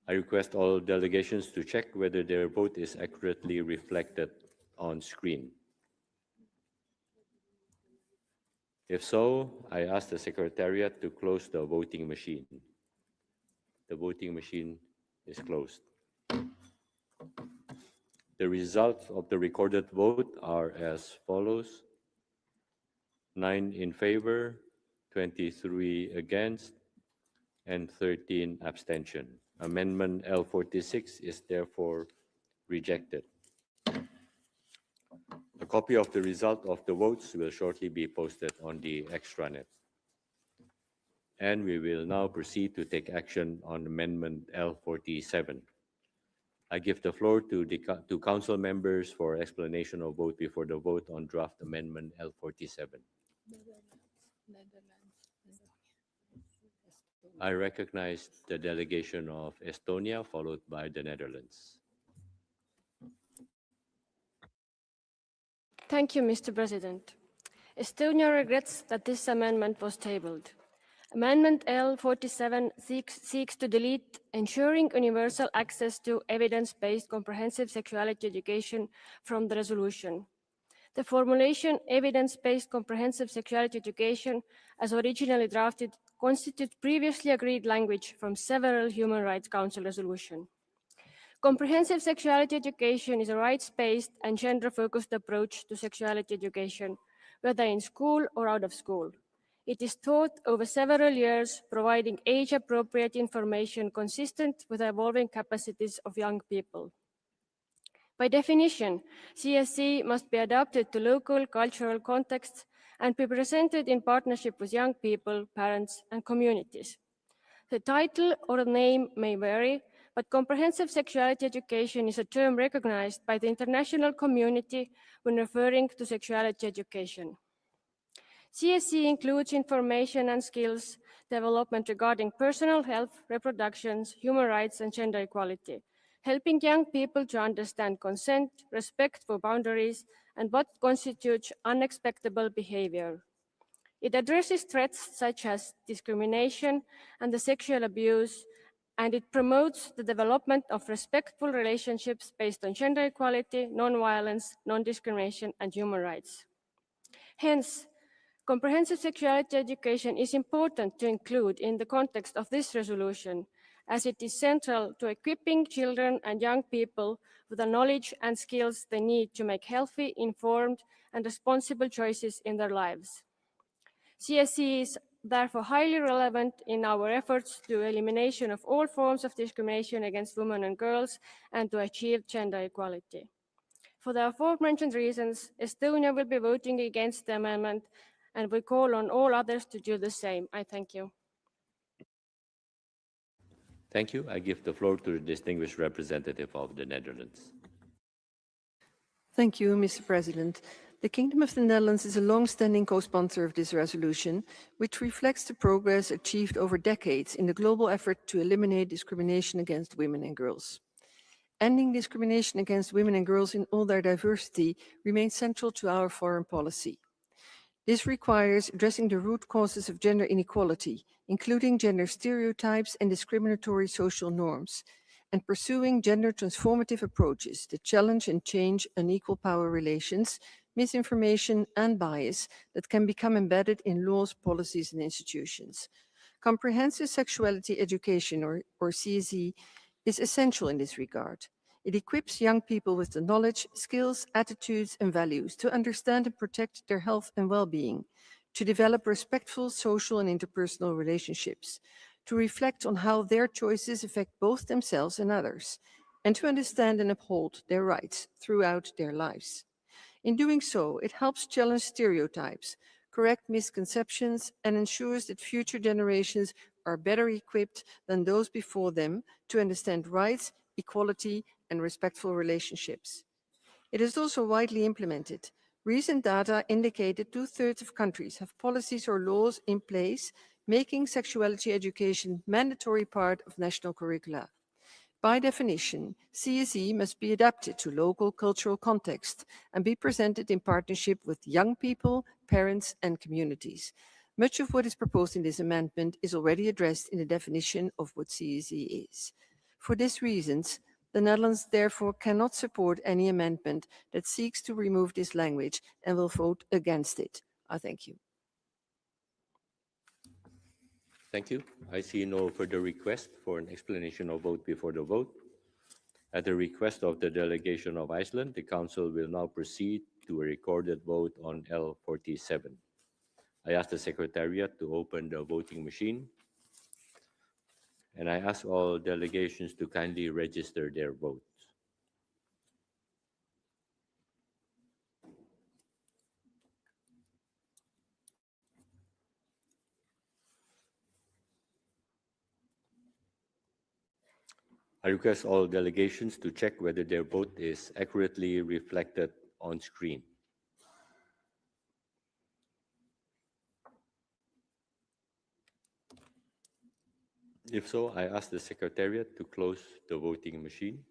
I request all delegations to check whether their vote is accurately reflected on screen. If so, I ask the Secretariat to close the voting machine. The voting machine is closed. The results of the recorded vote are as follows: 9 in favor, 23 against, and 13 abstention. Amendment L46 is therefore rejected. A copy of the result of the votes will shortly be posted on the extranet. And we will now proceed to take action on Amendment L47. I give the floor to council members for explanation of vote before the vote on draft Amendment L47. I recognize the delegation of Estonia, followed by the Netherlands. Thank you, Mr. President. Estonia regrets that this amendment was tabled. Amendment L47 seeks to delete ensuring universal access to evidence-based comprehensive sexuality education from the resolution. The formulation evidence-based comprehensive sexuality education, as originally drafted, constitutes previously agreed language from several Human Rights Council resolutions. Comprehensive sexuality education is a rights-based and gender-focused approach to sexuality education, whether in school or out of school. It is taught over several years, providing age-appropriate information consistent with the evolving capacities of young people. By definition, CSE must be adapted to local cultural contexts and be presented in partnership with young people, parents, and communities. The title or name may vary, but comprehensive sexuality education is a term recognized by the international community when referring to sexuality education. CSE includes information and skills development regarding personal health, reproduction, human rights, and gender equality, helping young people to understand consent, respect for boundaries, and what constitutes unacceptable behavior. It addresses threats such as discrimination and the sexual abuse, and it promotes the development of respectful relationships based on gender equality, non-violence, non-discrimination, and human rights. Hence, comprehensive sexuality education is important to include in the context of this resolution, as it is central to equipping children and young people with the knowledge and skills they need to make healthy, informed, and responsible choices in their lives. CSE is therefore highly relevant in our efforts to elimination of all forms of discrimination against women and girls and to achieve gender equality. For the aforementioned reasons, Estonia will be voting against the amendment, and we call on all others to do the same. I thank you. Thank you. I give the floor to the distinguished representative of the Netherlands. Thank you, Mr. President. The Kingdom of the Netherlands is a long-standing co-sponsor of this resolution, which reflects the progress achieved over decades in the global effort to eliminate discrimination against women and girls. Ending discrimination against women and girls in all their diversity remains central to our foreign policy. This requires addressing the root causes of gender inequality, including gender stereotypes and discriminatory social norms, and pursuing gender transformative approaches that challenge and change unequal power relations, misinformation, and bias that can become embedded in laws, policies, and institutions. Comprehensive sexuality education, or CSE, is essential in this regard. It equips young people with the knowledge, skills, attitudes, and values to understand and protect their health and well-being, to develop respectful social and interpersonal relationships, to reflect on how their choices affect both themselves and others, and to understand and uphold their rights throughout their lives. In doing so, it helps challenge stereotypes, correct misconceptions, and ensures that future generations are better equipped than those before them to understand rights, equality, and respectful relationships. It is also widely implemented. Recent data indicate that 2/3 of countries have policies or laws in place making sexuality education mandatory part of national curricula. By definition, CSE must be adapted to local cultural context and be presented in partnership with young people, parents, and communities. Much of what is proposed in this amendment is already addressed in the definition of what CSE is. For these reasons, the Netherlands therefore cannot support any amendment that seeks to remove this language and will vote against it. I thank you. Thank you. I see no further request for an explanation of vote before the vote. At the request of the delegation of Iceland, the Council will now proceed to a recorded vote on L47. I ask the Secretariat to open the voting machine, and I ask all delegations to kindly register their votes. I request all delegations to check whether their vote is accurately reflected on screen. If so, I ask the Secretariat to close the voting machine,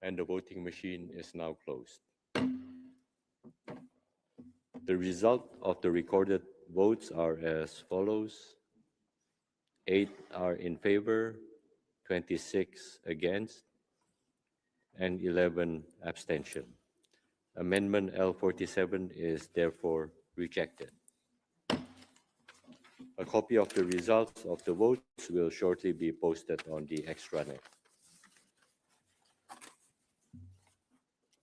and the voting machine is now closed. The result of the recorded votes are as follows. 8 are in favor, 26 against, and 11 abstention. Amendment L47 is therefore rejected. A copy of the results of the votes will shortly be posted on the extranet.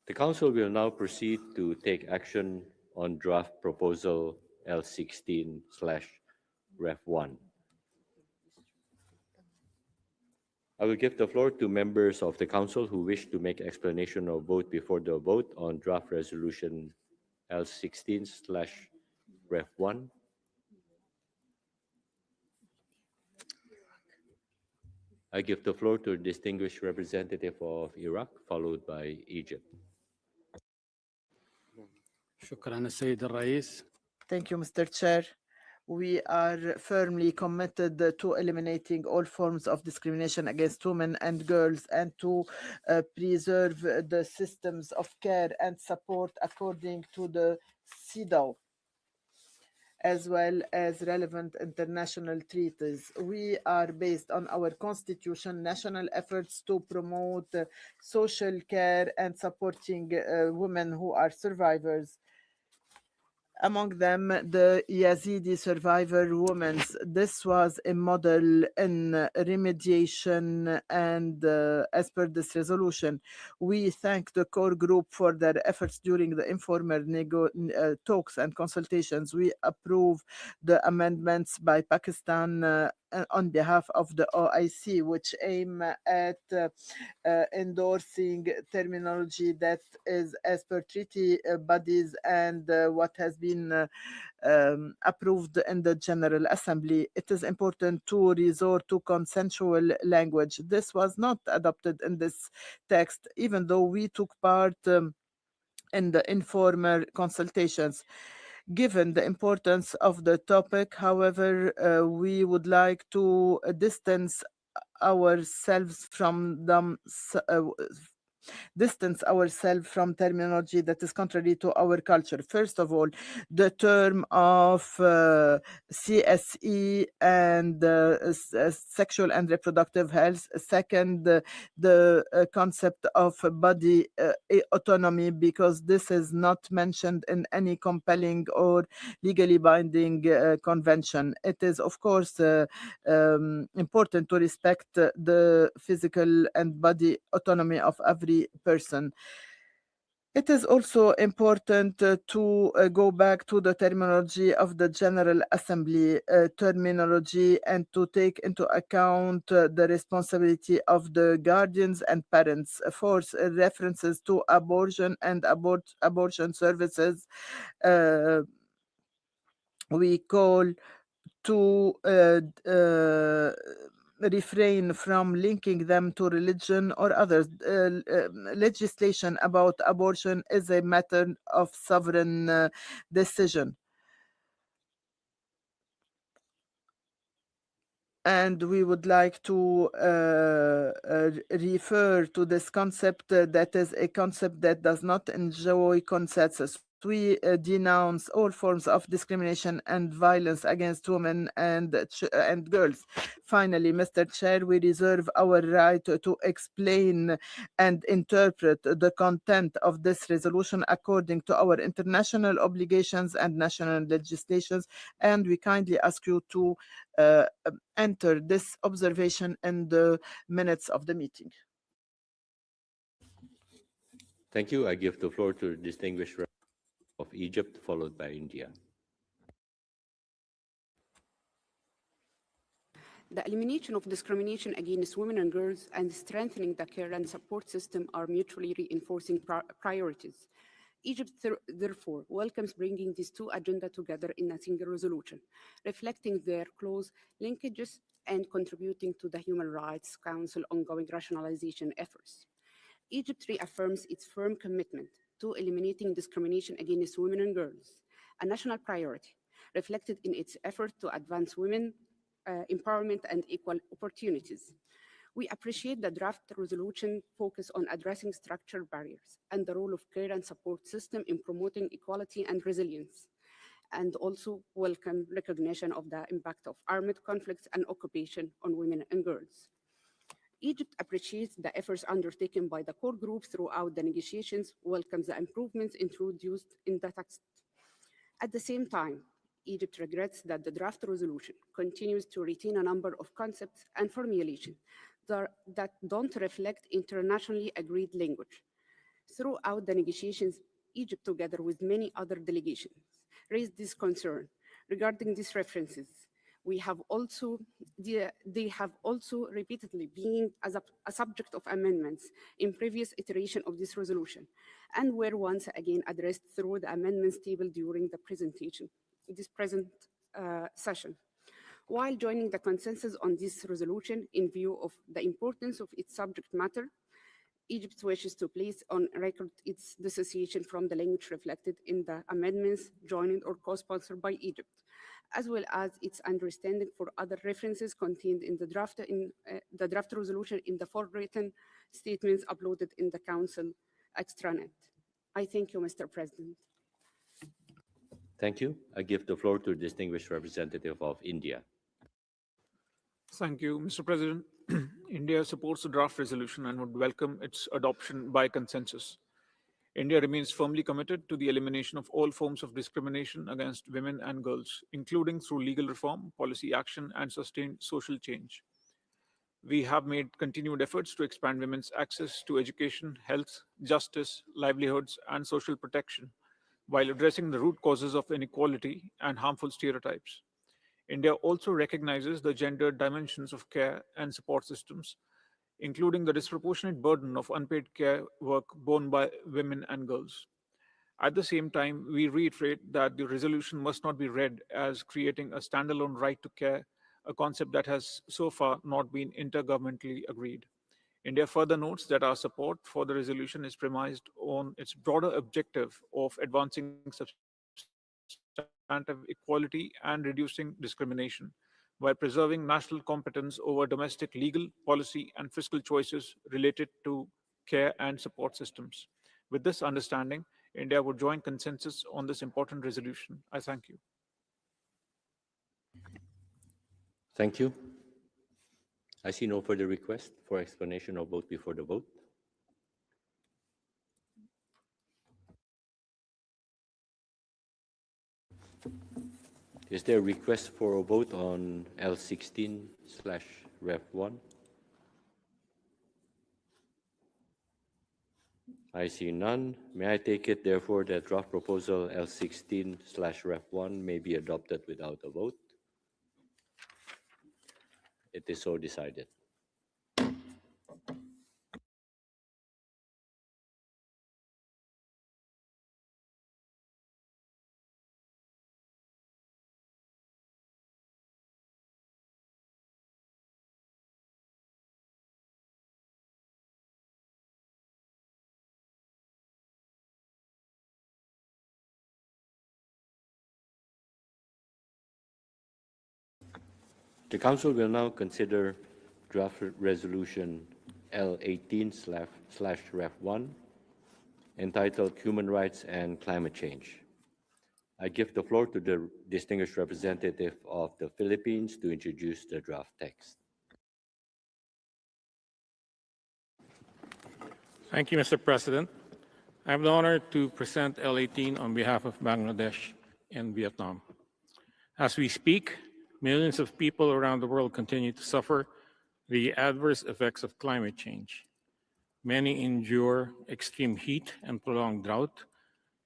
The Council will now proceed to take action on draft proposal L16/Ref1. I will give the floor to members of the Council who wish to make explanation of vote before the vote on draft resolution L16/Ref1. I give the floor to the distinguished representative of Iraq, followed by Egypt. شكرا السيد الرئيس. Thank you, Mr. Chair. We are firmly committed to eliminating all forms of discrimination against women and girls and to preserve the systems of care and support according to the CEDAW, as well as relevant international treaties. We are based on our constitution, national efforts to promote social care and supporting women who are survivors. Among them, the Yazidi survivor women. This was a model in remediation, and as per this resolution, we thank the core group for their efforts during the informal talks and consultations. We approve the amendments by Pakistan on behalf of the OIC, which aim at endorsing terminology that is as per treaty bodies and what has been approved in the General Assembly. It is important to resort to consensual language. This was not adopted in this text, even though we took part in the informal consultations. Given the importance of the topic, however, we would like to distance ourselves from them. Distance ourselves from terminology that is contrary to our culture. First of all, the term of CSE and sexual and reproductive health. Second, the concept of body autonomy, because this is not mentioned in any compelling or legally binding convention. It is, of course, important to respect the physical and body autonomy of every person. It is also important to go back to the terminology of the General Assembly terminology and to take into account the responsibility of the guardians and parents. Fourth, references to abortion and abortion services. We call to refrain from linking them to religion or others. Legislation about abortion is a matter of sovereign decision. And we would like to refer to this concept that is a concept that does not enjoy consensus. We denounce all forms of discrimination and violence against women and girls. Finally, Mr. Chair, we reserve our right to explain and interpret the content of this resolution according to our international obligations and national legislations, and we kindly ask you to enter this observation in the minutes of the meeting. Thank you. I give the floor to the distinguished representative of Egypt, followed by India. The elimination of discrimination against women and girls and strengthening the care and support system are mutually reinforcing priorities. Egypt, therefore, welcomes bringing these two agendas together in a single resolution, reflecting their close linkages and contributing to the Human Rights Council ongoing rationalization efforts. Egypt reaffirms its firm commitment to eliminating discrimination against women and girls, a national priority, reflected in its effort to advance women empowerment and equal opportunities. We appreciate the draft resolution focus on addressing structural barriers and the role of care and support system in promoting equality and resilience, and also welcome recognition of the impact of armed conflicts and occupation on women and girls. Egypt appreciates the efforts undertaken by the core group throughout the negotiations, welcomes the improvements introduced in the text. At the same time, Egypt regrets that the draft resolution continues to retain a number of concepts and formulations that don't reflect internationally agreed language. Throughout the negotiations, Egypt, together with many other delegations, raised this concern regarding these references. They have also repeatedly been a subject of amendments in previous iteration of this resolution, and were once again addressed through the amendments tabled during the presentation, this present session. While joining the consensus on this resolution in view of the importance of its subject matter, Egypt wishes to place on record its dissociation from the language reflected in the amendments joined or co-sponsored by Egypt, as well as its understanding for other references contained in the draft resolution in the four written statements uploaded in the Council extranet. I thank you, Mr. President. Thank you. I give the floor to the distinguished representative of India. Thank you, Mr. President. India supports the draft resolution and would welcome its adoption by consensus. India remains firmly committed to the elimination of all forms of discrimination against women and girls, including through legal reform, policy action, and sustained social change. We have made continued efforts to expand women's access to education, health, justice, livelihoods, and social protection, while addressing the root causes of inequality and harmful stereotypes. India also recognizes the gendered dimensions of care and support systems, including the disproportionate burden of unpaid care work borne by women and girls. At the same time, we reiterate that the resolution must not be read as creating a standalone right to care, a concept that has so far not been intergovernmentally agreed. India further notes that our support for the resolution is premised on its broader objective of advancing substantive equality and reducing discrimination, while preserving national competence over domestic legal, policy, and fiscal choices related to care and support systems. With this understanding, India would join consensus on this important resolution. I thank you. Thank you. I see no further request for explanation of vote before the vote. Is there a request for a vote on L16/Rev1? I see none. May I take it, therefore, that draft proposal L16/Rev1 may be adopted without a vote? It is so decided. The Council will now consider draft resolution L18/Rev1 entitled Human Rights and Climate Change. I give the floor to the distinguished representative of the Philippines to introduce the draft text. Thank you, Mr. President. I have the honor to present L18 on behalf of Bangladesh and Vietnam. As we speak, millions of people around the world continue to suffer the adverse effects of climate change. Many endure extreme heat and prolonged drought,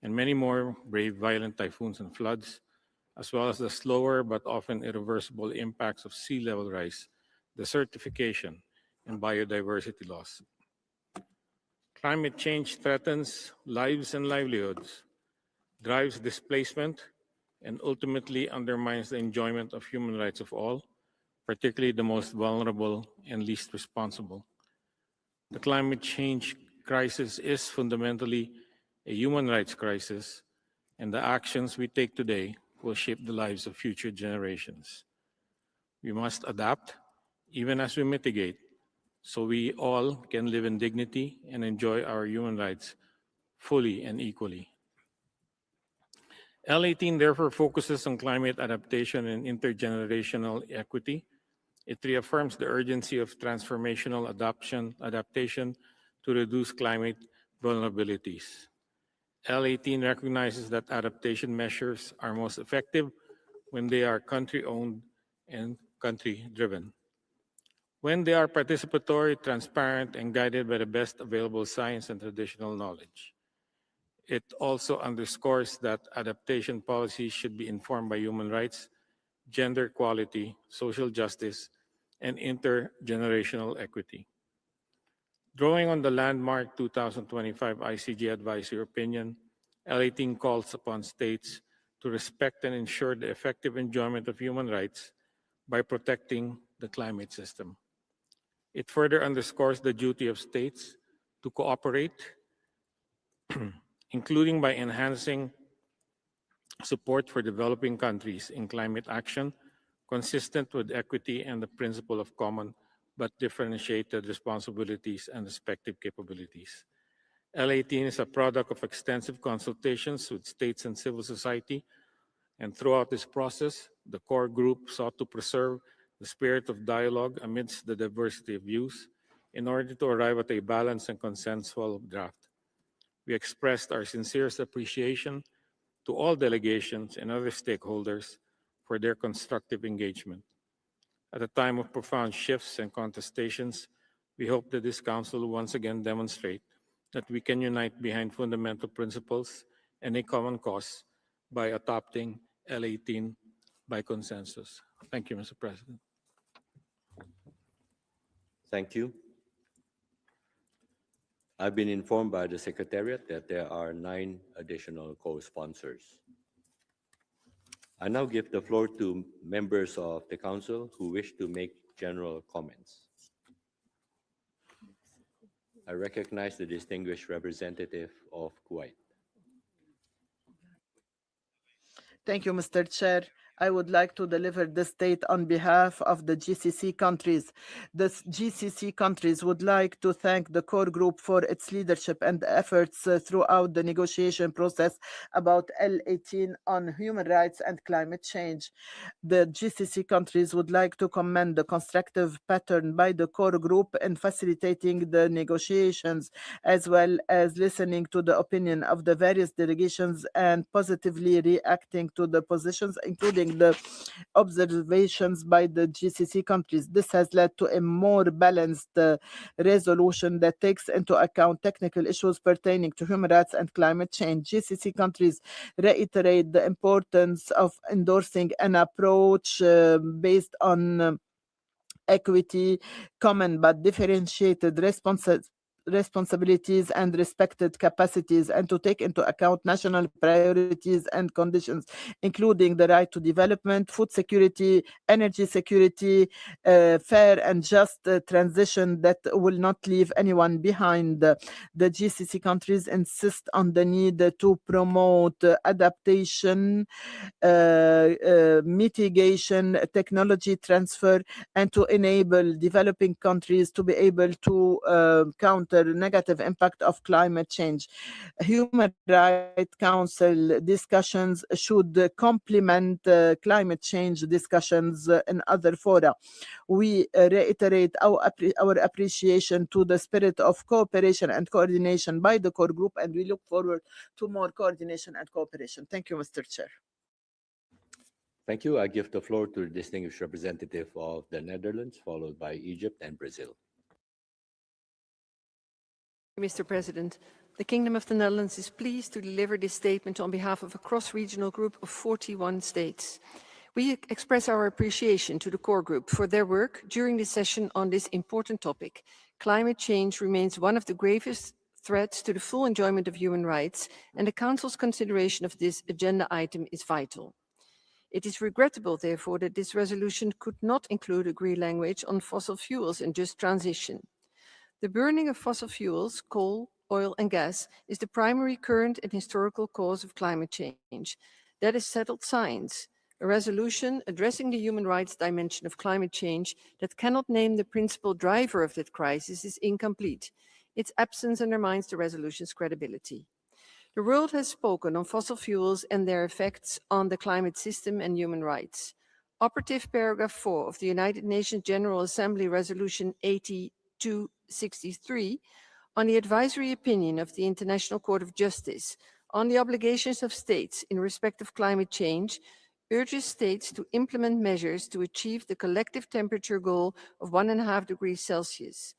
and many more brave violent typhoons and floods, as well as the slower but often irreversible impacts of sea level rise, desertification, and biodiversity loss. Climate change threatens lives and livelihoods, drives displacement, and ultimately undermines the enjoyment of human rights of all, particularly the most vulnerable and least responsible. The climate change crisis is fundamentally a human rights crisis, and the actions we take today will shape the lives of future generations. We must adapt, even as we mitigate, so we all can live in dignity and enjoy our human rights fully and equally. L18 therefore focuses on climate adaptation and intergenerational equity. It reaffirms the urgency of transformational adaptation to reduce climate vulnerabilities. L18 recognizes that adaptation measures are most effective when they are country-owned and country-driven. When they are participatory, transparent, and guided by the best available science and traditional knowledge. It also underscores that adaptation policies should be informed by human rights, gender equality, social justice, and intergenerational equity. Drawing on the landmark 2025 ICJ Advisory Opinion, L18 calls upon states to respect and ensure the effective enjoyment of human rights by protecting the climate system. It further underscores the duty of states to cooperate, including by enhancing support for developing countries in climate action, consistent with equity and the principle of common but differentiated responsibilities and respective capabilities. L18 is a product of extensive consultations with states and civil society, and throughout this process, the core group sought to preserve the spirit of dialogue amidst the diversity of views in order to arrive at a balanced and consensual draft. We expressed our sincerest appreciation to all delegations and other stakeholders for their constructive engagement. At a time of profound shifts and contestations, we hope that this Council will once again demonstrate that we can unite behind fundamental principles and a common cause by adopting L18 by consensus. Thank you, Mr. President. Thank you. I've been informed by the Secretariat that there are 9 additional co-sponsors. I now give the floor to members of the Council who wish to make general comments. I recognize the distinguished representative of Kuwait. Thank you, Mr. Chair. I would like to deliver this state on behalf of the GCC countries. The GCC countries would like to thank the core group for its leadership and efforts throughout the negotiation process about L18 on human rights and climate change. The GCC countries would like to commend the constructive pattern by the core group in facilitating the negotiations, as well as listening to the opinion of the various delegations and positively reacting to the positions, including the observations by the GCC countries. This has led to a more balanced resolution that takes into account technical issues pertaining to human rights and climate change. GCC countries reiterate the importance of endorsing an approach based on equity, common but differentiated responsibilities and respected capacities, and to take into account national priorities and conditions, including the right to development, food security, energy security, fair and just transition that will not leave anyone behind. The GCC countries insist on the need to promote adaptation, mitigation, technology transfer, and to enable developing countries to be able to counter negative impact of climate change. Human Rights Council discussions should complement climate change discussions in other fora. We reiterate our appreciation to the spirit of cooperation and coordination by the core group, and we look forward to more coordination and cooperation. Thank you, Mr. Chair. Thank you. I give the floor to the distinguished representative of the Netherlands, followed by Egypt and Brazil. Mr. President, the Kingdom of the Netherlands is pleased to deliver this statement on behalf of a cross-regional group of 41 states. We express our appreciation to the core group for their work during this session on this important topic. Climate change remains one of the gravest threats to the full enjoyment of human rights, and the Council's consideration of this agenda item is vital. It is regrettable, therefore, that this resolution could not include a green language on fossil fuels and just transition. The burning of fossil fuels, coal, oil, and gas is the primary current and historical cause of climate change. That is settled science. A resolution addressing the human rights dimension of climate change that cannot name the principal driver of that crisis is incomplete. Its absence undermines the resolution's credibility. The world has spoken on fossil fuels and their effects on the climate system and human rights. Operative paragraph 4 of the United Nations General Assembly Resolution 8263 on the advisory opinion of the International Court of Justice on the obligations of states in respect of climate change urges states to implement measures to achieve the collective temperature goal of 1.5 degrees Celsius.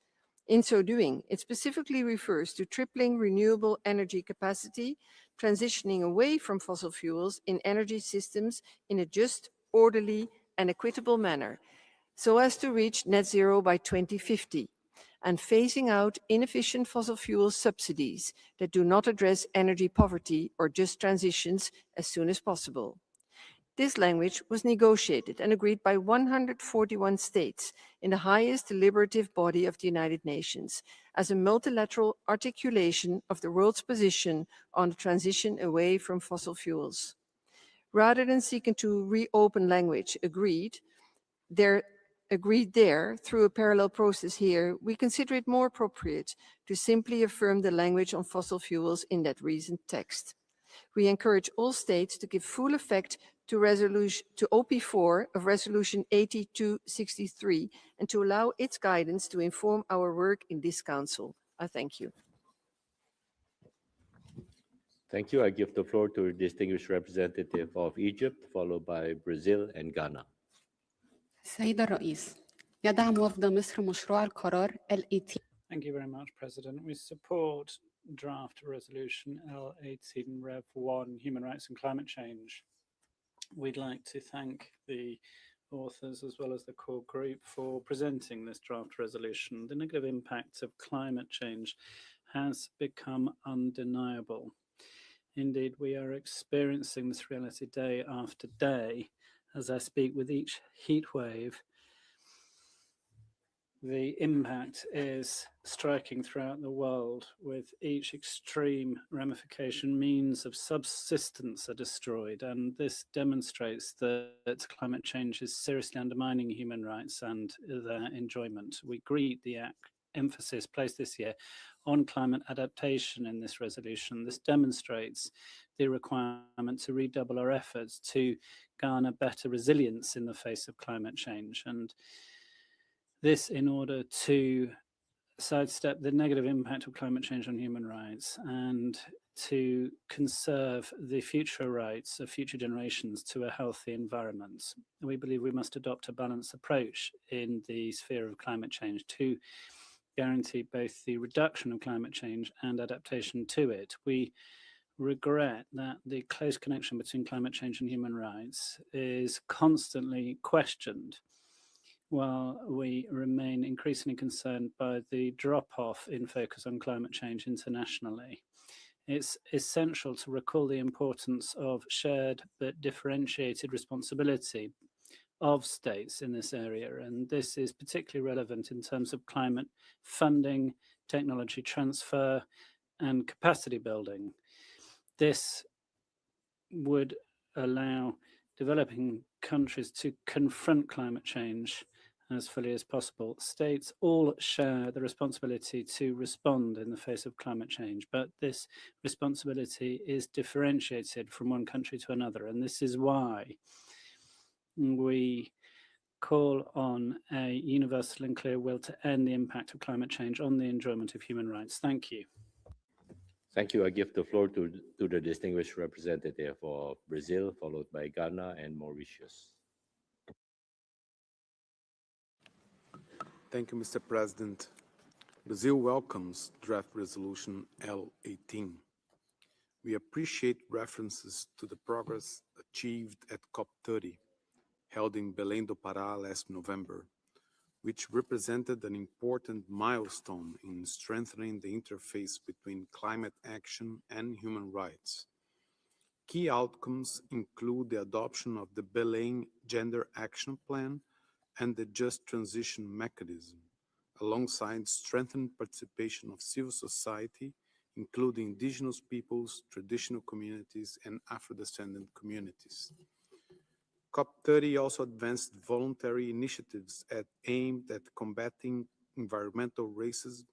In so doing, it specifically refers to tripling renewable energy capacity, transitioning away from fossil fuels in energy systems in a just, orderly, and equitable manner, so as to reach net zero by 2050, and phasing out inefficient fossil fuel subsidies that do not address energy poverty or just transitions as soon as possible. This language was negotiated and agreed by 141 states in the highest deliberative body of the United Nations as a multilateral articulation of the world's position on the transition away from fossil fuels. Rather than seeking to reopen language agreed there through a parallel process here, we consider it more appropriate to simply affirm the language on fossil fuels in that recent text. We encourage all states to give full effect to OP4 of Resolution 8263 and to allow its guidance to inform our work in this Council. I thank you. Thank you. I give the floor to the distinguished representative of Egypt, followed by Brazil and Ghana. السيد الرئيس يدعم وفد مصر مشروع القرار L18. Thank you very much, President. We support draft resolution L18 Rev 1, Human Rights and Climate Change. We'd like to thank the authors as well as the core group for presenting this draft resolution. The negative impact of climate change has become undeniable. Indeed, we are experiencing this reality day after day. As I speak, with each heat wave, the impact is striking throughout the world. With each extreme ramification, means of subsistence are destroyed, and this demonstrates that climate change is seriously undermining human rights and their enjoyment. We greet the emphasis placed this year on climate adaptation in this resolution. This demonstrates the requirement to redouble our efforts to garner better resilience in the face of climate change, and this in order to sidestep the negative impact of climate change on human rights and to conserve the future rights of future generations to a healthy environment. We believe we must adopt a balanced approach in the sphere of climate change to guarantee both the reduction of climate change and adaptation to it. We regret that the close connection between climate change and human rights is constantly questioned, while we remain increasingly concerned by the drop-off in focus on climate change internationally. It's essential to recall the importance of shared but differentiated responsibility of states in this area, and this is particularly relevant in terms of climate funding, technology transfer, and capacity building. This would allow developing countries to confront climate change as fully as possible. States all share the responsibility to respond in the face of climate change, but this responsibility is differentiated from one country to another, and this is why we call on a universal and clear will to end the impact of climate change on the enjoyment of human rights. Thank you. Thank you. I give the floor to the distinguished representative of Brazil, followed by Ghana and Mauritius. Thank you, Mr. President. Brazil welcomes draft resolution L18. We appreciate references to the progress achieved at COP30, held in Belém do Pará last November, which represented an important milestone in strengthening the interface between climate action and human rights. Key outcomes include the adoption of the Belém Gender Action Plan and the Just Transition Mechanism, alongside strengthened participation of civil society, including indigenous peoples, traditional communities, and Afro-descendant communities. COP30 also advanced voluntary initiatives aimed at combating environmental racism,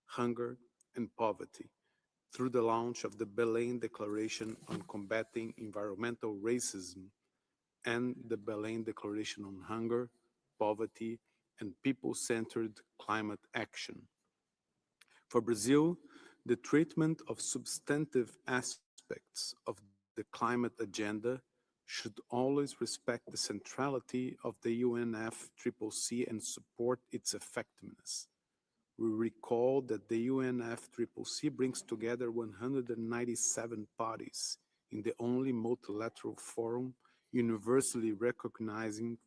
hunger, and poverty through the launch of the Belém Declaration on Combating Environmental Racism and the Belém Declaration on Hunger, Poverty, and People-Centered Climate Action. For Brazil, the treatment of substantive aspects of the climate agenda should always respect the centrality of the UNFCCC and support its effectiveness. We recall that the UNFCCC brings together 197 parties in the only multilateral forum universally recognized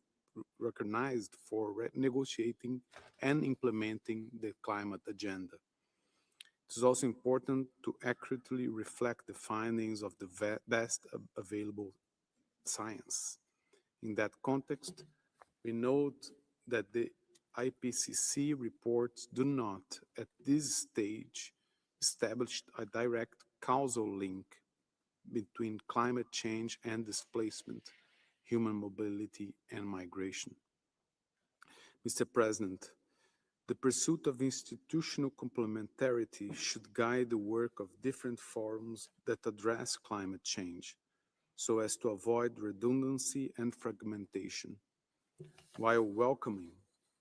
for negotiating and implementing the climate agenda. It is also important to accurately reflect the findings of the best available science. In that context, we note that the IPCC reports do not, at this stage, establish a direct causal link between climate change and displacement, human mobility, and migration. Mr. President, the pursuit of institutional complementarity should guide the work of different forums that address climate change, so as to avoid redundancy and fragmentation, while welcoming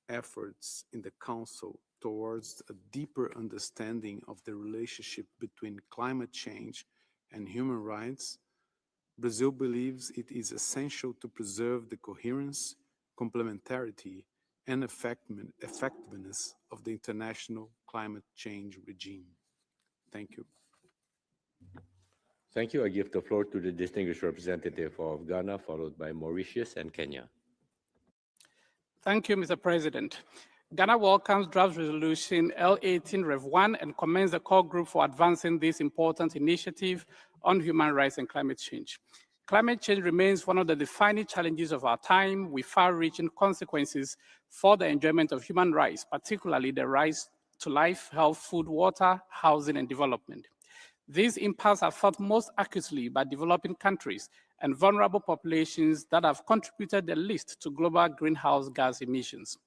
efforts in the Council towards a deeper understanding of the relationship between climate change and human rights. Brazil believes it is essential to preserve the coherence, complementarity, and effectiveness of the international climate change regime. Thank you. Thank you. I give the floor to the distinguished representative of Ghana, followed by Mauritius and Kenya. Thank you, Mr. President. Ghana welcomes draft resolution L18 Rev 1 and commends the core group for advancing this important initiative on human rights and climate change. Climate change remains one of the defining challenges of our time, with far-reaching consequences for the enjoyment of human rights, particularly the right to life, health, food, water, housing, and development. These impacts are felt most acutely by developing countries and vulnerable populations that have contributed the least to global greenhouse gas emissions.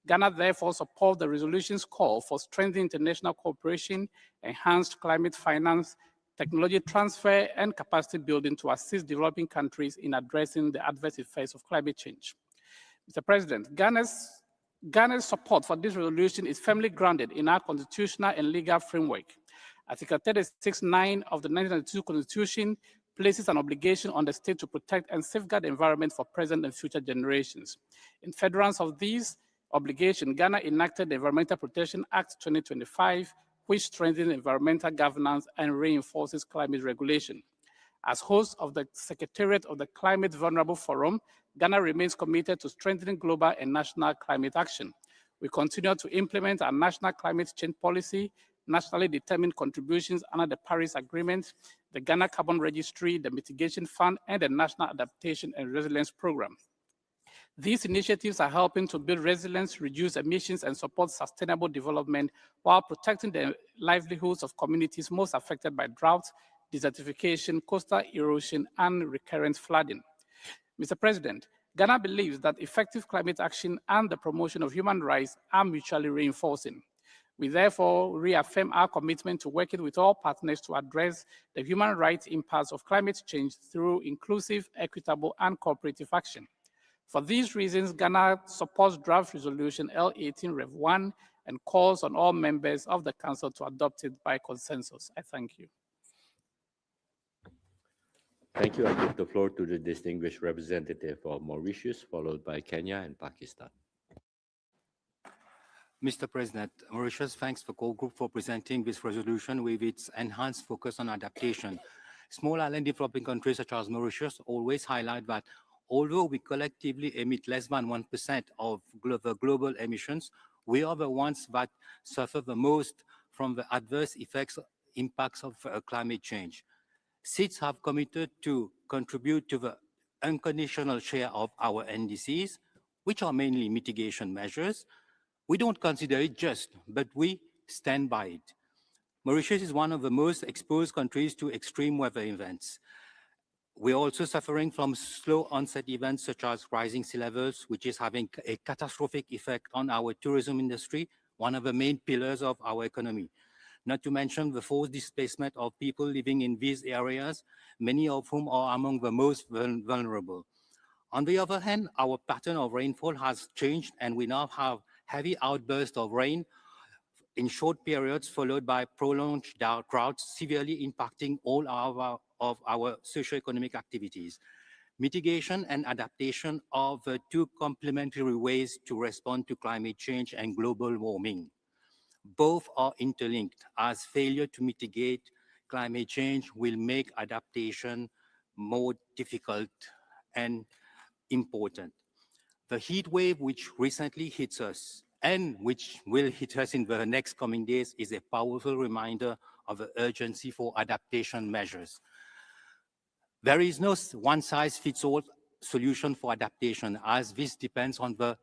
Ghana therefore supports the resolution's call for strengthening international cooperation, enhanced climate finance, technology transfer, and capacity building to assist developing countries in addressing the adverse effects of climate change. Mr. President, Ghana's support for this resolution is firmly grounded in our constitutional and legal framework. Article 36(9) of the 1992 Constitution places an obligation on the state to protect and safeguard the environment for present and future generations. In furtherance of these obligations, Ghana enacted the Environmental Protection Act 2025, which strengthens environmental governance and reinforces climate regulation. As host of the Secretariat of the Climate Vulnerable Forum, Ghana remains committed to strengthening global and national climate action. We continue to implement our national climate change policy, nationally determined contributions under the Paris Agreement, the Ghana Carbon Registry, the Mitigation Fund, and the National Adaptation and Resilience Program. These initiatives are helping to build resilience, reduce emissions, and support sustainable development while protecting the livelihoods of communities most affected by drought, desertification, coastal erosion, and recurrent flooding. Mr. President, Ghana believes that effective climate action and the promotion of human rights are mutually reinforcing. We therefore reaffirm our commitment to working with all partners to address the human rights impacts of climate change through inclusive, equitable, and cooperative action. For these reasons, Ghana supports draft resolution L18 Rev 1 and calls on all members of the Council to adopt it by consensus. I thank you. Thank you. I give the floor to the distinguished representative of Mauritius, followed by Kenya and Pakistan. Mr. President, Mauritius thanks the core group for presenting this resolution with its enhanced focus on adaptation. Small island developing countries such as Mauritius always highlight that although we collectively emit less than 1% of the global emissions, we are the ones that suffer the most from the adverse impacts of climate change. SEEDS have committed to contribute to the unconditional share of our NDCs, which are mainly mitigation measures. We don't consider it just, but we stand by it. Mauritius is one of the most exposed countries to extreme weather events. We're also suffering from slow onset events such as rising sea levels, which is having a catastrophic effect on our tourism industry, one of the main pillars of our economy. Not to mention the forced displacement of people living in these areas, many of whom are among the most vulnerable. On the other hand, our pattern of rainfall has changed, and we now have heavy outbursts of rain in short periods, followed by prolonged droughts, severely impacting all of our socioeconomic activities. Mitigation and adaptation are the two complementary ways to respond to climate change and global warming. Both are interlinked, as failure to mitigate climate change will make adaptation more difficult and important. The heat wave which recently hits us and which will hit us in the next coming days is a powerful reminder of the urgency for adaptation measures. There is no one-size-fits-all solution for adaptation, as this depends on the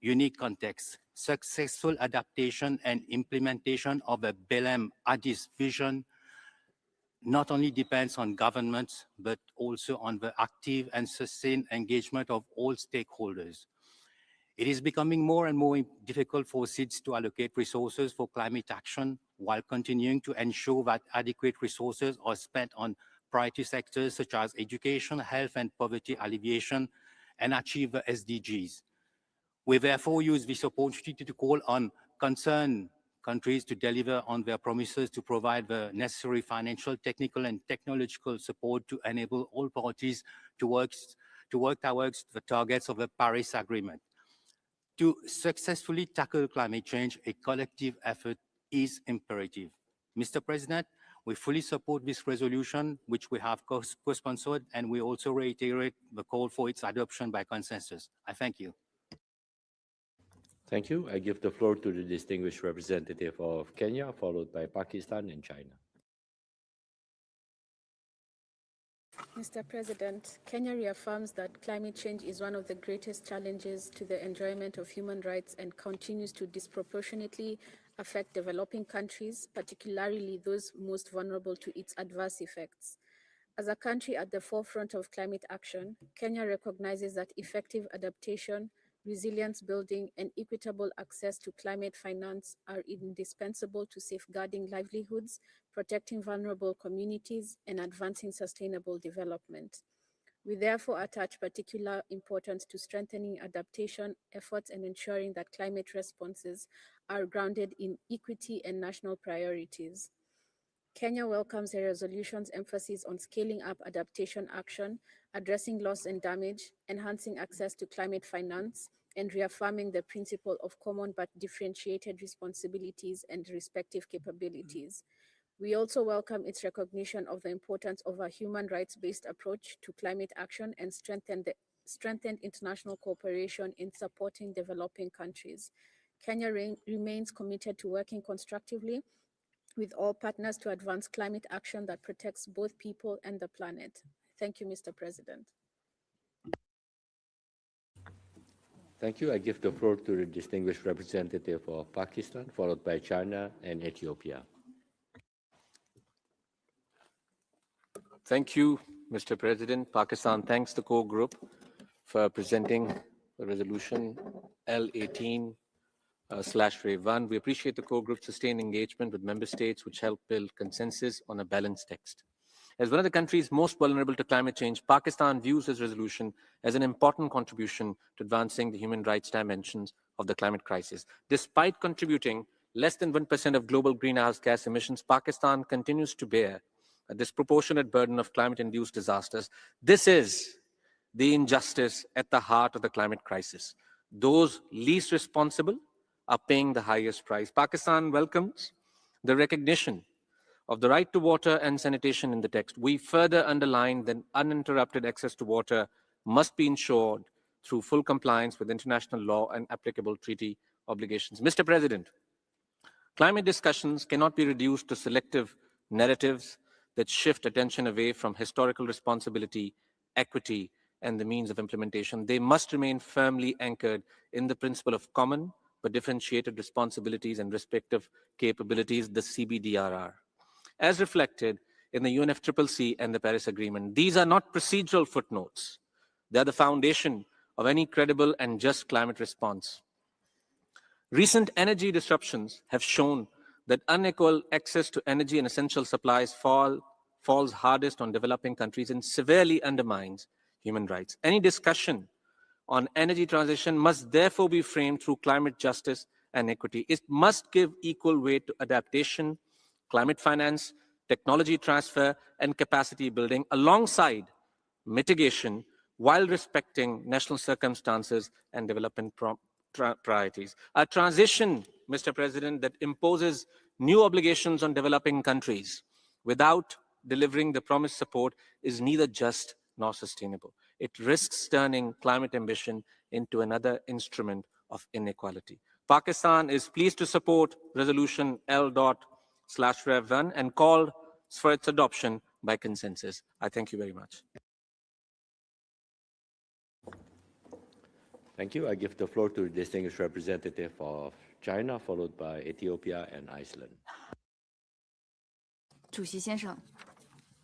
unique context. Successful adaptation and implementation of the Belém Addis vision not only depends on governments, but also on the active and sustained engagement of all stakeholders. It is becoming more and more difficult for SEEDS to allocate resources for climate action while continuing to ensure that adequate resources are spent on priority sectors such as education, health, and poverty alleviation, and achieve the SDGs. We therefore use this opportunity to call on concerned countries to deliver on their promises to provide the necessary financial, technical, and technological support to enable all parties to work towards the targets of the Paris Agreement. To successfully tackle climate change, a collective effort is imperative. Mr. President, we fully support this resolution, which we have co-sponsored, and we also reiterate the call for its adoption by consensus. I thank you. Thank you. I give the floor to the distinguished representative of Kenya, followed by Pakistan and China. Mr. President, Kenya reaffirms that climate change is one of the greatest challenges to the enjoyment of human rights and continues to disproportionately affect developing countries, particularly those most vulnerable to its adverse effects. As a country at the forefront of climate action, Kenya recognizes that effective adaptation, resilience building, and equitable access to climate finance are indispensable to safeguarding livelihoods, protecting vulnerable communities, and advancing sustainable development. We therefore attach particular importance to strengthening adaptation efforts and ensuring that climate responses are grounded in equity and national priorities. Kenya welcomes the resolution's emphasis on scaling up adaptation action, addressing loss and damage, enhancing access to climate finance, and reaffirming the principle of common but differentiated responsibilities and respective capabilities. We also welcome its recognition of the importance of a human rights-based approach to climate action and strengthened international cooperation in supporting developing countries. Kenya remains committed to working constructively with all partners to advance climate action that protects both people and the planet. Thank you, Mr. President. Thank you. I give the floor to the distinguished representative of Pakistan, followed by China and Ethiopia. Thank you, Mr. President. Pakistan thanks the core group for presenting the resolution L18/1. We appreciate the core group's sustained engagement with member states, which help build consensus on a balanced text. As one of the countries most vulnerable to climate change, Pakistan views this resolution as an important contribution to advancing the human rights dimensions of the climate crisis. Despite contributing less than 1% of global greenhouse gas emissions, Pakistan continues to bear a disproportionate burden of climate-induced disasters. This is the injustice at the heart of the climate crisis. Those least responsible are paying the highest price. Pakistan welcomes the recognition of the right to water and sanitation in the text. We further underline that uninterrupted access to water must be ensured through full compliance with international law and applicable treaty obligations. Mr. President, climate discussions cannot be reduced to selective narratives that shift attention away from historical responsibility, equity, and the means of implementation. They must remain firmly anchored in the principle of common but differentiated responsibilities and respective capabilities, the CBDRR. As reflected in the UNFCCC and the Paris Agreement, these are not procedural footnotes. They are the foundation of any credible and just climate response. Recent energy disruptions have shown that unequal access to energy and essential supplies falls hardest on developing countries and severely undermines human rights. Any discussion on energy transition must therefore be framed through climate justice and equity. It must give equal weight to adaptation, climate finance, technology transfer, and capacity building alongside mitigation while respecting national circumstances and development priorities. A transition, Mr. President, that imposes new obligations on developing countries without delivering the promised support is neither just nor sustainable. It risks turning climate ambition into another instrument of inequality. Pakistan is pleased to support Resolution L./Rev1 and called for its adoption by consensus. I thank you very much. Thank you. I give the floor to the distinguished representative of China, followed by Ethiopia and Iceland. 主席先生，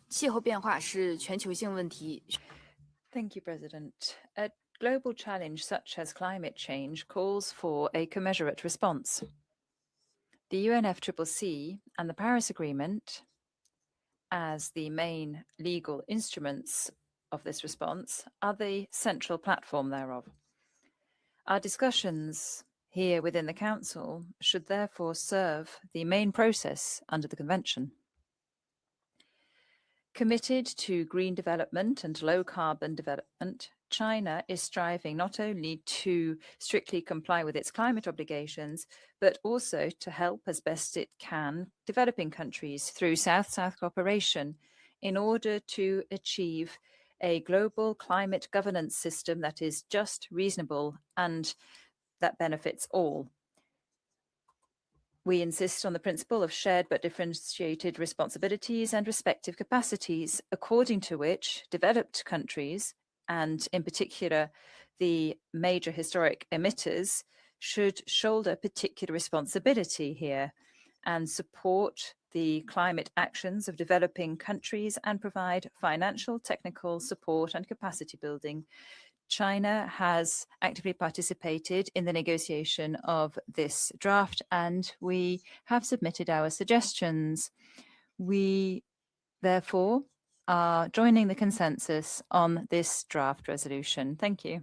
气候变化是全球性问题。 Thank you, President. A global challenge such as climate change calls for a commensurate response. The UNFCCC and the Paris Agreement, as the main legal instruments of this response, are the central platform thereof. Our discussions here within the Council should therefore serve the main process under the Convention. Committed to green development and low carbon development, China is striving not only to strictly comply with its climate obligations, but also to help as best it can developing countries through South-South cooperation in order to achieve a global climate governance system that is just, reasonable, and that benefits all. We insist on the principle of shared but differentiated responsibilities and respective capacities, according to which developed countries, and in particular the major historic emitters, should shoulder particular responsibility here and support the climate actions of developing countries and provide financial, technical support and capacity building. China has actively participated in the negotiation of this draft, and we have submitted our suggestions. We, therefore, are joining the consensus on this draft resolution. Thank you.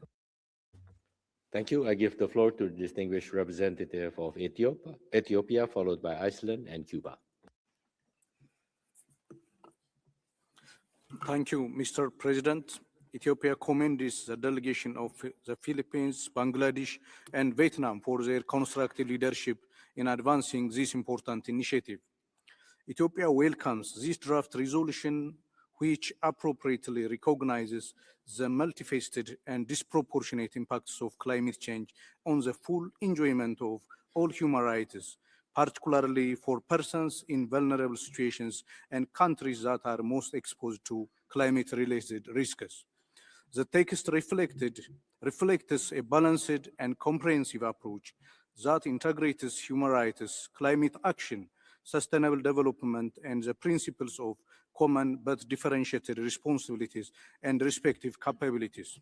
Thank you. I give the floor to the distinguished representative of Ethiopia, followed by Iceland and Cuba. Thank you, Mr. President. Ethiopia commends the delegation of the Philippines, Bangladesh, and Vietnam for their constructive leadership in advancing this important initiative. Ethiopia welcomes this draft resolution, which appropriately recognizes the multifaceted and disproportionate impacts of climate change on the full enjoyment of all human rights, particularly for persons in vulnerable situations and countries that are most exposed to climate-related risks. The text reflects a balanced and comprehensive approach that integrates human rights, climate action, sustainable development, and the principles of common but differentiated responsibilities and respective capabilities.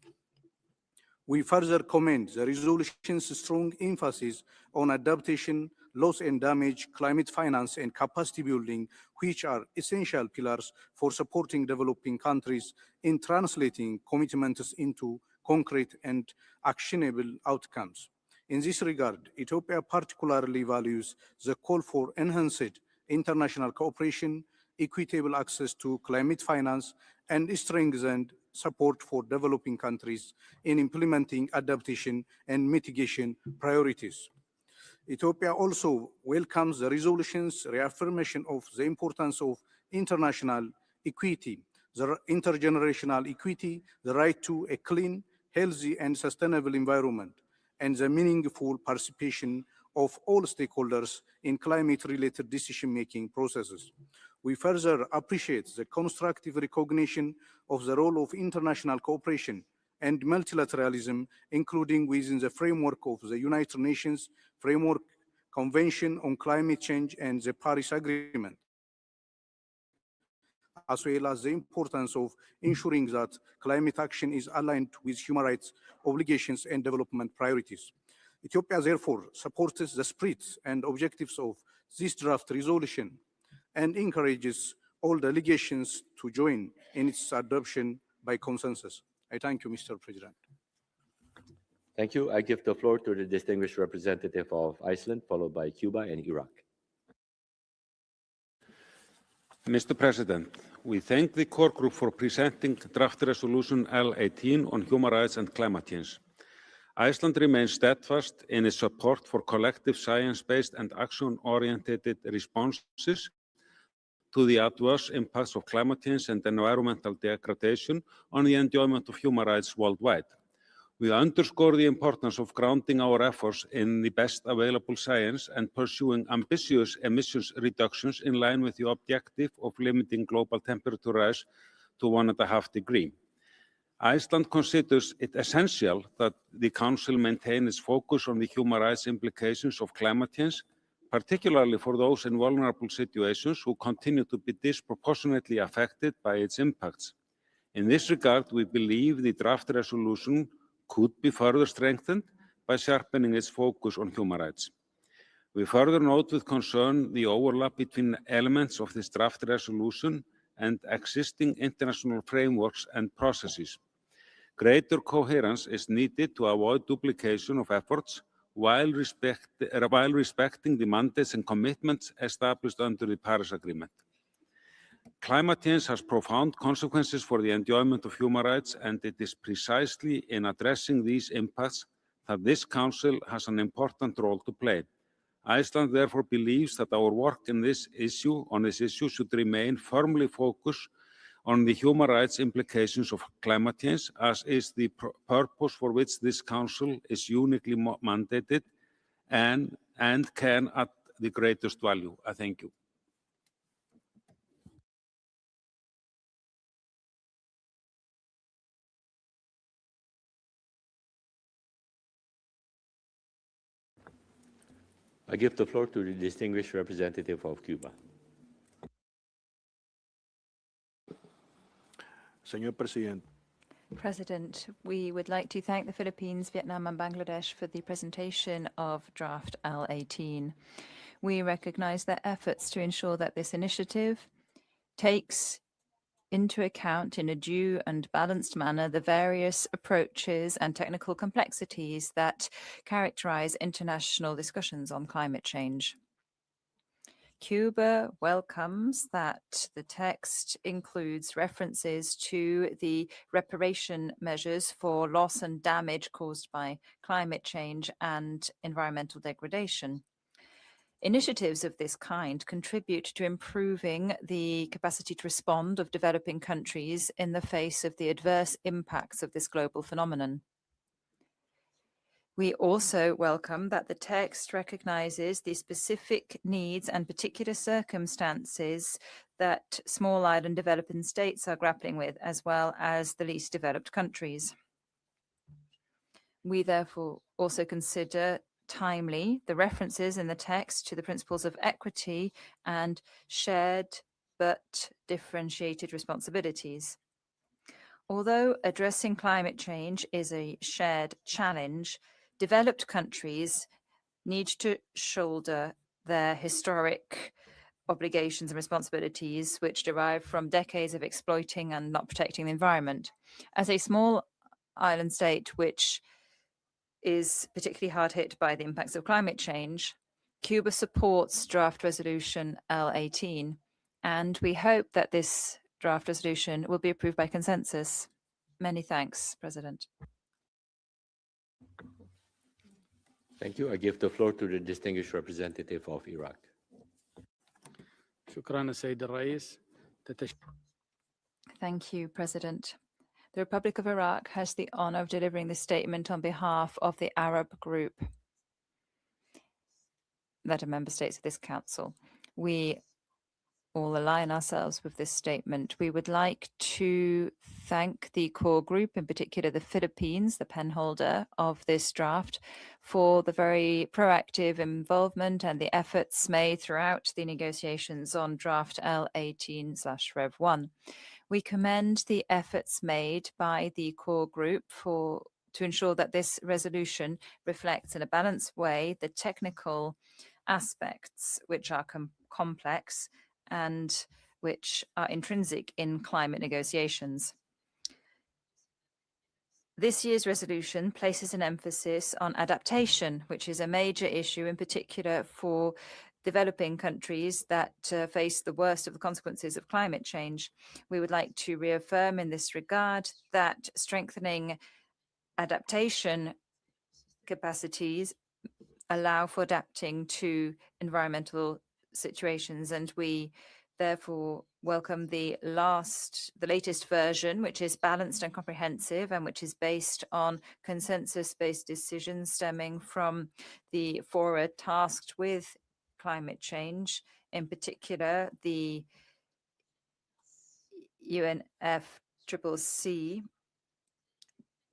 We further commend the resolution's strong emphasis on adaptation, loss and damage, climate finance, and capacity building, which are essential pillars for supporting developing countries in translating commitments into concrete and actionable outcomes. In this regard, Ethiopia particularly values the call for enhanced international cooperation, equitable access to climate finance, and strengthened support for developing countries in implementing adaptation and mitigation priorities. Ethiopia also welcomes the resolution's reaffirmation of the importance of international equity, the intergenerational equity, the right to a clean, healthy, and sustainable environment, and the meaningful participation of all stakeholders in climate-related decision-making processes. We further appreciate the constructive recognition of the role of international cooperation and multilateralism, including within the framework of the United Nations Framework Convention on Climate Change and the Paris Agreement, as well as the importance of ensuring that climate action is aligned with human rights obligations and development priorities. Ethiopia therefore supports the spirit and objectives of this draft resolution and encourages all delegations to join in its adoption by consensus. I thank you, Mr. President. Thank you. I give the floor to the distinguished representative of Iceland, followed by Cuba and Iraq. Mr. President, we thank the core group for presenting draft resolution L18 on human rights and climate change. Iceland remains steadfast in its support for collective science-based and action-oriented responses to the adverse impacts of climate change and environmental degradation on the enjoyment of human rights worldwide. We underscore the importance of grounding our efforts in the best available science and pursuing ambitious emissions reductions in line with the objective of limiting global temperature rise to 1.5 degrees. Iceland considers it essential that the Council maintain its focus on the human rights implications of climate change, particularly for those in vulnerable situations who continue to be disproportionately affected by its impacts. In this regard, we believe the draft resolution could be further strengthened by sharpening its focus on human rights. We further note with concern the overlap between elements of this draft resolution and existing international frameworks and processes. Greater coherence is needed to avoid duplication of efforts while respecting the mandates and commitments established under the Paris Agreement. Climate change has profound consequences for the enjoyment of human rights, and it is precisely in addressing these impacts that this Council has an important role to play. Iceland therefore believes that our work on this issue should remain firmly focused on the human rights implications of climate change, as is the purpose for which this Council is uniquely mandated and can add the greatest value. I thank you. I give the floor to the distinguished representative of Cuba. Señor Presidente. President, we would like to thank the Philippines, Vietnam, and Bangladesh for the presentation of draft L18. We recognize their efforts to ensure that this initiative takes into account in a due and balanced manner the various approaches and technical complexities that characterize international discussions on climate change. Cuba welcomes that the text includes references to the reparation measures for loss and damage caused by climate change and environmental degradation. Initiatives of this kind contribute to improving the capacity to respond of developing countries in the face of the adverse impacts of this global phenomenon. We also welcome that the text recognizes the specific needs and particular circumstances that small island developing states are grappling with, as well as the least developed countries. We therefore also consider timely the references in the text to the principles of equity and shared but differentiated responsibilities. Although addressing climate change is a shared challenge, developed countries need to shoulder their historic obligations and responsibilities, which derive from decades of exploiting and not protecting the environment. As a small island state which is particularly hard hit by the impacts of climate change, Cuba supports draft resolution L18, and we hope that this draft resolution will be approved by consensus. Many thanks, President. Thank you. I give the floor to the distinguished representative of Iraq. شكرا السيد الرئيس. Thank you, President. The Republic of Iraq has the honor of delivering this statement on behalf of the Arab group that are member states of this council. We all align ourselves with this statement. We would like to thank the core group, in particular the Philippines, the penholder of this draft, for the very proactive involvement and the efforts made throughout the negotiations on draft L18/Rev1. We commend the efforts made by the core group to ensure that this resolution reflects in a balanced way the technical aspects which are complex and which are intrinsic in climate negotiations. This year's resolution places an emphasis on adaptation, which is a major issue in particular for developing countries that face the worst of the consequences of climate change. We would like to reaffirm in this regard that strengthening adaptation capacities allow for adapting to environmental situations, and we therefore welcome the latest version, which is balanced and comprehensive and which is based on consensus-based decisions stemming from the fora tasked with climate change, in particular the UNFCCC.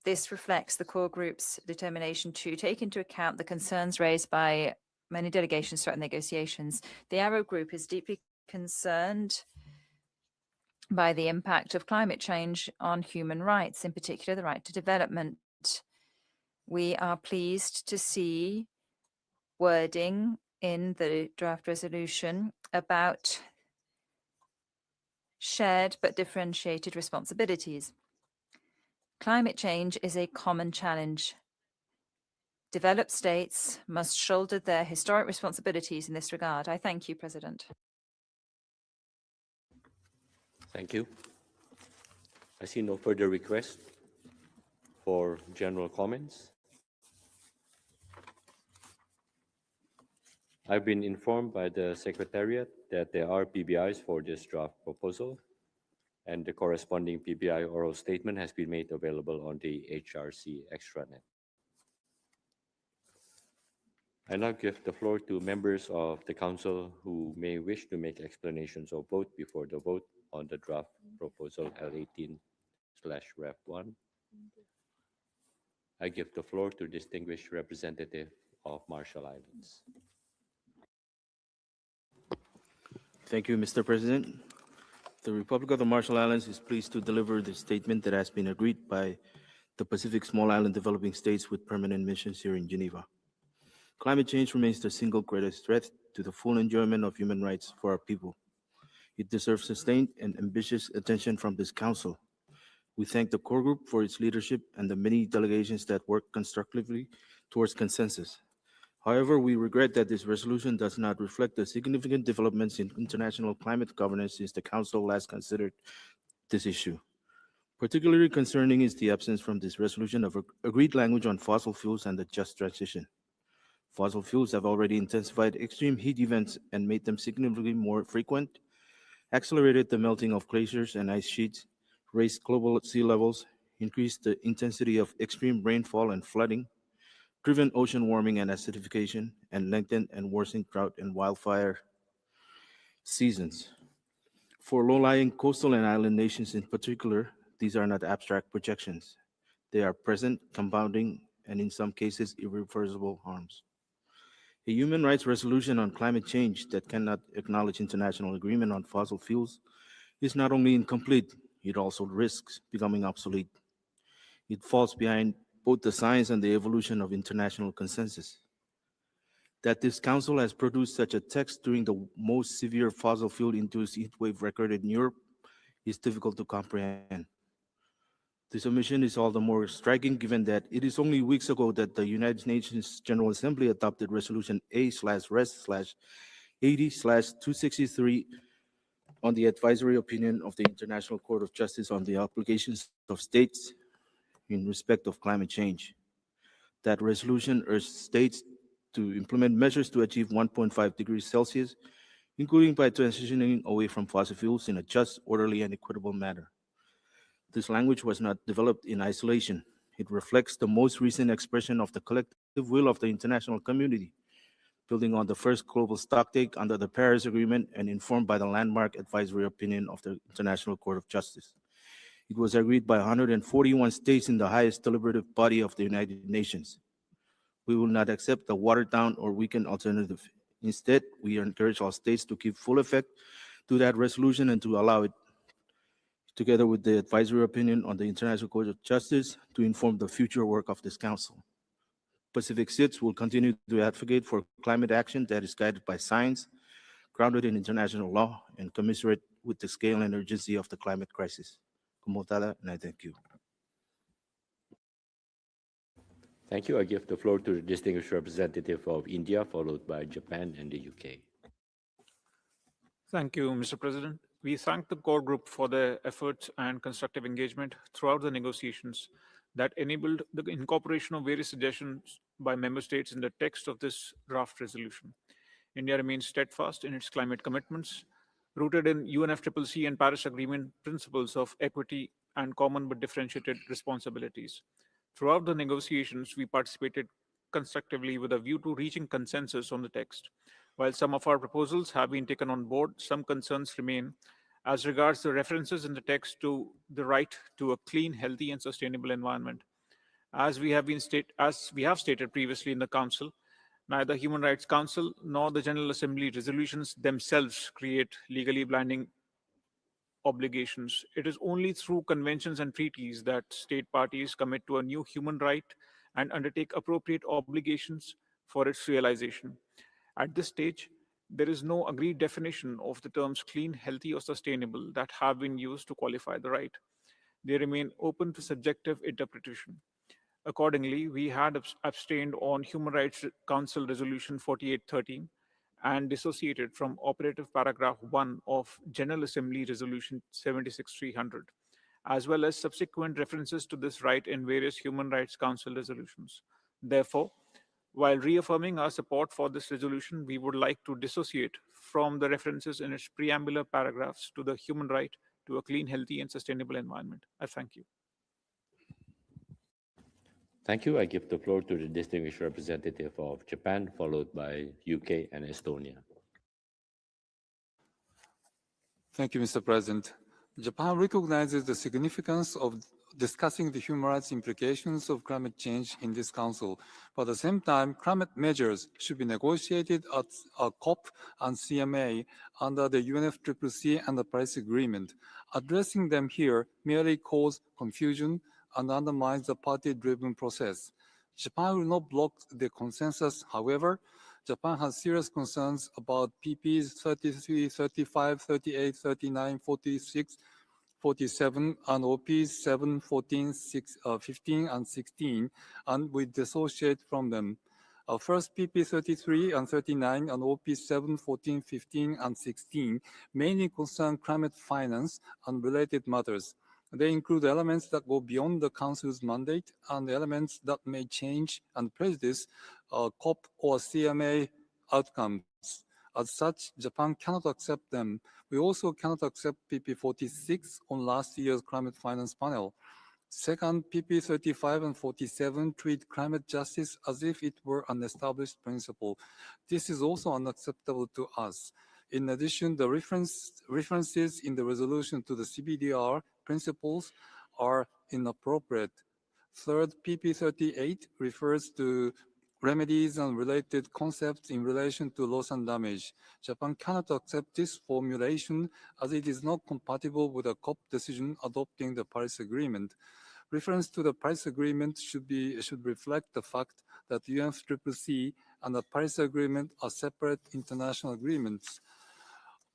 This reflects the core group's determination to take into account the concerns raised by many delegations throughout negotiations. The Arab group is deeply concerned by the impact of climate change on human rights, in particular the right to development. We are pleased to see wording in the draft resolution about shared but differentiated responsibilities. Climate change is a common challenge. Developed states must shoulder their historic responsibilities in this regard. I thank you, President. Thank you. I see no further requests for general comments. I've been informed by the Secretariat that there are PBIs for this draft proposal, and the corresponding PBI oral statement has been made available on the HRC extranet. I now give the floor to members of the Council who may wish to make explanations or vote before the vote on the draft proposal L18/Rev1. I give the floor to distinguished representative of Marshall Islands. Thank you, Mr. President. The Republic of the Marshall Islands is pleased to deliver the statement that has been agreed by the Pacific Small Island Developing States with permanent missions here in Geneva. Climate change remains the single greatest threat to the full enjoyment of human rights for our people. It deserves sustained and ambitious attention from this Council. We thank the core group for its leadership and the many delegations that work constructively towards consensus. However, we regret that this resolution does not reflect the significant developments in international climate governance since the Council last considered this issue. Particularly concerning is the absence from this resolution of agreed language on fossil fuels and the just transition. Fossil fuels have already intensified extreme heat events and made them significantly more frequent, accelerated the melting of glaciers and ice sheets, raised global sea levels, increased the intensity of extreme rainfall and flooding, driven ocean warming and acidification, and lengthened and worsened drought and wildfire seasons. For low-lying coastal and island nations in particular, these are not abstract projections. They are present, compounding, and in some cases, irreversible harms. A human rights resolution on climate change that cannot acknowledge international agreement on fossil fuels is not only incomplete, it also risks becoming obsolete. It falls behind both the science and the evolution of international consensus. That this Council has produced such a text during the most severe fossil fuel-induced heat wave recorded in Europe is difficult to comprehend. This omission is all the more striking given that it is only weeks ago that the United Nations General Assembly adopted Resolution A/Res/80/263 on the advisory opinion of the International Court of Justice on the obligations of states in respect of climate change. That resolution urged states to implement measures to achieve 1.5 degrees Celsius, including by transitioning away from fossil fuels in a just, orderly, and equitable manner. This language was not developed in isolation. It reflects the most recent expression of the collective will of the international community, building on the first global stocktake under the Paris Agreement and informed by the landmark advisory opinion of the International Court of Justice. It was agreed by 141 states in the highest deliberative body of the United Nations. We will not accept a watered-down or weakened alternative. Instead, we encourage all states to give full effect to that resolution and to allow it, together with the advisory opinion on the International Court of Justice, to inform the future work of this Council. Pacific States will continue to advocate for climate action that is guided by science, grounded in international law, and commensurate with the scale and urgency of the climate crisis. Como tal, and I thank you. Thank you. I give the floor to the distinguished representative of India, followed by Japan and the UK. Thank you, Mr. President. We thank the core group for their efforts and constructive engagement throughout the negotiations that enabled the incorporation of various suggestions by member states in the text of this draft resolution. India remains steadfast in its climate commitments, rooted in UNFCCC and Paris Agreement principles of equity and common but differentiated responsibilities. Throughout the negotiations, we participated constructively with a view to reaching consensus on the text. While some of our proposals have been taken on board, some concerns remain as regards the references in the text to the right to a clean, healthy, and sustainable environment. As we have stated previously in the Council, neither Human Rights Council nor the General Assembly resolutions themselves create legally binding obligations. It is only through conventions and treaties that state parties commit to a new human right and undertake appropriate obligations for its realization. At this stage, there is no agreed definition of the terms clean, healthy, or sustainable that have been used to qualify the right. They remain open to subjective interpretation. Accordingly, we had abstained on Human Rights Council Resolution 4813 and dissociated from operative paragraph 1 of General Assembly Resolution 76300, as well as subsequent references to this right in various Human Rights Council resolutions. Therefore, while reaffirming our support for this resolution, we would like to dissociate from the references in its preambular paragraphs to the human right to a clean, healthy, and sustainable environment. I thank you. Thank you. I give the floor to the distinguished representative of Japan, followed by UK and Estonia. Thank you, Mr. President. Japan recognizes the significance of discussing the human rights implications of climate change in this council. But at the same time, climate measures should be negotiated at a COP and CMA under the UNFCCC and the Paris Agreement. Addressing them here merely causes confusion and undermines the party-driven process. Japan will not block the consensus. However, Japan has serious concerns about PPs 33, 35, 38, 39, 46, 47, and OPs 7, 14, 15, and 16, and we dissociate from them. First, PP 33 and 39 and OP 7, 14, 15, and 16 mainly concern climate finance and related matters. They include elements that go beyond the Council's mandate and elements that may change and prejudice COP or CMA outcomes. As such, Japan cannot accept them. We also cannot accept PP 46 on last year's climate finance panel. Second, PP 35 and 47 treat climate justice as if it were an established principle. This is also unacceptable to us. In addition, the references in the resolution to the CBDR principles are inappropriate. Third, PP 38 refers to remedies and related concepts in relation to loss and damage. Japan cannot accept this formulation as it is not compatible with a COP decision adopting the Paris Agreement. Reference to the Paris Agreement should reflect the fact that the UNFCCC and the Paris Agreement are separate international agreements.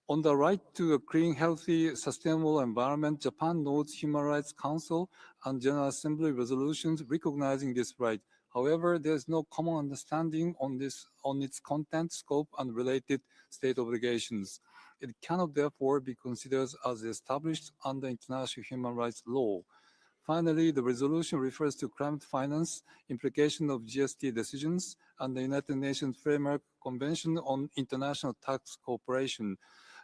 On the right to a clean, healthy, sustainable environment, Japan notes Human Rights Council and General Assembly resolutions recognizing this right. However, there is no common understanding on its content, scope, and related state obligations. It cannot therefore be considered as established under international human rights law. Finally, the resolution refers to climate finance, implication of GST decisions, and the United Nations Framework Convention on International Tax Cooperation.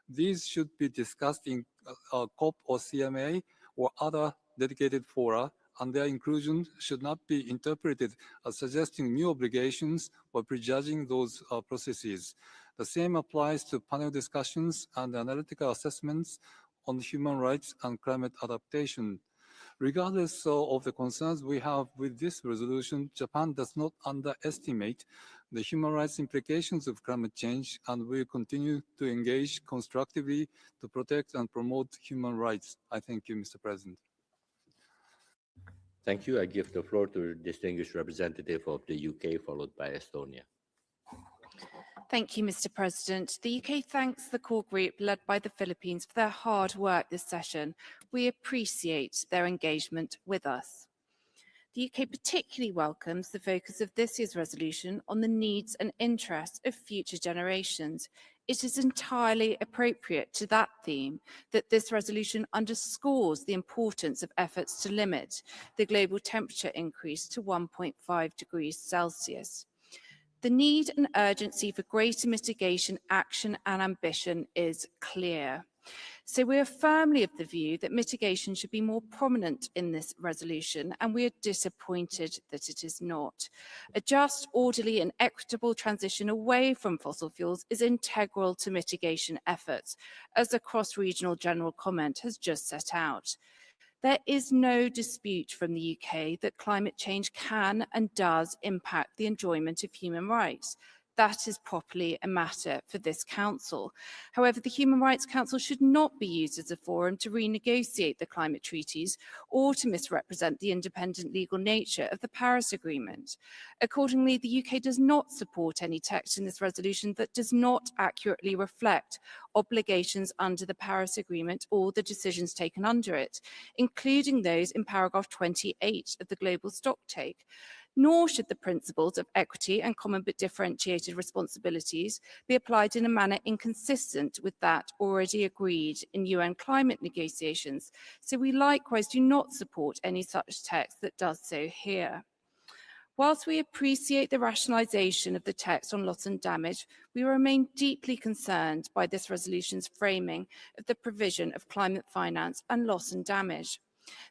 These should be discussed in COP or CMA or other dedicated fora, and their inclusion should not be interpreted as suggesting new obligations or prejudging those processes. The same applies to panel discussions and analytical assessments on human rights and climate adaptation. Regardless of the concerns we have with this resolution, Japan does not underestimate the human rights implications of climate change and will continue to engage constructively to protect and promote human rights. I thank you, Mr. President. Thank you. I give the floor to the distinguished representative of the UK, followed by Estonia. Thank you, Mr. President. The UK thanks the core group led by the Philippines for their hard work this session. We appreciate their engagement with us. The UK particularly welcomes the focus of this year's resolution on the needs and interests of future generations. It is entirely appropriate to that theme that this resolution underscores the importance of efforts to limit the global temperature increase to 1.5 degrees Celsius. The need and urgency for greater mitigation, action and ambition is clear. So we are firmly of the view that mitigation should be more prominent in this resolution, and we are disappointed that it is not. A just, orderly and equitable transition away from fossil fuels is integral to mitigation efforts, as the cross-regional general comment has just set out. There is no dispute from the UK that climate change can and does impact the enjoyment of human rights. That is properly a matter for this Council. However, the Human Rights Council should not be used as a forum to renegotiate the climate treaties or to misrepresent the independent legal nature of the Paris Agreement. Accordingly, the UK does not support any text in this resolution that does not accurately reflect obligations under the Paris Agreement or the decisions taken under it, including those in paragraph 28 of the Global Stocktake. Nor should the principles of equity and common but differentiated responsibilities be applied in a manner inconsistent with that already agreed in UN climate negotiations. So we likewise do not support any such text that does so here. Whilst we appreciate the rationalisation of the text on loss and damage, we remain deeply concerned by this resolution's framing of the provision of climate finance and loss and damage.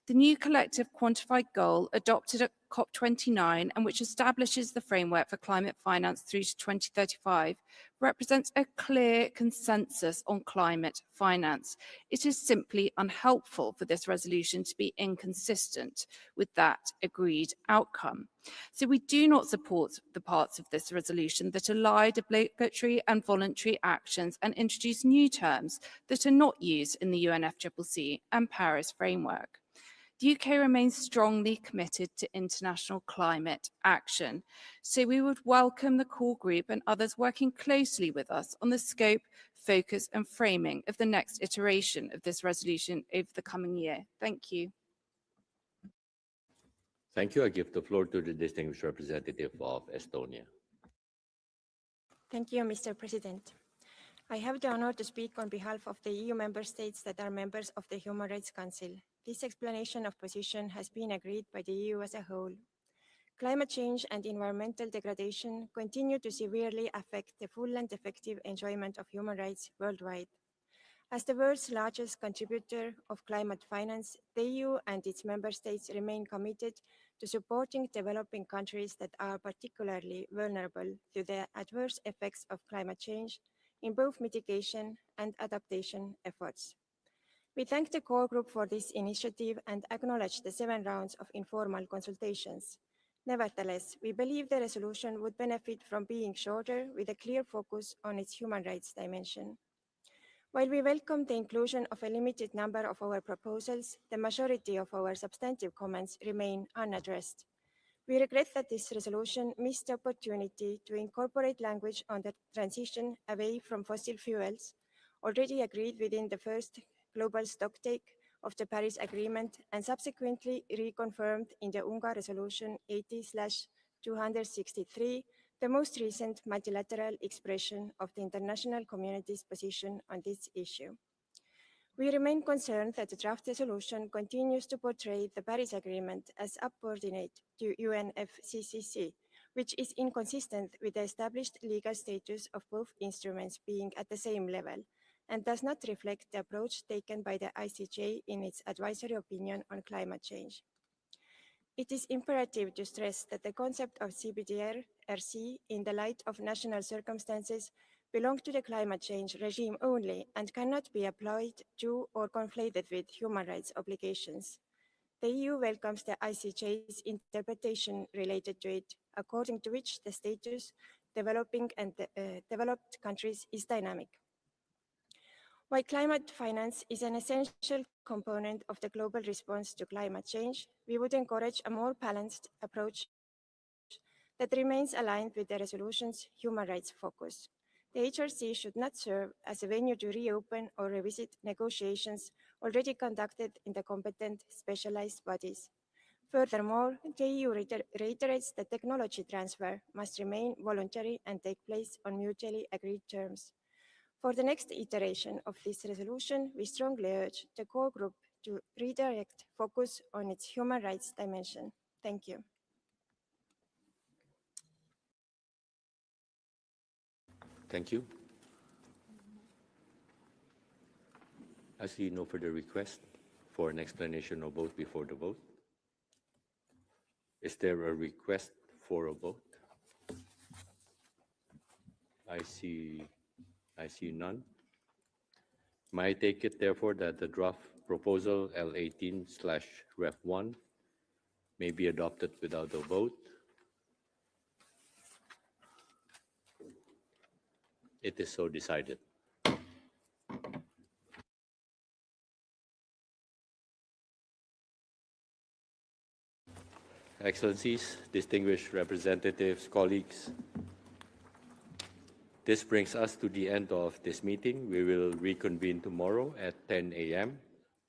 The new collective quantified goal adopted at COP29 and which establishes the framework for climate finance through to 2035 represents a clear consensus on climate finance. It is simply unhelpful for this resolution to be inconsistent with that agreed outcome. So we do not support the parts of this resolution that allied obligatory and voluntary actions and introduce new terms that are not used in the UNFCCC and Paris framework. The UK remains strongly committed to international climate action, so we would welcome the core group and others working closely with us on the scope, focus and framing of the next iteration of this resolution over the coming year. Thank you. Thank you. I give the floor to the distinguished representative of Estonia. Thank you, Mr. President. I have the honor to speak on behalf of the EU member states that are members of the Human Rights Council. This explanation of position has been agreed by the EU as a whole. Climate change and environmental degradation continue to severely affect the full and effective enjoyment of human rights worldwide. As the world's largest contributor of climate finance, the EU and its member states remain committed to supporting developing countries that are particularly vulnerable to the adverse effects of climate change in both mitigation and adaptation efforts. We thank the core group for this initiative and acknowledge the 7 rounds of informal consultations. Nevertheless, we believe the resolution would benefit from being shorter with a clear focus on its human rights dimension. While we welcome the inclusion of a limited number of our proposals, the majority of our substantive comments remain unaddressed. We regret that this resolution missed the opportunity to incorporate language on the transition away from fossil fuels, already agreed within the first global stocktake of the Paris Agreement and subsequently reconfirmed in the UNGA Resolution 80/263, the most recent multilateral expression of the international community's position on this issue. We remain concerned that the draft resolution continues to portray the Paris Agreement as subordinate to UNFCCC, which is inconsistent with the established legal status of both instruments being at the same level, and does not reflect the approach taken by the ICJ in its advisory opinion on climate change. It is imperative to stress that the concept of CBDR-RC in the light of national circumstances belong to the climate change regime only and cannot be applied to or conflated with human rights obligations. The EU welcomes the ICJ's interpretation related to it, according to which the status developing and developed countries is dynamic. While climate finance is an essential component of the global response to climate change, we would encourage a more balanced approach that remains aligned with the resolution's human rights focus. The HRC should not serve as a venue to reopen or revisit negotiations already conducted in the competent specialized bodies. Furthermore, the EU reiterates that technology transfer must remain voluntary and take place on mutually agreed terms. For the next iteration of this resolution, we strongly urge the core group to redirect focus on its human rights dimension. Thank you. Thank you. I see no further request for an explanation of vote before the vote. Is there a request for a vote? I see none. May I take it, therefore, that the draft proposal L18/Ref1 may be adopted without a vote? It is so decided. Excellencies, distinguished representatives, colleagues, this brings us to the end of this meeting. We will reconvene tomorrow at 10 a.m.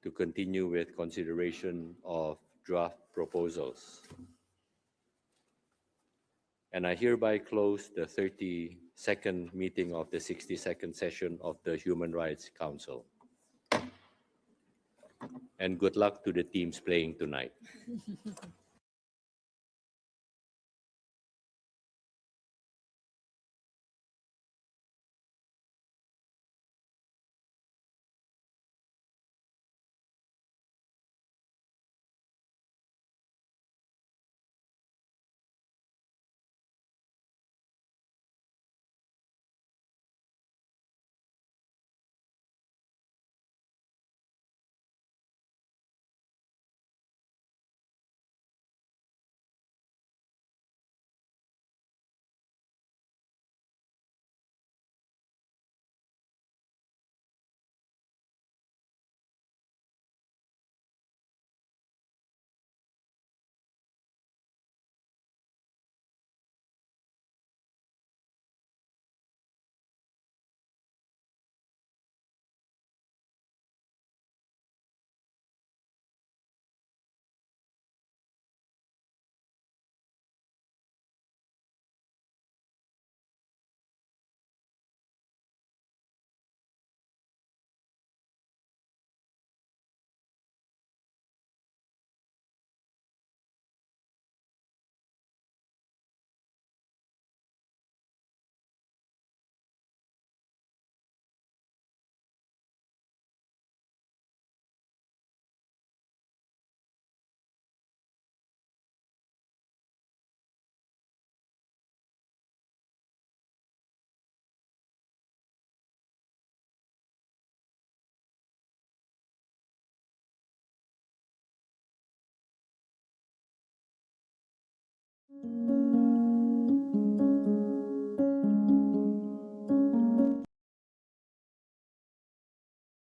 to continue with consideration of draft proposals. And I hereby close the 32nd meeting of the 62nd session of the Human Rights Council. And good luck to the teams playing tonight.